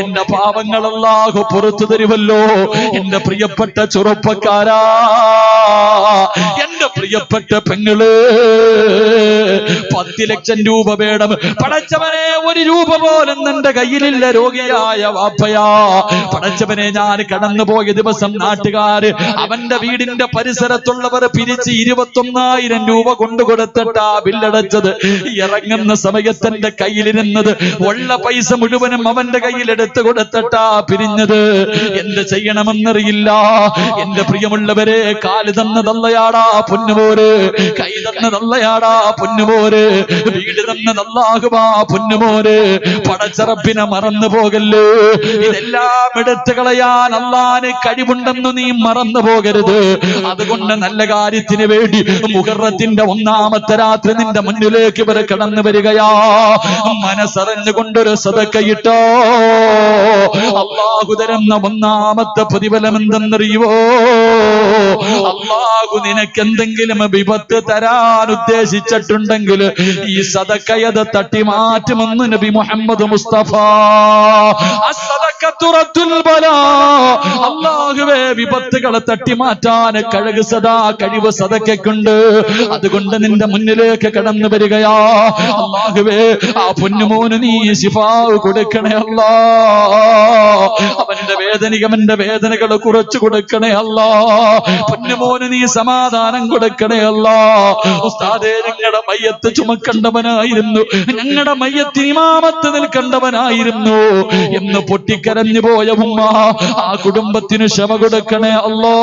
എന്റെ പാപങ്ങൾ അല്ലാഹു പുറത്തു തരുമല്ലോ. എന്റെ പ്രിയപ്പെട്ട ചെറുപ്പക്കാരാ, എന്റെ പ്രിയപ്പെട്ട പെങ്ങള്, 10 ലക്ഷം രൂപ വേണം. പടച്ചവനെ 1 രൂപ പോലും എന്റെ കയ്യിലില്ല. രോഗിയായ വാപ്പയാ. പടച്ചവനെ ഞാൻ കടന്നുപോയ ദിവസം നാട്ടുകാര് അവന്റെ വീടിന്റെ പരിസരത്തുള്ളവർ പിരിച്ച് 21,000 രൂപ കൊണ്ടുകൊടുത്തിട്ടാ ബില്ലടച്ചത്. ഇറങ്ങുന്ന സമയത്ത് എന്റെ കയ്യിലിരുന്നത് ഉള്ള പൈസ മുഴുവനും അവന്റെ കയ്യിൽ എടുത്തു കൊടുത്തിട്ടാ പിരിഞ്ഞത്. എന്ത് ചെയ്യണമെന്നറിയില്ല. എന്റെ പ്രിയമുള്ളവരെ, കാല് തന്നതല്ലയാടാ പൊന്നുമോര്, കൈ തന്നതല്ലയാടാ പൊന്നുമോര്, വീട് തന്നതല്ലാഹുവാ പൊന്നുമോര്. പടച്ചറപ്പിനെ മറന്നു പോകല്ലേ. ഇതെല്ലാം എടുത്തു കളയാൻ അല്ലാഹുവിന് കഴിവുണ്ടെന്ന് നീ മറന്നു പോകരുത്. അതുകൊണ്ട് നല്ല കാര്യത്തിന് വേണ്ടി മുഹറത്തിന്റെ 1-ാമത്തെ രാത്രി നിന്റെ മുന്നിലേക്ക് ഇവർ കടന്നു വരികയാ. മനസ്സറിഞ്ഞുകൊണ്ടൊരു സദക്കയിട്ടോ അല്ലാഹു തരുന്ന ഒന്നാമത്തെ പ്രതിഫലം എന്തെന്നറിയുവോ? അല്ലാഹു നിനക്ക് എന്തെങ്കിലും വിപത്ത് തരാൻ ഉദ്ദേശിച്ചിട്ടുണ്ടെങ്കിൽ ഈ സദക്കയത് തട്ടിമാറ്റുമെന്ന് നബി മുഹമ്മദ് മുസ്തഫ. അല്ലാഹുവേ, വിപത്തുകളെ തട്ടിമാറ്റാൻ കഴിവ് സദക്കയ്ക്കുണ്ട്. അതുകൊണ്ട് നിന്റെ മുന്നിലേക്ക് കടന്നു വരികയാ. അല്ലാഹുവേ, ആ പൊന്നുമോന് നീ ശിഫാവ് കൊടുക്കണേ അല്ലാ. അവന്റെ വേദനകൾ കുറച്ചു കൊടുക്കണേ അല്ലാ. പൊന്നുമോന് നീ സമാധാനം കൊടുക്കണേ അല്ലാ. ഉസ്താദേ, ഞങ്ങളുടെ മയ്യത്ത് ചുമക്കേണ്ടവനായിരുന്നു, ഞങ്ങളുടെ മയ്യത്ത് ഇമാമത്ത് നിൽക്കേണ്ടവനായിരുന്നു എന്ന് പൊട്ടിക്കരഞ്ഞു പോയ ഉമ്മ, ആ കുടുംബത്തിന് ക്ഷമ കൊടുക്കണേ അല്ലാ.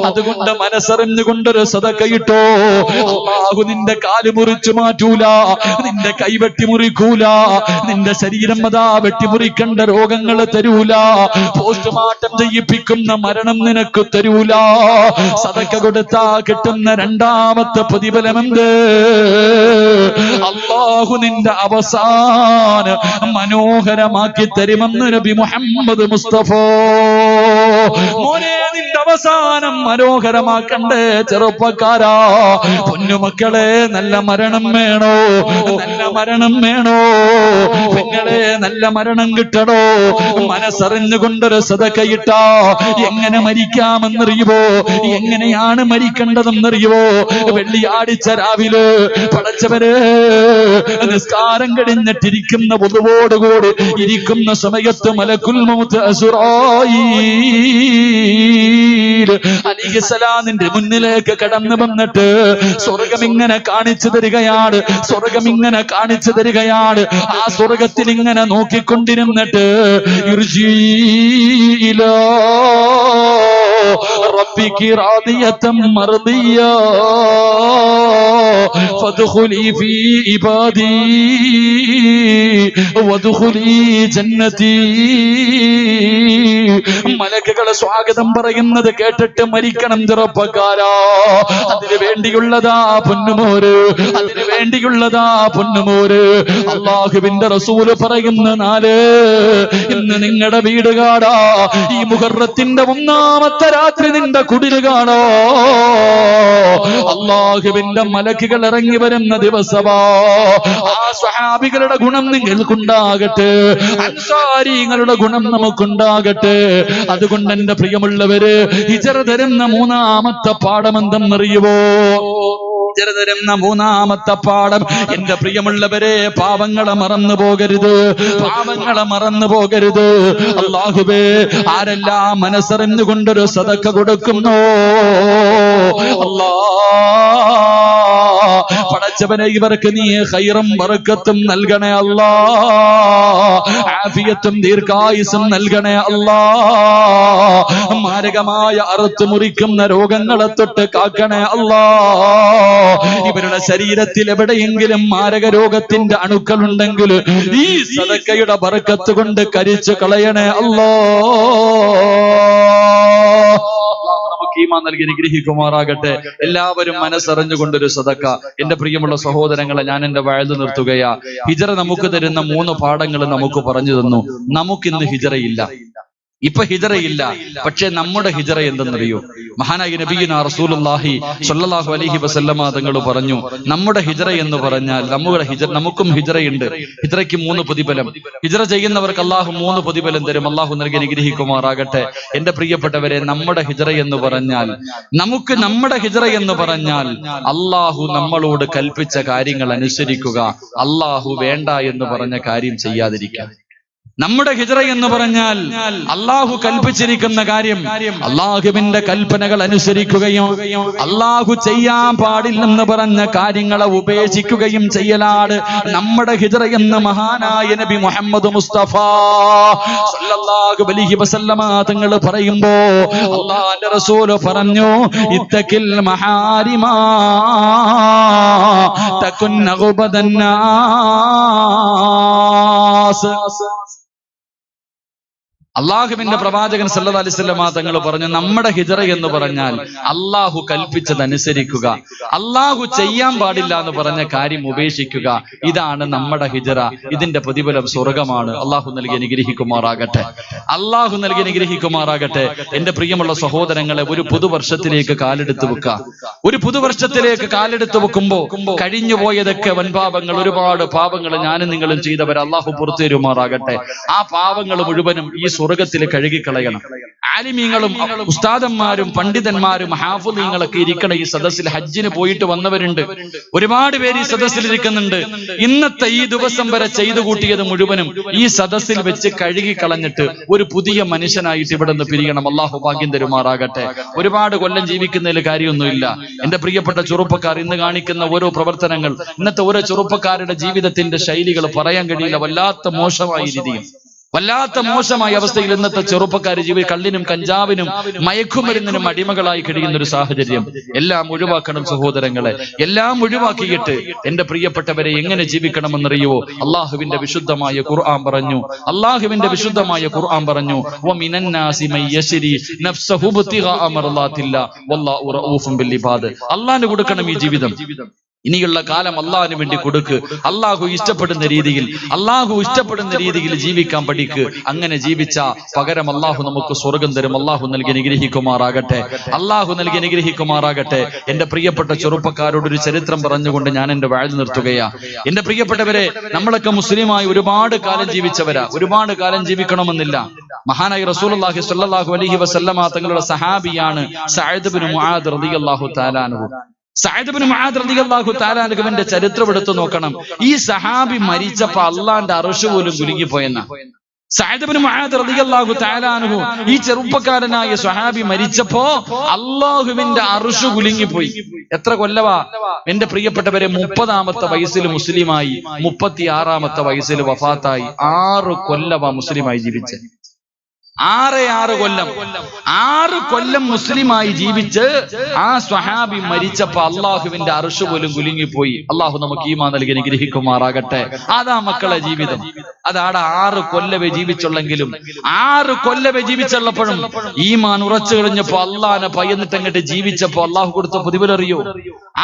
അതുകൊണ്ട് മനസ്സറിഞ്ഞുകൊണ്ടൊരു സദക്കയിട്ടോ. അല്ലാഹു നിന്റെ കാല് മുറിച്ചു മാറ്റൂല, നിന്റെ കൈ വെട്ടിമുറിക്കൂല, നിന്റെ ശരീരം അതാ വെട്ടിമുറിക്കേണ്ട രോഗങ്ങൾ തരൂല, പോസ്റ്റ്മോർട്ടം ചെയ്യിപ്പിക്കുന്ന മരണം നിനക്ക് തരൂല. സദക്ക കൊടുത്താ കിട്ടുന്ന രണ്ടാമത്തെ പ്രതിഫലമെന്ത്? അല്ലാഹു നിന്റെ അവസാനം മനോഹരമാക്കി തരുമെന്ന് നബി മുഹമ്മദ് മുസ്തഫ. മോനെ, നിന്റെ അവസാനം മനോഹരമാക്കണ്ടേ ചെറുപ്പക്കാരാ, പൊന്നുമക്കളെ. നല്ല മരണം വേണോ? നല്ല മരണം വേണോ? പെങ്ങളെ, നല്ല മരണം കിട്ടണോ? മനസ്സറിഞ്ഞുകൊണ്ടൊരു സദക്കയിട്ടാ എങ്ങനെ മരിക്കാമെന്നറിയുവോ? എങ്ങനെയാണ് മരിക്കേണ്ടതെന്നറിയുവോ? വെള്ളിയാഴ്ച രാവിലെ പടച്ചവരെ നിസ്കാരം കഴിഞ്ഞിട്ടിരിക്കുന്ന വുളുവോടുകൂടി ഇരിക്കുന്ന സമയത്ത് മലക്കുൽ മൗത്ത് അസ്റായീൽ അലൈഹിസ്സലാമിന്റെ മുന്നിലേക്ക് കടന്നു വന്നിട്ട് സ്വർഗം ഇങ്ങനെ കാണിച്ചു തരികയാണ്. സ്വർഗം ഇങ്ങനെ കാണിച്ചു തരികയാണ്. ആ സ്വർഗത്തിൽ ഇങ്ങനെ നോക്കിക്കൊണ്ടിരുന്നിട്ട് ഇർജീലാ റബ്ബികി റാദിയതൻ മർദിയാ ഫദ്ഖുലി ഫീ ഇബാദി വദ്ഖുലി ജന്നതി. മലക്കുകൾ സ്വാഗതം പറയുന്നത് കേട്ടിട്ട് മരിക്കണം ചെറുപ്പക്കാരാ. അതിനു വേണ്ടിയുള്ളതാ പൊന്നുമോര്, അതിനു വേണ്ടിയുള്ളതാ പൊന്നുമോര്. അല്ലാഹുവിന്റെ റസൂല് പറയുന്ന നാല്, ഇന്ന് നിങ്ങളുടെ വീട് കാണാ. ഈ മുഹറത്തിന്റെ ഒന്നാമത്തെ രാത്രി നിന്റെ കുടില് കാണോ. അല്ലാഹുവിന്റെ മലക്കുകൾ ഇറങ്ങി വരുന്ന ദിവസമാ. ആ സ്വഹാബികളുടെ ഗുണം നിങ്ങൾക്കുണ്ടാകട്ടെ, അൻസാരികളുടെ ഗുണം നമുക്കുണ്ടാകട്ടെ. അതുകൊണ്ട് എന്റെ പ്രിയമുള്ളവര്, ഹിജറ തരുന്ന മൂന്നാമത്തെ പാഠം എന്തെന്നറിയുവോ? ഹിജറ തരുന്ന മൂന്നാമത്തെ പാഠം, എന്റെ പ്രിയമുള്ളവരെ, പാവങ്ങളെ മറന്നു പോകരുത്, പാവങ്ങളെ മറന്നു പോകരുത്. അല്ലാഹുവേ, ആരെല്ലാം മനസ്സറിഞ്ഞുകൊണ്ടൊരു സദക്ക കൊടുക്കുന്നോ, അല്ലാ പടച്ചവനെ, ഇവർക്ക് നീ ഖൈറും ബറക്കത്തും നൽകണേ അല്ലാ. ആഫിയത്തും ദീർഘായുസ്സും നൽകണേ അല്ലാ. മാരകമായ അറുത്തു മുറിക്കുന്ന രോഗങ്ങളെ തൊട്ട് കാക്കണേ അല്ലാ. ഇവരുടെ ശരീരത്തിൽ എവിടെയെങ്കിലും മാരക രോഗത്തിന്റെ അണുക്കൾ ഉണ്ടെങ്കിൽ ഈ സദക്കയുടെ ബറക്കത്ത് കൊണ്ട് കരിച്ചു കളയണേ അല്ലാ. നമുക്ക് ഈമാൻ നൽകി അനുഗ്രഹിക്കുമാറാകട്ടെ. എല്ലാവരും മനസ്സറിഞ്ഞുകൊണ്ടൊരു സദക്ക. എന്റെ പ്രിയമുള്ള സഹോദരങ്ങളെ, ഞാൻ എന്റെ വയല് നിർത്തുകയാ. ഹിജറ നമുക്ക് തരുന്ന 3 പാഠങ്ങൾ നമുക്ക് പറഞ്ഞു തന്നു. നമുക്കിന്ന് ഹിജറയില്ല, ഇപ്പൊ ഹിജറയില്ല. പക്ഷെ നമ്മുടെ ഹിജറ എന്തെന്നറിയോ? മഹാനായ നബിയുനാ റസൂലുള്ളാഹി സ്വല്ലല്ലാഹു അലൈഹി വസല്ലമ തങ്ങൾ പറഞ്ഞു, നമ്മുടെ ഹിജറ എന്ന് പറഞ്ഞാൽ നമുക്കും ഹിജറയുണ്ട്. ഹിജറയ്ക്ക് 3 പ്രതിഫലം. ഹിജറ ചെയ്യുന്നവർക്ക് അള്ളാഹു 3 പ്രതിഫലം തരും. അള്ളാഹു നൽകി അനുഗ്രഹിക്കുമാറാകട്ടെ. എന്റെ പ്രിയപ്പെട്ടവരെ, നമ്മുടെ ഹിജറ എന്ന് പറഞ്ഞാൽ, നമ്മുടെ ഹിജറ എന്ന് പറഞ്ഞാൽ അള്ളാഹു നമ്മളോട് കൽപ്പിച്ച കാര്യങ്ങൾ അനുസരിക്കുക, അള്ളാഹു വേണ്ട എന്ന് പറഞ്ഞ കാര്യം ചെയ്യാതിരിക്കുക. നമ്മുടെ ഹിജറ എന്ന് പറഞ്ഞാൽ അള്ളാഹു കൽപ്പിച്ചിരിക്കുന്ന കാര്യം, അള്ളാഹുവിന്റെ കൽപ്പനകൾ അനുസരിക്കുകയും അള്ളാഹു ചെയ്യാൻ പാടില്ലെന്ന് പറഞ്ഞ കാര്യങ്ങളെ ഉപേക്ഷിക്കുകയും ചെയ്യലാണ് നമ്മുടെ ഹിജറ എന്ന് മഹാനായ നബി മുഹമ്മദ് മുസ്തഫ സല്ലല്ലാഹു അലൈഹി വസല്ലമ തങ്ങൾ പറയുമ്പോ അള്ളാഹുവിന്റെ റസൂൽ പറഞ്ഞു, ഇത്തഖിൽ മഹാരിമാ തകുൻ അഗ്ബദന്നാസ്. അള്ളാഹുവിന്റെ പ്രവാചകൻ സല്ലല്ലാഹു അലൈഹി വസല്ലം തങ്ങൾ പറഞ്ഞു, നമ്മുടെ ഹിജ്റ എന്ന് പറഞ്ഞാൽ അള്ളാഹു കൽപ്പിച്ചതനുസരിക്കുക, അള്ളാഹു ചെയ്യാൻ പാടില്ല എന്ന് പറഞ്ഞ കാര്യം ഉപേക്ഷിക്കുക. ഇതാണ് നമ്മുടെ ഹിജ്റ. ഇതിന്റെ പ്രതിഫലം സ്വർഗമാണ്. അള്ളാഹു നൽകി അനുഗ്രഹിക്കുമാറാകട്ടെ. അള്ളാഹു നൽകി അനുഗ്രഹിക്കുമാറാകട്ടെ. എന്റെ പ്രിയമുള്ള സഹോദരങ്ങളെ, ഒരു പുതുവർഷത്തിലേക്ക് കാലെടുത്ത് വെക്കുക. ഒരു പുതുവർഷത്തിലേക്ക് കാലെടുത്ത് വെക്കുമ്പോ കഴിഞ്ഞു പോയതൊക്കെ വൻപാപങ്ങൾ, ഒരുപാട് പാപങ്ങൾ ഞാനും നിങ്ങളും ചെയ്തവർ അള്ളാഹു പുറത്തു തരുമാറാകട്ടെ. ആ പാവങ്ങൾ മുഴുവനും ഈ സ്വർഗത്തിൽ കഴുകിക്കളയണം. ആലിമീങ്ങളും ഉസ്താദന്മാരും പണ്ഡിതന്മാരും ഹാഫിളീങ്ങളൊക്കെ ഇരിക്കണ ഈ സദസ്സിൽ. ഹജ്ജിന് പോയിട്ട് വന്നവരുണ്ട്, ഒരുപാട് പേര് ഈ സദസ്സിൽ ഇരിക്കുന്നുണ്ട്. ഇന്നത്തെ ഈ ദിവസം വരെ ചെയ്തു കൂട്ടിയത് മുഴുവനും ഈ സദസ്സിൽ വെച്ച് കഴുകിക്കളഞ്ഞിട്ട് ഒരു പുതിയ മനുഷ്യനായിട്ട് ഇവിടെ നിന്ന് പിരിയണം. അള്ളാഹു ഭാഗ്യം തരുമാറാകട്ടെ. ഒരുപാട് കൊല്ലം ജീവിക്കുന്നതിൽ കാര്യമൊന്നുമില്ല. എന്റെ പ്രിയപ്പെട്ട ചെറുപ്പക്കാർ, ഇന്ന് കാണിക്കുന്ന ഓരോ പ്രവർത്തനങ്ങൾ, ഇന്നത്തെ ഓരോ ചെറുപ്പക്കാരുടെ ജീവിതത്തിന്റെ ശൈലികൾ പറയാൻ കഴിയില്ല. വല്ലാത്ത മോശമായ രീതിയിൽ, വല്ലാത്ത മോശമായ അവസ്ഥയിൽ ഇന്നത്തെ ചെറുപ്പക്കാർ കള്ളിനും കഞ്ചാവിനും മയക്കുമരുന്നിനും അടിമകളായി കഴിയുന്ന ഒരു സാഹചര്യം. എല്ലാം ഒഴിവാക്കണം സഹോദരങ്ങളെ, എല്ലാം ഒഴിവാക്കിയിട്ട് എന്റെ പ്രിയപ്പെട്ടവരെ എങ്ങനെ ജീവിക്കണമെന്നറിയുവോ? അള്ളാഹുവിന്റെ വിശുദ്ധമായ ഖുർആൻ പറഞ്ഞു. അള്ളാഹുവിന്റെ വിശുദ്ധമായ ഖുർആൻ പറഞ്ഞു, വമിനന്നാസി മയ്യശ്രി നഫ്സഹു ബിത്തിഗാഅ മർളാത്തില്ലാ വല്ലാഹു റഊഫുൻ ബിൽ ഇബാദ്. അള്ളാഹിന് കൊടുക്കണം ഈ ജീവിതം. ഇനിയുള്ള കാലം അള്ളാഹിന് വേണ്ടി കൊടുക്ക്. അള്ളാഹു ഇഷ്ടപ്പെടുന്ന രീതിയിൽ ജീവിക്കാൻ പഠിക്ക്. അങ്ങനെ ജീവിച്ച പകരം അള്ളാഹു നമുക്ക് സ്വർഗം തരും. അള്ളാഹു നൽകി അനുഗ്രഹിക്കുമാറാകട്ടെ. അള്ളാഹു നൽകി അനുഗ്രഹിക്കുമാറാകട്ടെ. എന്റെ പ്രിയപ്പെട്ട ചെറുപ്പക്കാരോട് ഒരു ചരിത്രം പറഞ്ഞുകൊണ്ട് ഞാൻ എന്റെ വാഴ്ന്നു നിർത്തുകയാ. എന്റെ പ്രിയപ്പെട്ടവരെ, നമ്മളൊക്കെ മുസ്ലിമായി ഒരുപാട് കാലം ജീവിച്ചവരാ. ഒരുപാട് കാലം ജീവിക്കണമെന്നില്ല. മഹാനായ റസൂലുള്ളാഹി സ്വല്ലല്ലാഹു അലൈഹി വസല്ലമ തങ്ങളുടെ സഹാബിയാണ് സഅദ് ഇബ്നു മുആദ് റളിയല്ലാഹു തആല അൻഹു. സഅദ് ഇബ്നു മുആദ് റളിയല്ലാഹു തആല അൻഹുവിന്റെ ചരിത്രം എടുത്തു നോക്കണം. ഈ സഹാബി മരിച്ചപ്പോ അള്ളാന്റെ അർശ് പോലും കുലുങ്ങിപ്പോയെന്ന. സഅദ് ഇബ്നു മുആദ് റളിയല്ലാഹു തആല അൻഹു, ഈ ചെറുപ്പക്കാരനായ സ്വഹാബി മരിച്ചപ്പോ അള്ളാഹുവിന്റെ അർശ് കുലുങ്ങിപ്പോയി. എത്ര കൊല്ലവാ എന്റെ പ്രിയപ്പെട്ടവരെ? 30-ാമത്തെ വയസ്സിൽ മുസ്ലിമായി, 36-ാമത്തെ വയസ്സിൽ വഫാത്തായി. 6 കൊല്ലവാ മുസ്ലിമായി ജീവിച്ച്. 6 കൊല്ലം മുസ്ലിമായി ജീവിച്ച് ആ സ്വഹാബി മരിച്ചപ്പോ അള്ളാഹുവിന്റെ അർശ് പോലും കുലുങ്ങിപ്പോയി. അള്ളാഹു നമുക്ക് ഈമാൻ നൽകി അനുഗ്രഹിക്കുമാറാകട്ടെ. അതാ മക്കളെ ജീവിതം. അതാണ് 6 കൊല്ലവേ ജീവിച്ചുള്ളെങ്കിലും 6 കൊല്ലവേ ജീവിച്ചുള്ളപ്പോഴും ഈമാൻ ഉറച്ചു കഴിഞ്ഞപ്പോ അള്ളാഹിനെ ഭയന്നിട്ട് അങ്ങോട്ട് ജീവിച്ചപ്പോ അള്ളാഹു കൊടുത്ത പ്രതിഫലറിയോ?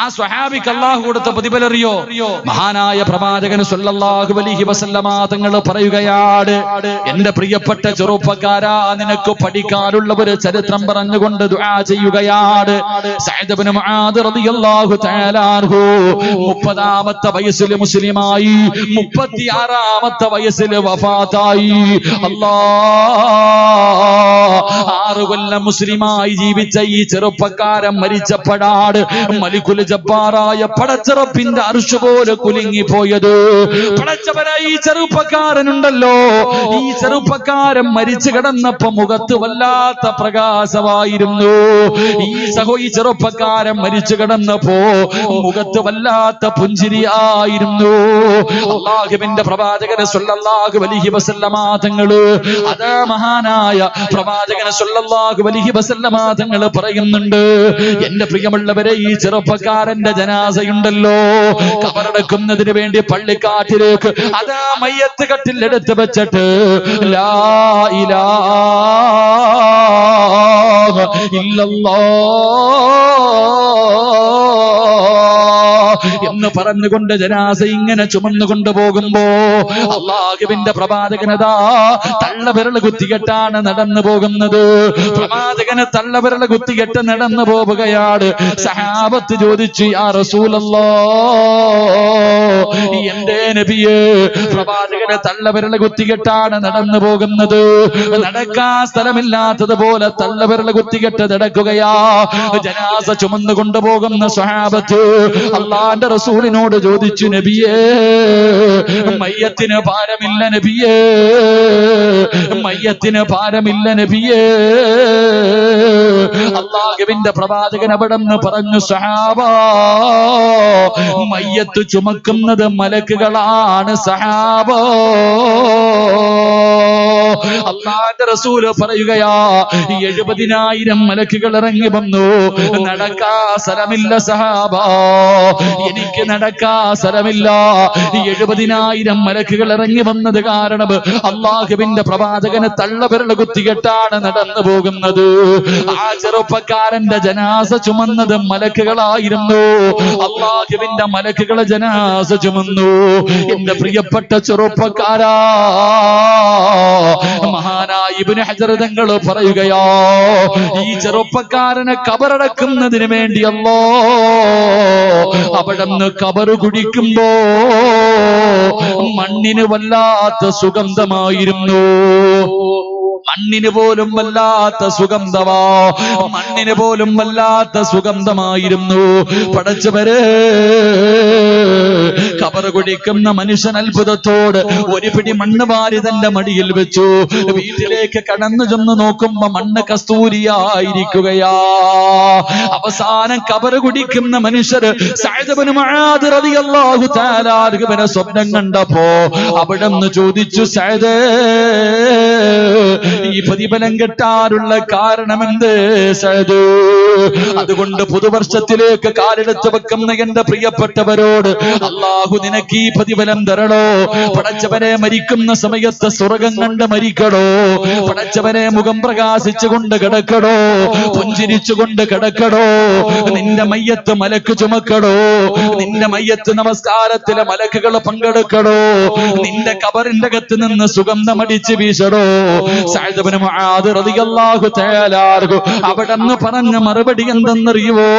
ആ സ്വഹാബിക്ക് അള്ളാഹു കൊടുത്ത പ്രതിഫലറിയോ? മഹാനായ പ്രവാചകൻ സല്ലല്ലാഹു അലൈഹി വസല്ലമ തങ്ങൾ പറയുകയാണ്, എന്റെ പ്രിയപ്പെട്ട ചെറുപ്പക്കാരാ, നിനക്ക് പഠിക്കാനുള്ള ഒരു ചരിത്രം പറഞ്ഞുകൊണ്ട് ദുആ ചെയ്യുകയാണ്. സഅദ് ഇബ്നു മുആദ് റളിയല്ലാഹു തആല അൻഹു 30-ാമത്തെ വയസ്സിൽ മുസ്ലിമായി, 36-ാമത്തെ വയസ്സിൽ വഫാത്തായി. അല്ലാഹ് 6 കൊല്ലം മുസ്ലിമായി ജീവിച്ച ഈ ചെറുപ്പക്കാരൻ മരിച്ചപ്പോഴാണ് മലിക്കുൽ ജബ്ബാറായ പടച്ചറപ്പിന്റെ അർശ് പോലെ കുലുങ്ങിപ്പോയത്. പടച്ചവരെ, ഈ ചെറുപ്പക്കാരനുണ്ടല്ലോ, ഈ ചെറുപ്പക്കാരൻ മരിച്ചു കിടന്നപ്പോ മുഖത്ത് വല്ലാത്ത പ്രകാശമായിരുന്നു. ഈ ചെറുപ്പക്കാരൻ മരിച്ചു കിടന്നപ്പോ മുഖത്ത് വല്ലാത്ത പുഞ്ചിരിയായിരുന്നു. അല്ലാഹുവിന്റെ പ്രവാചകൻ സല്ലല്ലാഹു അലൈഹി വസല്ലമ തങ്ങള്, അതാ മഹാനായ പ്രവാചകൻ സല്ലല്ലാഹു അലൈഹി വസല്ലമ തങ്ങള് പറയുന്നുണ്ട്, എന്റെ പ്രിയമുള്ളവരെ, ഈ ചെറുപ്പക്കാരന്റെ ജനാസയുണ്ടല്ലോ, കബറടക്കുന്നതിന് വേണ്ടി പള്ളിക്കാട്ടിലേക്ക് അതാ മയ്യത്ത് കട്ടിൽ എടുത്ത് വെച്ചിട്ട് ലാ ഇലാഹ എന്ന് പറഞ്ഞുകൊണ്ട് ജനാസ ഇങ്ങനെ ചുമന്നുകൊണ്ട് പോകുമ്പോ അല്ലാഹുവിന്റെ പ്രവാചകനതാ തള്ളവിരൽ കുത്തികെട്ടാണ് നടന്നു പോകുന്നത്. പ്രവാചകന് തള്ളവിരൽ കുത്തികെട്ട് നടന്നു പോവുകയാണ്. സഹാബത്ത് ചോദിച്ചു, യാ റസൂലല്ലാഹ്, എന്റെ നബിയേ, പ്രവാചകന് തള്ളവിരൽ കുത്തികെട്ടാണ് നടന്നു പോകുന്നത്. നടക്കാൻ സ്ഥലമില്ലാത്തതുപോലെ തള്ളവിരൽ കുത്തികെട്ട് നടക്കുകയാ. ജനാസ ചുമന്നു കൊണ്ടുപോകുന്ന സ്വഹാബത്ത് അള്ളാന്റെ റസൂലിനോട് ചോദിച്ചു, നബിയേ, മയ്യത്തിന് ഭാരമില്ല നബിയേ, മയ്യത്തിന് ഭാരമില്ല നബിയേ. അല്ലാഹുവിന്റെ പ്രവാചകൻ അവിടെ നിന്ന് പറഞ്ഞു, സഹാബാ, മയ്യത്ത് ചുമക്കുന്നത് മലക്കുകളാണ് സഹാബാ. അല്ലാഹുവിന്റെ റസൂൽ പറയുകയാ 70,000 മലക്കുകൾ ഇറങ്ങി വന്നു. നടക്കാ സ്ഥലമില്ല സഹാബ, എനിക്ക് നടക്കാ സ്ഥലമില്ല. 70,000 മലക്കുകൾ ഇറങ്ങി വന്നത് കാരണം അള്ളാഹുവിന്റെ പ്രവാചകന് തള്ളവിരൽ കുത്തികെട്ടാണ് നടന്നു പോകുന്നത്. ആ ചെറുപ്പക്കാരന്റെ ജനാസ ചുമന്നത് മലക്കുകളായിരുന്നു. അള്ളാഹുവിന്റെ മലക്കുകളെ ജനാസ ചുമന്നു. എന്റെ പ്രിയപ്പെട്ട ചെറുപ്പക്കാരാ, മഹാനായ ഇബ്നു ഹജർ തങ്ങൾ പറയുകയോ, ഈ ചെറുപ്പക്കാരനെ കബറടക്കുന്നതിന് വേണ്ടി അവിടുന്ന് കബറ് കുടിക്കുമ്പോ മണ്ണിന് വല്ലാത്ത സുഗന്ധമായിരുന്നു. മണ്ണിന് പോലും വല്ലാത്ത സുഗന്ധമാ, മണ്ണിന് പോലും വല്ലാത്ത സുഗന്ധമായിരുന്നു. പടച്ചവരെ, കബറ് കുടിക്കുന്ന മനുഷ്യൻ അത്ഭുതത്തോട് ഒരു പിടി മണ്ണ് വാരി തന്റെ മടിയിൽ വെച്ചു. വീട്ടിലേക്ക് കടന്നു ചെന്ന് നോക്കുമ്പോ മണ്ണ് കസ്തൂരിയായിരിക്കുകയാ. അവസാനം കബറ് കുടിക്കുന്ന മനുഷ്യർ സഅദ് ഇബ്നു മുആദ് റളിയല്ലാഹു തആല അൻഹുവിനെ സ്വപ്നം കണ്ടപ്പോ അവിടുന്ന് ചോദിച്ചു, സഅദ്, ഈ പ്രതിഫലം കിട്ടാനുള്ള കാരണമെന്ത് സഅദ്? അതുകൊണ്ട് പുതുവർഷത്തിലേക്ക് കാലെടുത്ത് വെക്കുന്ന എന്റെ പ്രിയപ്പെട്ടവരോട് അള്ളാഹു നിനക്ക് ഈ പ്രതിഫലം തരണോ? പടച്ചവനെ, മരിക്കുന്ന സമയത്ത് സ്വർഗം കണ്ട് മരിക്കണോ? പടച്ചവനെ, മുഖം പ്രകാശിച്ചുകൊണ്ട് കിടക്കണോ? പുഞ്ചിരിച്ചുകൊണ്ട് കിടക്കണോ? നിന്റെ മയ്യത്ത് മലക്ക് ചുമക്കണോ? നിന്റെ മയ്യത്ത് നമസ്കാരത്തിലെ മലക്കുകൾ പങ്കെടുക്കണോ? നിന്റെ കബറിന്റെ അകത്ത് നിന്ന് സുഗന്ധമടിച്ച് വീശണോ? സഅദ് ഇബ്നു മുആദ് റളിയല്ലാഹു തആല അൻഹു അവിടെന്ന് പറഞ്ഞ മറുപടി എന്തെന്നറിയുവോ?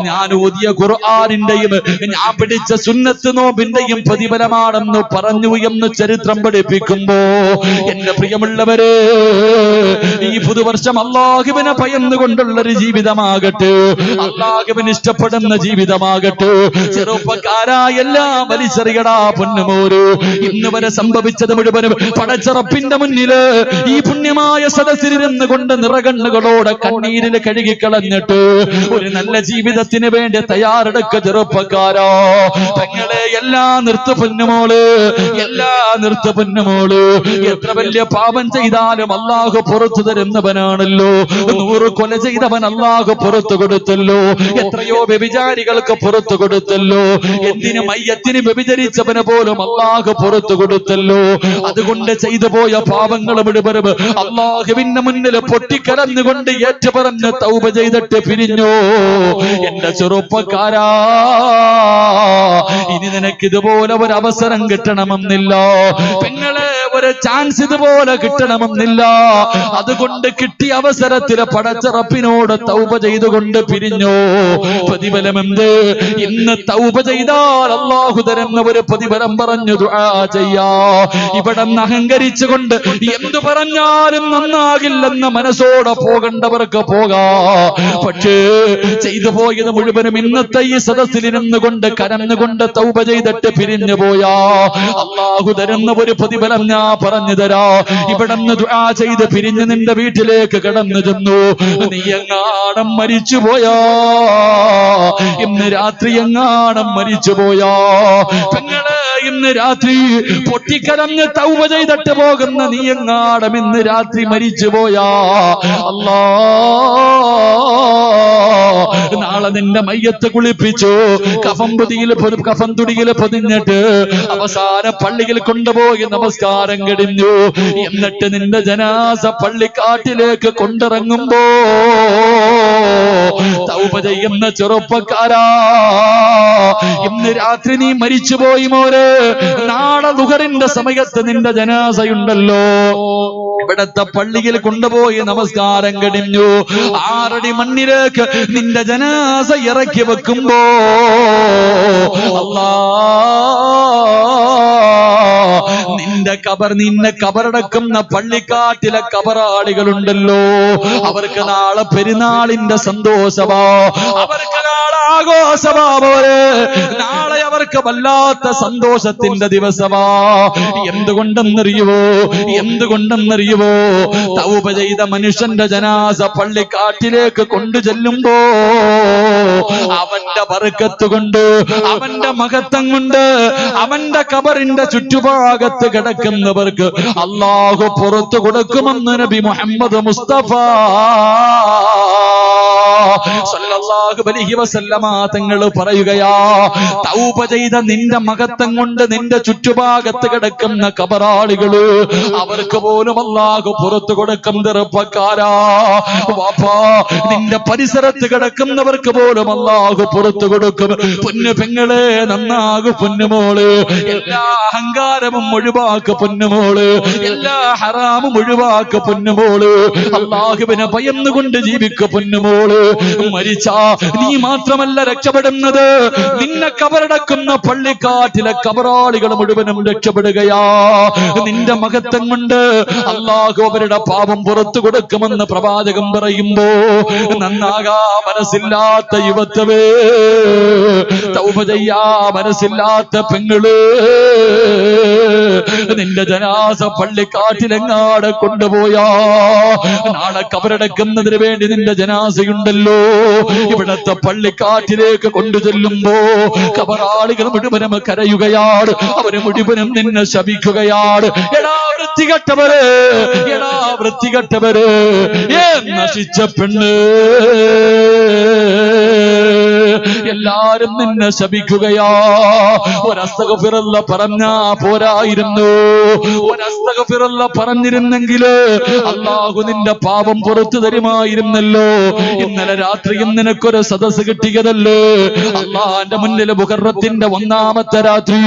ഞാൻ ഓതിയ ഖുർആനിന്റെയും ഞാൻ പിടിച്ച സുന്നത്ത് നോമ്പിന്റെയും പ്രതിഫലമാണെന്ന് പറഞ്ഞു എന്ന് ചരിത്രം പഠിപ്പിക്കുമ്പോ, എന്റെ പ്രിയമുള്ളവരെ, ഈ പുതുവർഷം അല്ലാഹുവിനെ ഭയന്നുകൊണ്ടുള്ളൊരു ജീവിതമാകട്ടെ, അല്ലാഹുവിന് ഇഷ്ടപ്പെടുന്ന ജീവിതമാകട്ടെ. ചെറുപ്പക്കാരായ എല്ലാം വലിച്ചെറിയടാ പൊന്നുമോര്. ഇന്ന് വരെ സംഭവിച്ചത് മുഴുവനും പടച്ചറപ്പിന്റെ മുന്നില് ഈ പുണ്യമായ സദസ്സിലിരുന്ന് കൊണ്ട് നിറകണ്ണുകളോടെ കണ്ണീരിൽ കഴുകിക്കളഞ്ഞിട്ട് ഒരു നല്ല ജീവിതത്തിന് വേണ്ടി തയ്യാറെടുക്ക ചെറുപ്പക്കാരോ. പെങ്ങളെ, എല്ലാ നിർത്ത് പൊന്നുമോള്, എല്ലാ നിർത്ത് പൊന്നുമോള്. എത്ര വലിയ പാപം ചെയ്താലും അല്ലാഹു പുറത്തു തരുന്നവനാണല്ലോ. 100 കൊല ചെയ്തവൻ അല്ലാഹു പുറത്തു കൊടുത്തല്ലോ. എത്രയോ വ്യഭിചാരികൾക്ക് പുറത്തു കൊടുത്തല്ലോ. എന്തിന് മയ്യത്തിന് വ്യഭിചരിച്ചവന് പോലും അല്ലാഹു പുറത്തു കൊടുത്തല്ലോ. അതുകൊണ്ട് ചെയ്തു പോയ പാപങ്ങൾ മുഴുവനും അല്ലാഹുവിന്റെ മുന്നിൽ പൊട്ടിക്കരഞ്ഞുകൊണ്ട് ഏറ്റുപറഞ്ഞ് തൗബ ചെയ്തിട്ട് പിരിഞ്ഞോ. എന്റെ ചെറുപ്പക്കാരാ, ഇനി നിനക്ക് ഇതുപോലെ ഒരു അവസരം കിട്ടണമെന്നില്ല. പെങ്ങളെ, ഒരു ചാൻസ് ഇതുപോലെ കിട്ടണമെന്നില്ല. അതുകൊണ്ട് കിട്ടിയ അവസരത്തില് പടച്ച റബ്ബിനോട് തൗബ ചെയ്തുകൊണ്ട് പിരിഞ്ഞോ. പ്രതിഫലം എന്ത്? ഇന്ന് തൗബ ചെയ്താൽ അല്ലാഹു തരുന്ന ഒരു പ്രതിഫലം പറഞ്ഞു ദുആ ചെയ്യാ. ഇവിടെ അഹങ്കരിച്ചുകൊണ്ട് എന്തു പറഞ്ഞാലും നന്നാകില്ലെന്ന മനസ്സോടെ പോകേണ്ടവർക്ക് പോകാ. പക്ഷേ ചെയ്തു പോയത് മുഴുവനും ഇന്നത്തെ ഈ സദസ്സിലിരുന്ന് കൊണ്ട് കരഞ്ഞുകൊണ്ട് തൗബ ചെയ്തിട്ട് പിരിഞ്ഞു പോയാ അല്ലാഹു തരുന്ന ഒരു പ്രതിഫലം ഞാൻ പറഞ്ഞു തരാ. ഇവിടെന്ന് ദുആ ചെയ്ത് പിരിഞ്ഞ് നിന്റെ വീട്ടിലേക്ക് കടന്നു ചെന്നു. നീ എങ്ങാണം മരിച്ചുപോയാ, ഇന്ന് രാത്രി എങ്ങാണം മരിച്ചുപോയാ, പെങ്ങളെ, ഇന്ന് രാത്രി പൊട്ടിക്കരഞ്ഞ് തൗബ ചെയ്തിട്ട് പോകുന്ന നീ എങ്ങാണം ഇന്ന് രാത്രി മരിച്ചുപോയാ, അല്ലാ, നാളെ നിന്റെ മയ്യത്ത് കുളിപ്പിച്ചു കഫൻ തുടിയിൽ പൊതിഞ്ഞിട്ട് അവസാന പള്ളിയിൽ കൊണ്ടുപോയി നമസ്കാരം കഴിഞ്ഞു. എന്നിട്ട് നിന്റെ ജനാസ പള്ളിക്കാട്ടിലേക്ക് കൊണ്ടിറങ്ങുമ്പോ തൗബ ചെയ്യുന്ന ചെറുപ്പക്കാരാ, ഇന്ന് രാത്രി നീ മരിച്ചുപോയി മോരെ. നാളെ ദുഹറിന്റെ സമയത്ത് നിന്റെ ജനാസയുണ്ടല്ലോ. ഇവിടത്തെ പള്ളിയിൽ കൊണ്ടുപോയി നമസ്കാരം കഴിഞ്ഞു. 6 അടി മണ്ണിലേക്ക് നിന്റെ ജനാസ ഇറക്കി വെക്കുമ്പോ അല്ലാ, നിന്നെ കബറടക്കുന്ന പള്ളിക്കാട്ടിലെ കബറാളികളുണ്ടല്ലോ, അവർക്ക് നാളെ പെരുന്നാളിന്റെ സന്തോഷമാ. അവർക്ക് നാളെ ആഘോഷമാ പോലെ, നാളെ അവർക്ക് വല്ലാത്ത സന്തോഷത്തിന്റെ ദിവസമാ. എന്തുകൊണ്ടെന്നറിയുവോ? തൗബ ചെയ്ത മനുഷ്യന്റെ ജനാസ പള്ളിക്കാട്ടിലേക്ക് കൊണ്ടു ചെല്ലുമ്പോ അവന്റെ ബർക്കത്ത് കൊണ്ട്, അവന്റെ മഹത്വം കൊണ്ട്, അവന്റെ ഖബറിന്റെ ചുറ്റുഭാഗത്ത് കിടക്കുന്നവർക്ക് അല്ലാഹു പുറത്തു കൊടുക്കുമെന്ന് നബി മുഹമ്മദ് മുസ്തഫ സല്ലല്ലാഹു അലൈഹി വസല്ലമ തങ്ങൾ പറയുകയാ, തൗബ ചെയ്ത നിന്റെ മഹത്വം കൊണ്ട് നിന്റെ ചുറ്റുഭാഗത്ത് കിടക്കുന്ന ഖബറാളികള് അവർക്ക് പോലും അല്ലാഹു പുറത്തു കൊടുക്കും. ചെറുപ്പക്കാരാ, വാപ്പാ, നിന്റെ പരിസരത്ത് കിടക്കുന്നവർക്ക് പോലും അല്ലാഹു പുറത്തു കൊടുക്കും. പൊന്നു പെങ്ങളെ, നന്നാകു പൊന്നുമോള്. എല്ലാ അഹങ്കാരവും ഒഴിവാക്ക് പൊന്നുമോള്, എല്ലാ ഹറാമും ഒഴിവാക്ക് പൊന്നുമോള്. അല്ലാഹുവിനെ ഭയന്നുകൊണ്ട് ജീവിക്ക് പൊന്നുമോള്. മരിച്ചാ നീ മാത്രമല്ല രക്ഷപ്പെടുന്നത്, നിന്നെ കബറടക്കുന്ന പള്ളിക്കാട്ടിലെ കബറാളികൾ മുഴുവനും രക്ഷപ്പെടുകയാ. നിന്റെ മഹത്വം കൊണ്ട് അല്ലാഹു അവരുടെ പാപം പുറത്തു കൊടുക്കുമെന്ന് പ്രവാചകൻ പറയുമ്പോ നന്നാകാ മനസ്സില്ലാത്ത യുവത്വേ, തൗബ ചെയ്യാ മനസ്സില്ലാത്ത പെങ്ങള്, നിന്റെ ജനാസ പള്ളിക്കാട്ടിലെങ്ങാടെ കൊണ്ടുപോയാ നാളെ കബറടക്കുന്നതിന് വേണ്ടി നിന്റെ ജനാസയുണ്ടല്ലോ, ഇവിടത്തെ പള്ളിക്കാട്ടിലേക്ക് കൊണ്ടു ചെല്ലുമ്പോ കബറാളികൾ മുഴുവനും കരയുകയാണ്, അവര് മുഴുവനും നിന്നെ ശപിക്കുകയാണ്. എടാ വൃത്തികെട്ടവര്, നശിച്ച പെണ്ണ്, എല്ലാരും നിന്നെ ശപിക്കുകയാ. ഒരസ്തഗ്ഫിറുല്ലാ പറഞ്ഞാ പോരായിരുന്നു, ഒരസ്തഗ്ഫിറുല്ലാ പറഞ്ഞിരുന്നെങ്കില് അല്ലാഹു നിന്റെ പാപം പുറത്തു തരുമായിരുന്നല്ലോ. ഇന്നലെ രാത്രിയും നിനക്കൊരു സദസ് കിട്ടിയതല്ലേ, അള്ളാന്റെ മുന്നിൽ മുഹറത്തിന്റെ ഒന്നാമത്തെ രാത്രി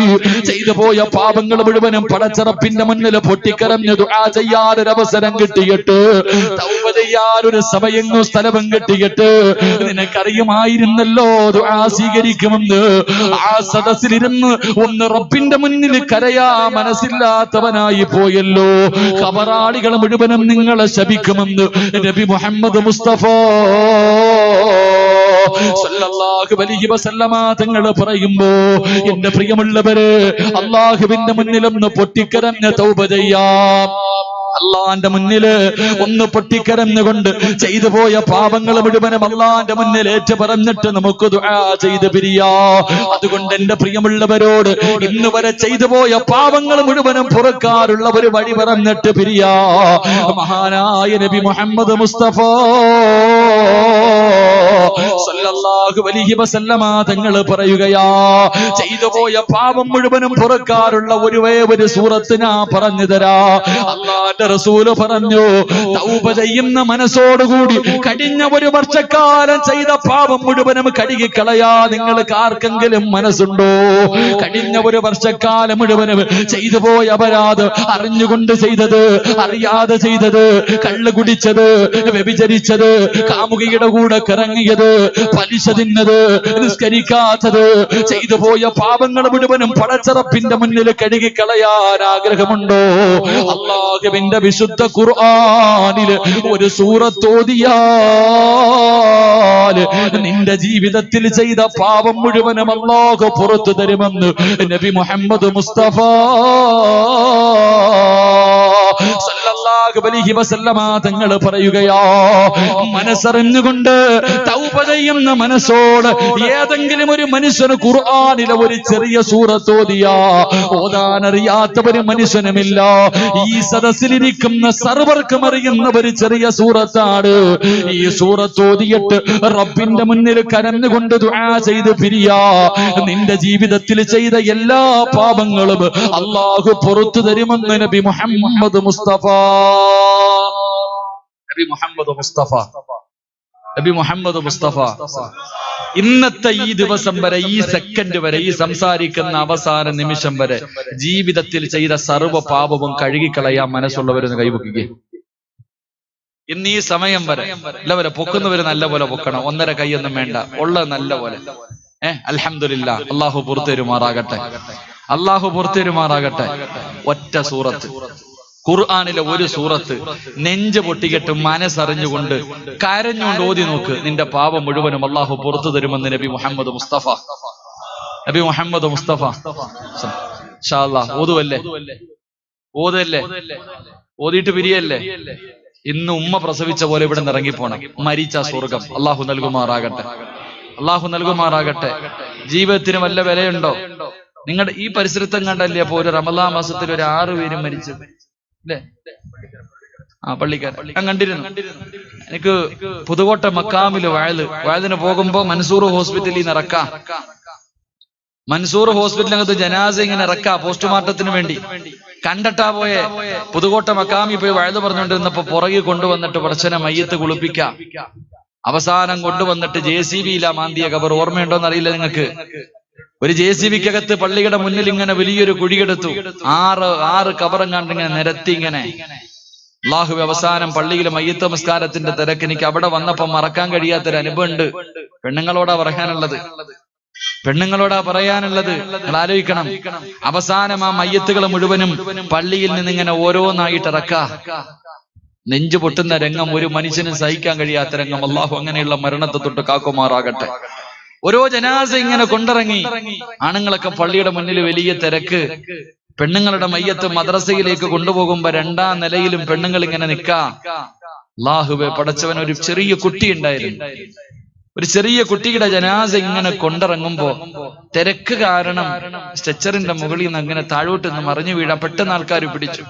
ചെയ്തു പോയ പാപങ്ങൾ മുഴുവനും പടച്ചറപ്പിന്റെ മുന്നിൽ പൊട്ടിക്കരഞ്ഞ് ദുആ ചെയ്യാനൊരവസരം കിട്ടിയിട്ട്, തൗബ ചെയ്യാനൊരു സമയങ്ങോ സ്ഥലവും കിട്ടിയിട്ട് നിനക്കറിയുമായിരുന്നല്ലോ ദുആ സ്വീകരിക്കുമെന്ന്. ആ സദസ്സിലിരുന്ന് ഒന്ന് റബ്ബിന്റെ മുന്നിൽ കരയാ മനസ്സില്ലാത്തവനായി പോയല്ലോ. ഖബറാളികൾ മുഴുവനും നിങ്ങളെ ശപിക്കുമെന്ന് നബി മുഹമ്മദ് മുസ്തഫ സല്ലല്ലാഹു അലൈഹി വസല്ലമ തങ്ങൾ പറയുമ്പോ, എന്റെ പ്രിയമുള്ളവരെ, അല്ലാഹുവിന്റെ മുന്നിലൊന്ന് പൊട്ടിക്കരഞ്ഞ് തൗബ ചെയ്യാം. അള്ളാന്റെ മുന്നില് ഒന്ന് പൊട്ടിക്കരഞ്ഞുകൊണ്ട് ചെയ്തു പോയ പാപങ്ങൾ മുഴുവനും അള്ളാന്റെ മുന്നിൽ ഏറ്റു പറഞ്ഞിട്ട് നമുക്ക് ദുആ ചെയ്ത് പിരിയാ. അതുകൊണ്ട് എന്റെ പ്രിയമുള്ളവരോട്, ഇന്ന് വരെ ചെയ്തു പോയ പാപങ്ങൾ മുഴുവനും പുറക്കാറുള്ള ഒരു വഴി പറഞ്ഞിട്ട് പിരിയാ. മഹാനായ നബി മുഹമ്മദ് മുസ്തഫ സല്ലല്ലാഹു അലൈഹി വസല്ലമ തങ്ങൾ പറയുകയാ, ചെയ്തു പോയ പാപം മുഴുവനും പുറക്കാറുള്ള ഒരു സൂറത്ത് ഞാൻ പറഞ്ഞു തരാ. അല്ലാഹുവിന്റെ റസൂല് പറഞ്ഞു, തൗബ ചെയ്യുന്ന മനസ്സോടുകൂടി കഴിഞ്ഞ ഒരു വർഷക്കാലം ചെയ്ത പാപം മുഴുവനും കഴുകിക്കളയാ നിങ്ങൾക്ക് ആർക്കെങ്കിലും മനസ്സുണ്ടോ? കഴിഞ്ഞ ഒരു വർഷക്കാലം മുഴുവനും ചെയ്തു പോയ അപരാധം, അറിഞ്ഞുകൊണ്ട് ചെയ്തത്, അറിയാതെ ചെയ്തത്, കള്ള് കുടിച്ചത്, വ്യഭിചരിച്ചത്, കാമുകിയുടെ കൂടെ കറങ്ങിയത്, പലിശ തിന്നത്, നിസ്കരിക്കാത്തത്, ചെയ്തു പോയ പാപങ്ങൾ മുഴുവനും പടച്ചറപ്പിന്റെ മുന്നിൽ കഴുകിക്കളയാൻ ആഗ്രഹമുണ്ടോ? അല്ലാഹുവിന്റെ വിശുദ്ധ ഖുർആനില് ഒരു സൂറത്ത് ഓതിയാൽ നിന്റെ ജീവിതത്തിൽ ചെയ്ത പാപം മുഴുവനും അല്ലാഹു പുറത്തു തരുമെന്ന് നബി മുഹമ്മദ് മുസ്തഫ സല്ലല്ലാഹു അലൈഹി വസല്ലമ തങ്ങൾ പറയുകയാ, മനസ്സറിഞ്ഞുകൊണ്ട് തൗബ ചെയ്യുന്ന മനസ്സോട് ഏതെങ്കിലും ഒരു മനുഷ്യന് ഖുർആനിലെ ഒരു ചെറിയ സൂറത്ത് ഓതിയാ ഓതാനറിയാത്ത ഒരു മനുഷ്യനുമില്ല. ഈ സദസ്സിലിരിക്കുന്ന സർവർക്കും അറിയുന്ന ഒരു ചെറിയ സൂറത്താണ്. ഈ സൂറത്ത് ഓതിയിട്ട് റബ്ബിന്റെ മുന്നിൽ കരഞ്ഞുകൊണ്ട് ദുആ ചെയ്ത് പിരിയാ, നിന്റെ ജീവിതത്തിൽ ചെയ്ത എല്ലാ പാപങ്ങളും അല്ലാഹു പുറത്തു തരുമെന്ന് നബി മുഹമ്മദ് മുസ്തഫ നബി മുഹമ്മദ് മുസ്തഫ ഇന്നത്തെ ഈ ദിവസം വരെ, ഈ സെക്കൻഡ് വരെ, ഈ സംസാരിക്കുന്ന അവസാന നിമിഷം വരെ ജീവിതത്തിൽ ചെയ്ത സർവ്വ പാപവും കഴുകിക്കളയാൻ മനസ്സുള്ളവരൊന്ന് കൈവക്കുകയും ഇന്ന് ഈ സമയം വരെ എല്ലാവരെ പൊക്കുന്നവര് നല്ല പോലെ പൊക്കണം. 1.5 കൈയൊന്നും വേണ്ട, ഉള്ള നല്ല പോലെ. അൽഹംദുലില്ലാ, അള്ളാഹു പുറത്തേരുമാറാകട്ടെ, അള്ളാഹു പുറത്തേരുമാറാകട്ടെ. ഒറ്റ സൂറത്ത് ഖുർആനിലെ ഒരു സൂറത്ത് നെഞ്ച് പൊട്ടിക്കെട്ട് മനസ്സറിഞ്ഞുകൊണ്ട് കരഞ്ഞുകൊണ്ട് ഓതി നോക്ക്, നിന്റെ പാപം മുഴുവനും അള്ളാഹു പുറത്തു തരുമെന്ന് നബി മുഹമ്മദ് മുസ്തഫ. നബി മുഹമ്മദ് മുസ്തഫ ഇൻഷാ അല്ലാഹ് ഓതുവല്ലേ? ഓതല്ലേ? ഓതിയിട്ട് പിരിയല്ലേ? ഇന്ന് ഉമ്മ പ്രസവിച്ച പോലെ ഇവിടെ നിന്ന് ഇറങ്ങിപ്പോണം. മരിച്ച സ്വർഗം അള്ളാഹു നൽകുമാറാകട്ടെ, അള്ളാഹു നൽകുമാറാകട്ടെ. ജീവിതത്തിന് വല്ല വിലയുണ്ടോ? നിങ്ങളുടെ ഈ പരിസരത്തും കണ്ടല്ലേ അപ്പൊ ഒരു റമദാൻ മാസത്തിൽ ഒരു 6 പേരും മരിച്ചു അല്ലേ? ആ പള്ളിക്കാരൻ ഞാൻ കണ്ടിരുന്നു. എനിക്ക് പുതുകോട്ട മക്കാമില് വയലിന് പോകുമ്പോ മൻസൂർ ഹോസ്പിറ്റലിൽ നിന്ന് ഇറക്കാം. മൻസൂർ ഹോസ്പിറ്റലിനകത്ത് ജനാസ ഇങ്ങനെ ഇറക്കാം പോസ്റ്റ്മോർട്ടത്തിന് വേണ്ടി. കണ്ടട്ടാ പോയെ പുതുകോട്ട മക്കാമി പോയി വഴുത് പറഞ്ഞുകൊണ്ടിരുന്നപ്പോ പുറകെ കൊണ്ടുവന്നിട്ട് പടച്ചനെ മയ്യത്ത് കുളിപ്പിക്കാം. അവസാനം കൊണ്ടുവന്നിട്ട് JCB മാന്തിയ കബർ ഓർമ്മയുണ്ടോന്ന് അറിയില്ല നിങ്ങൾക്ക്. ഒരു JCBക്കകത്ത് പള്ളിയുടെ മുന്നിൽ ഇങ്ങനെ വലിയൊരു കുഴിയെടുത്തു. 6 കബറും കണ്ടിങ്ങനെ നിരത്തി ഇങ്ങനെ. അല്ലാഹുവേ, അവസാനം പള്ളിയിലെ മയ്യത്ത് നമസ്കാരത്തിന്റെ തിരക്ക് എനിക്ക് അവിടെ വന്നപ്പോ മറക്കാൻ കഴിയാത്തൊരു അനുഭവം ഉണ്ട്. പെണ്ണുങ്ങളോടാ പറയാനുള്ളത്, പെണ്ണുങ്ങളോടാ പറയാനുള്ളത്. നിങ്ങൾ ആലോചിക്കണം, അവസാനം ആ മയ്യത്തുകൾ മുഴുവനും പള്ളിയിൽ നിന്ന് ഇങ്ങനെ ഓരോന്നായിട്ട് ഇറക്കാം. നെഞ്ചു പൊട്ടുന്ന രംഗം ഒരു മനുഷ്യനും സഹിക്കാൻ കഴിയാത്ത രംഗം. അള്ളാഹു അങ്ങനെയുള്ള മരണത്തെ തൊട്ട് കാക്കുമാറാകട്ടെ. ഓരോ ജനാസ ഇങ്ങനെ കൊണ്ടിറങ്ങി. ആണുങ്ങളൊക്കെ പള്ളിയുടെ മുന്നിൽ വലിയ തിരക്ക്. പെണ്ണുങ്ങളുടെ മയ്യത്ത് മദ്രസയിലേക്ക് കൊണ്ടുപോകുമ്പോ 2ാം നിലയിലും പെണ്ണുങ്ങൾ ഇങ്ങനെ നിൽക്കാം. അല്ലാഹുവേ പടച്ചവൻ, ഒരു ചെറിയ കുട്ടി ഉണ്ടായിരുന്നു. ഒരു ചെറിയ കുട്ടിയുടെ ജനാസ ഇങ്ങനെ കൊണ്ടിറങ്ങുമ്പോ തിരക്ക് കാരണം സ്ട്രെച്ചറിന്റെ മുകളിൽ നിന്ന് അങ്ങനെ താഴോട്ട് നിന്ന് മറിഞ്ഞു വീഴാൻ പെട്ടെന്ന് ആൾക്കാർ പിടിച്ചു.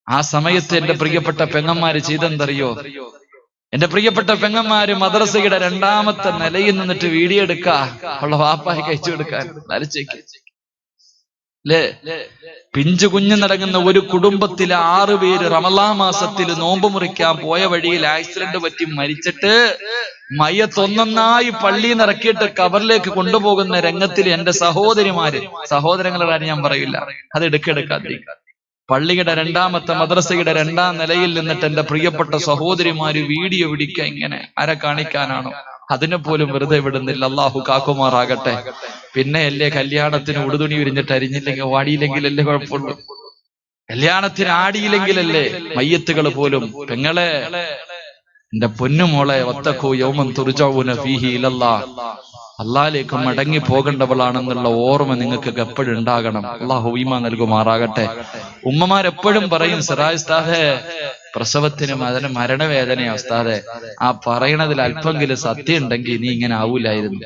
ആ സമയത്ത് എന്റെ പ്രിയപ്പെട്ട പെങ്ങന്മാര് ചെയ്തെന്തറിയോ? എന്റെ പ്രിയപ്പെട്ട പെങ്ങന്മാര് മദ്രസയുടെ 2ാമത്തെ നിലയിൽ നിന്നിട്ട് വീഡിയോ എടുക്കാ ഉള്ള വാപ്പായി കഴിച്ചു കൊടുക്കാൻ നരച്ചേക്ക് അല്ലേ? പിഞ്ചു കുഞ്ഞു നടങ്ങുന്ന ഒരു കുടുംബത്തിലെ 6 പേര് റമളാൻ മാസത്തിൽ നോമ്പ് മുറിക്കാൻ പോയ വഴിയിൽ ആക്സിഡന്റ് പറ്റി മരിച്ചിട്ട് മയ്യത്തൊന്നായി പള്ളിയിൽ നിന്ന് ഇറക്കിയിട്ട് കബറിലേക്ക് കൊണ്ടുപോകുന്ന രംഗത്തിൽ എന്റെ സഹോദരങ്ങളുടെ കാര്യം ഞാൻ പറയില്ല, അത് എടുക്കെടുക്കാതിരിക്കുക. പള്ളിയുടെ 2ാമത്തെ മദ്രസയുടെ 2ാം നിലയിൽ നിന്നിട്ട് എന്റെ പ്രിയപ്പെട്ട സഹോദരിമാര് വീഡിയോ പിടിക്കുക. ഇങ്ങനെ ആരെ കാണിക്കാനാണോ? അതിനെ പോലും വെറുതെ വിടുന്നില്ല. അള്ളാഹു കാക്കുമാറാകട്ടെ. പിന്നെ അല്ലേ കല്യാണത്തിന് ഉടുതുണി വിരിഞ്ഞിട്ട് അരിഞ്ഞില്ലെങ്കിൽ വാടിയില്ലെങ്കിലല്ലേ കുഴപ്പമുള്ളൂ. കല്യാണത്തിന് ആടിയില്ലെങ്കിലല്ലേ മയ്യത്തുകൾ പോലും. പെങ്ങളെ, എന്റെ പൊന്നുമോളെ, വത്തഖൂ യൗമൻ തുർജഊന ഫീഹി ഇലല്ലാഹ്, അള്ളാഹിലേക്ക് മടങ്ങി പോകേണ്ടവളാണെന്നുള്ള ഓർമ്മ നിങ്ങൾക്ക് എപ്പോഴും ഉണ്ടാകണം. അള്ളാഹു ഈമാൻ നൽകുമാറാകട്ടെ. ഉമ്മമാരെപ്പോഴും പറയും, സിറാജ് ഉസ്താദേ പ്രസവത്തിന് അതിന് മരണവേദനയാ ഉസ്താദേ. ആ പറയണതിൽ അല്പമെങ്കിലും സത്യം ഉണ്ടെങ്കിൽ നീ ഇങ്ങനെ ആവൂലായിരുന്നു.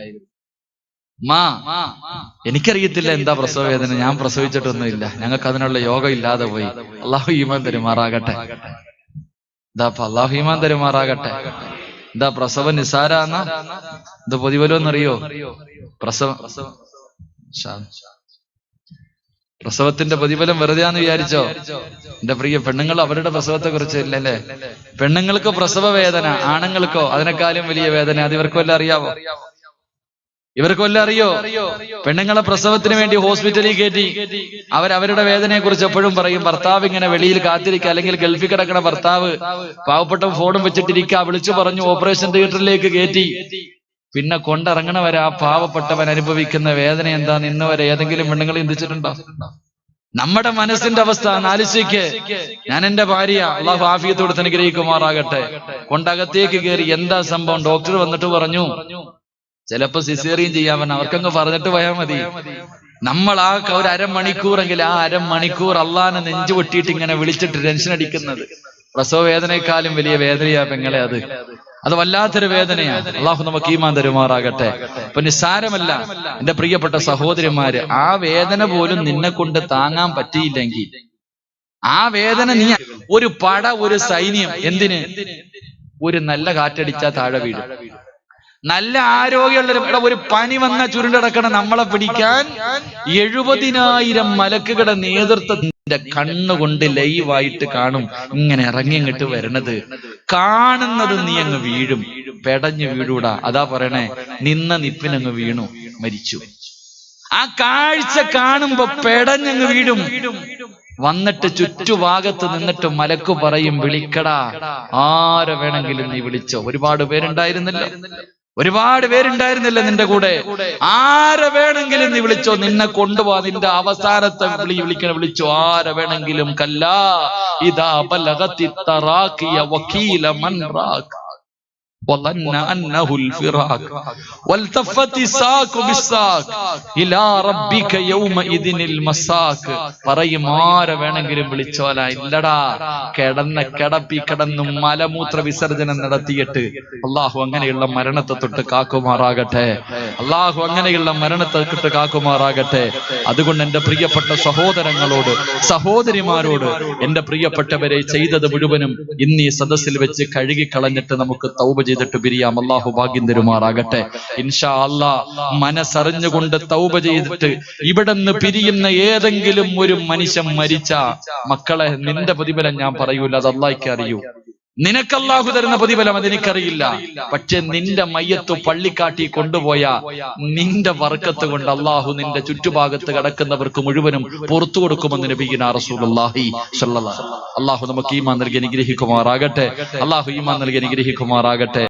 എനിക്കറിയത്തില്ല എന്താ പ്രസവ വേദന, ഞാൻ പ്രസവിച്ചിട്ടൊന്നുമില്ല, ഞങ്ങൾക്ക് അതിനുള്ള യോഗം ഇല്ലാതെ പോയി. അള്ളാഹു ഈമാൻ തരുമാറാകട്ടെ. അള്ളാഹു ഈമാൻ തരുമാറാകട്ടെ. എന്താ പ്രസവം നിസാരാന്ന ഇത് പൊതിവലോന്നറിയോ? പ്രസവത്തിന്റെ പ്രതിഫലം വെറുതെയാന്ന് വിചാരിച്ചോ? എന്റെ പ്രിയ പെണ്ണുങ്ങൾ അവരുടെ പ്രസവത്തെ കുറിച്ച് ഇല്ലല്ലേ? പെണ്ണുങ്ങൾക്ക് പ്രസവ വേദന, ആണുങ്ങൾക്കോ അതിനേക്കാളും വലിയ വേദന. അത് ഇവർക്കൊല്ലാം അറിയാവോ? ഇവർക്കൊല്ലാം അറിയോ? പെണ്ണുങ്ങളെ പ്രസവത്തിന് വേണ്ടി ഹോസ്പിറ്റലിൽ കയറ്റി അവരുടെ വേദനയെ കുറിച്ച് എപ്പോഴും പറയും. ഭർത്താവ് ഇങ്ങനെ വെളിയിൽ കാത്തിരിക്കുക, അല്ലെങ്കിൽ ഗൾഫിൽ കിടക്കണ ഭർത്താവ് പാവപ്പെട്ട ഫോണും വെച്ചിട്ടിരിക്കുക. വിളിച്ചു പറഞ്ഞു ഓപ്പറേഷൻ തിയേറ്ററിലേക്ക് കയറ്റി. പിന്നെ കൊണ്ടിറങ്ങണവരെ ആ പാവപ്പെട്ടവൻ അനുഭവിക്കുന്ന വേദന എന്താന്ന് ഇന്ന് വരെ ഏതെങ്കിലും പെണ്ണുങ്ങൾ ചിന്തിച്ചിട്ടുണ്ടോ? നമ്മുടെ മനസ്സിന്റെ അവസ്ഥ ആലോചിക്ക്. ഞാൻ എന്റെ ഭാര്യ, അള്ളാഹു ആഫിയത്തോട് അനുഗ്രഹിക്കുമാറാകട്ടെ, കൊണ്ടകത്തേക്ക് കയറി. എന്താ സംഭവം? ഡോക്ടർ വന്നിട്ട് പറഞ്ഞു ചിലപ്പോ സിസേറിയൻ ചെയ്യാൻ പറഞ്ഞ അവർക്കങ്ങ് പറഞ്ഞിട്ട് പോയാൽ മതി. നമ്മൾ ആ ഒരു അരമണിക്കൂറെങ്കിൽ ആ അരമണിക്കൂർ അള്ളാനെ നെഞ്ചു പൊട്ടിയിട്ട് ഇങ്ങനെ വിളിച്ചിട്ട് ടെൻഷൻ അടിക്കുന്നത് പ്രസവ വേദനയെക്കാളും വലിയ വേദനയാ പെങ്ങളെ. അത് വല്ലാത്തൊരു വേദനയാണ്. അള്ളാഹു നമുക്ക് ഈമാൻ തരുമാറാകട്ടെ. ഇപ്പൊ നിസ്സാരമല്ല എന്റെ പ്രിയപ്പെട്ട സഹോദരിമാര്, ആ വേദന പോലും നിന്നെ കൊണ്ട് താങ്ങാൻ പറ്റിയില്ലെങ്കിൽ ആ വേദന നീ ഒരു സൈന്യം എന്തിന്? ഒരു നല്ല കാറ്റടിച്ചാൽ താഴെ വീഴും. നല്ല ആരോഗ്യമുള്ള ഒരു പനി വന്ന ചുരുണ്ടടക്കണം നമ്മളെ പിടിക്കാൻ 70,000 മലക്കുകളുടെ നേതൃത്വത്തിന്റെ കണ്ണുകൊണ്ട് ലൈവായിട്ട് കാണും. ഇങ്ങനെ ഇറങ്ങിങ്ങിട്ട് വരണത് കാണുന്നത് നീ അങ്ങ് വീഴും, പെടഞ്ഞു വീഴൂടാ. അതാ പറയണേ, നിന്ന നിപ്പിനങ്ങ് വീണു മരിച്ചു. ആ കാഴ്ച കാണുമ്പോ പെടഞ്ഞങ്ങ് വീഴും. വന്നിട്ട് ചുറ്റുഭാഗത്ത് നിന്നിട്ട് മലക്കു പറയും, വിളിക്കടാ, ആരെ വേണമെങ്കിലും നീ വിളിച്ചോ. ഒരുപാട് പേരുണ്ടായിരുന്നല്ലോ. ഒരുപാട് പേരുണ്ടായിരുന്നില്ല നിന്റെ കൂടെ. ആരെ വേണമെങ്കിലും നീ വിളിച്ചോ, നിന്നെ കൊണ്ടുപോവാ. നിന്റെ അവസാനത്തെ വിളിച്ചോ, ആരെ വേണമെങ്കിലും. കല്ലാ ഇദാ ബലഗത്തി തറാഖിയ വകീല മൻ റാഖ് വظن أنه الفراق والتفت الساق بالساق إلى ربك يومئذ المساق. പറയും ആരെ വേണമെങ്കിലും വിളിച്ചോല. ഇല്ലടാ, കിടന്നും മലമൂത്ര വിസർജനം നടത്തിയിട്ട് അള്ളാഹു അങ്ങനെയുള്ള മരണത്തെ തൊട്ട് കാക്കുമാറാകട്ടെ. അള്ളാഹു അങ്ങനെയുള്ള മരണത്തെ തൊട്ട് കാക്കുമാറാകട്ടെ. അതുകൊണ്ട് എന്റെ പ്രിയപ്പെട്ട സഹോദരങ്ങളോട്, സഹോദരിമാരോട്, എന്റെ പ്രിയപ്പെട്ടവരെ, ചെയ്തത് മുഴുവനും ഇന്ന് ഈ സദസ്സിൽ വെച്ച് കഴുകിക്കളഞ്ഞിട്ട് നമുക്ക് തൗബ ചെയ്തിട്ട് പിരിയാം. അള്ളാഹു ഭാഗ്യം തരുമാറാകട്ടെ. ഇൻഷാ അല്ലാഹ് മനസ്സറിഞ്ഞുകൊണ്ട് തൗബ ചെയ്തിട്ട് ഇവിടുന്ന് പിരിയുന്ന ഏതെങ്കിലും ഒരു മനുഷ്യൻ മരിച്ച, മക്കളെ, നിന്റെ പ്രതിഫലം ഞാൻ പറയൂല, അത് അള്ളാഹ്ക്ക് അറിയൂ. നിനക്ക് അല്ലാഹു തരുന്ന പ്രതിഫലം അതെനിക്കറിയില്ല. പക്ഷെ നിന്റെ മയ്യത്ത് പള്ളിക്കാട്ടി കൊണ്ടുപോയ നിന്റെ ബർക്കത്ത് കൊണ്ട് അല്ലാഹു നിന്റെ ചുറ്റുഭാഗത്ത് കിടക്കുന്നവർക്ക് മുഴുവനും പുറത്തു കൊടുക്കുമെന്ന് നബിയുനാ റസൂലുള്ളാഹി സ്വല്ലല്ലാഹു അലൈഹി വസല്ലം. അല്ലാഹു നമുക്ക് ഈമാൻ നൽകി അനുഗ്രഹിക്കുമാറാകട്ടെ. അല്ലാഹു ഈമാൻ നൽകി അനുഗ്രഹിക്കുമാറാകട്ടെ.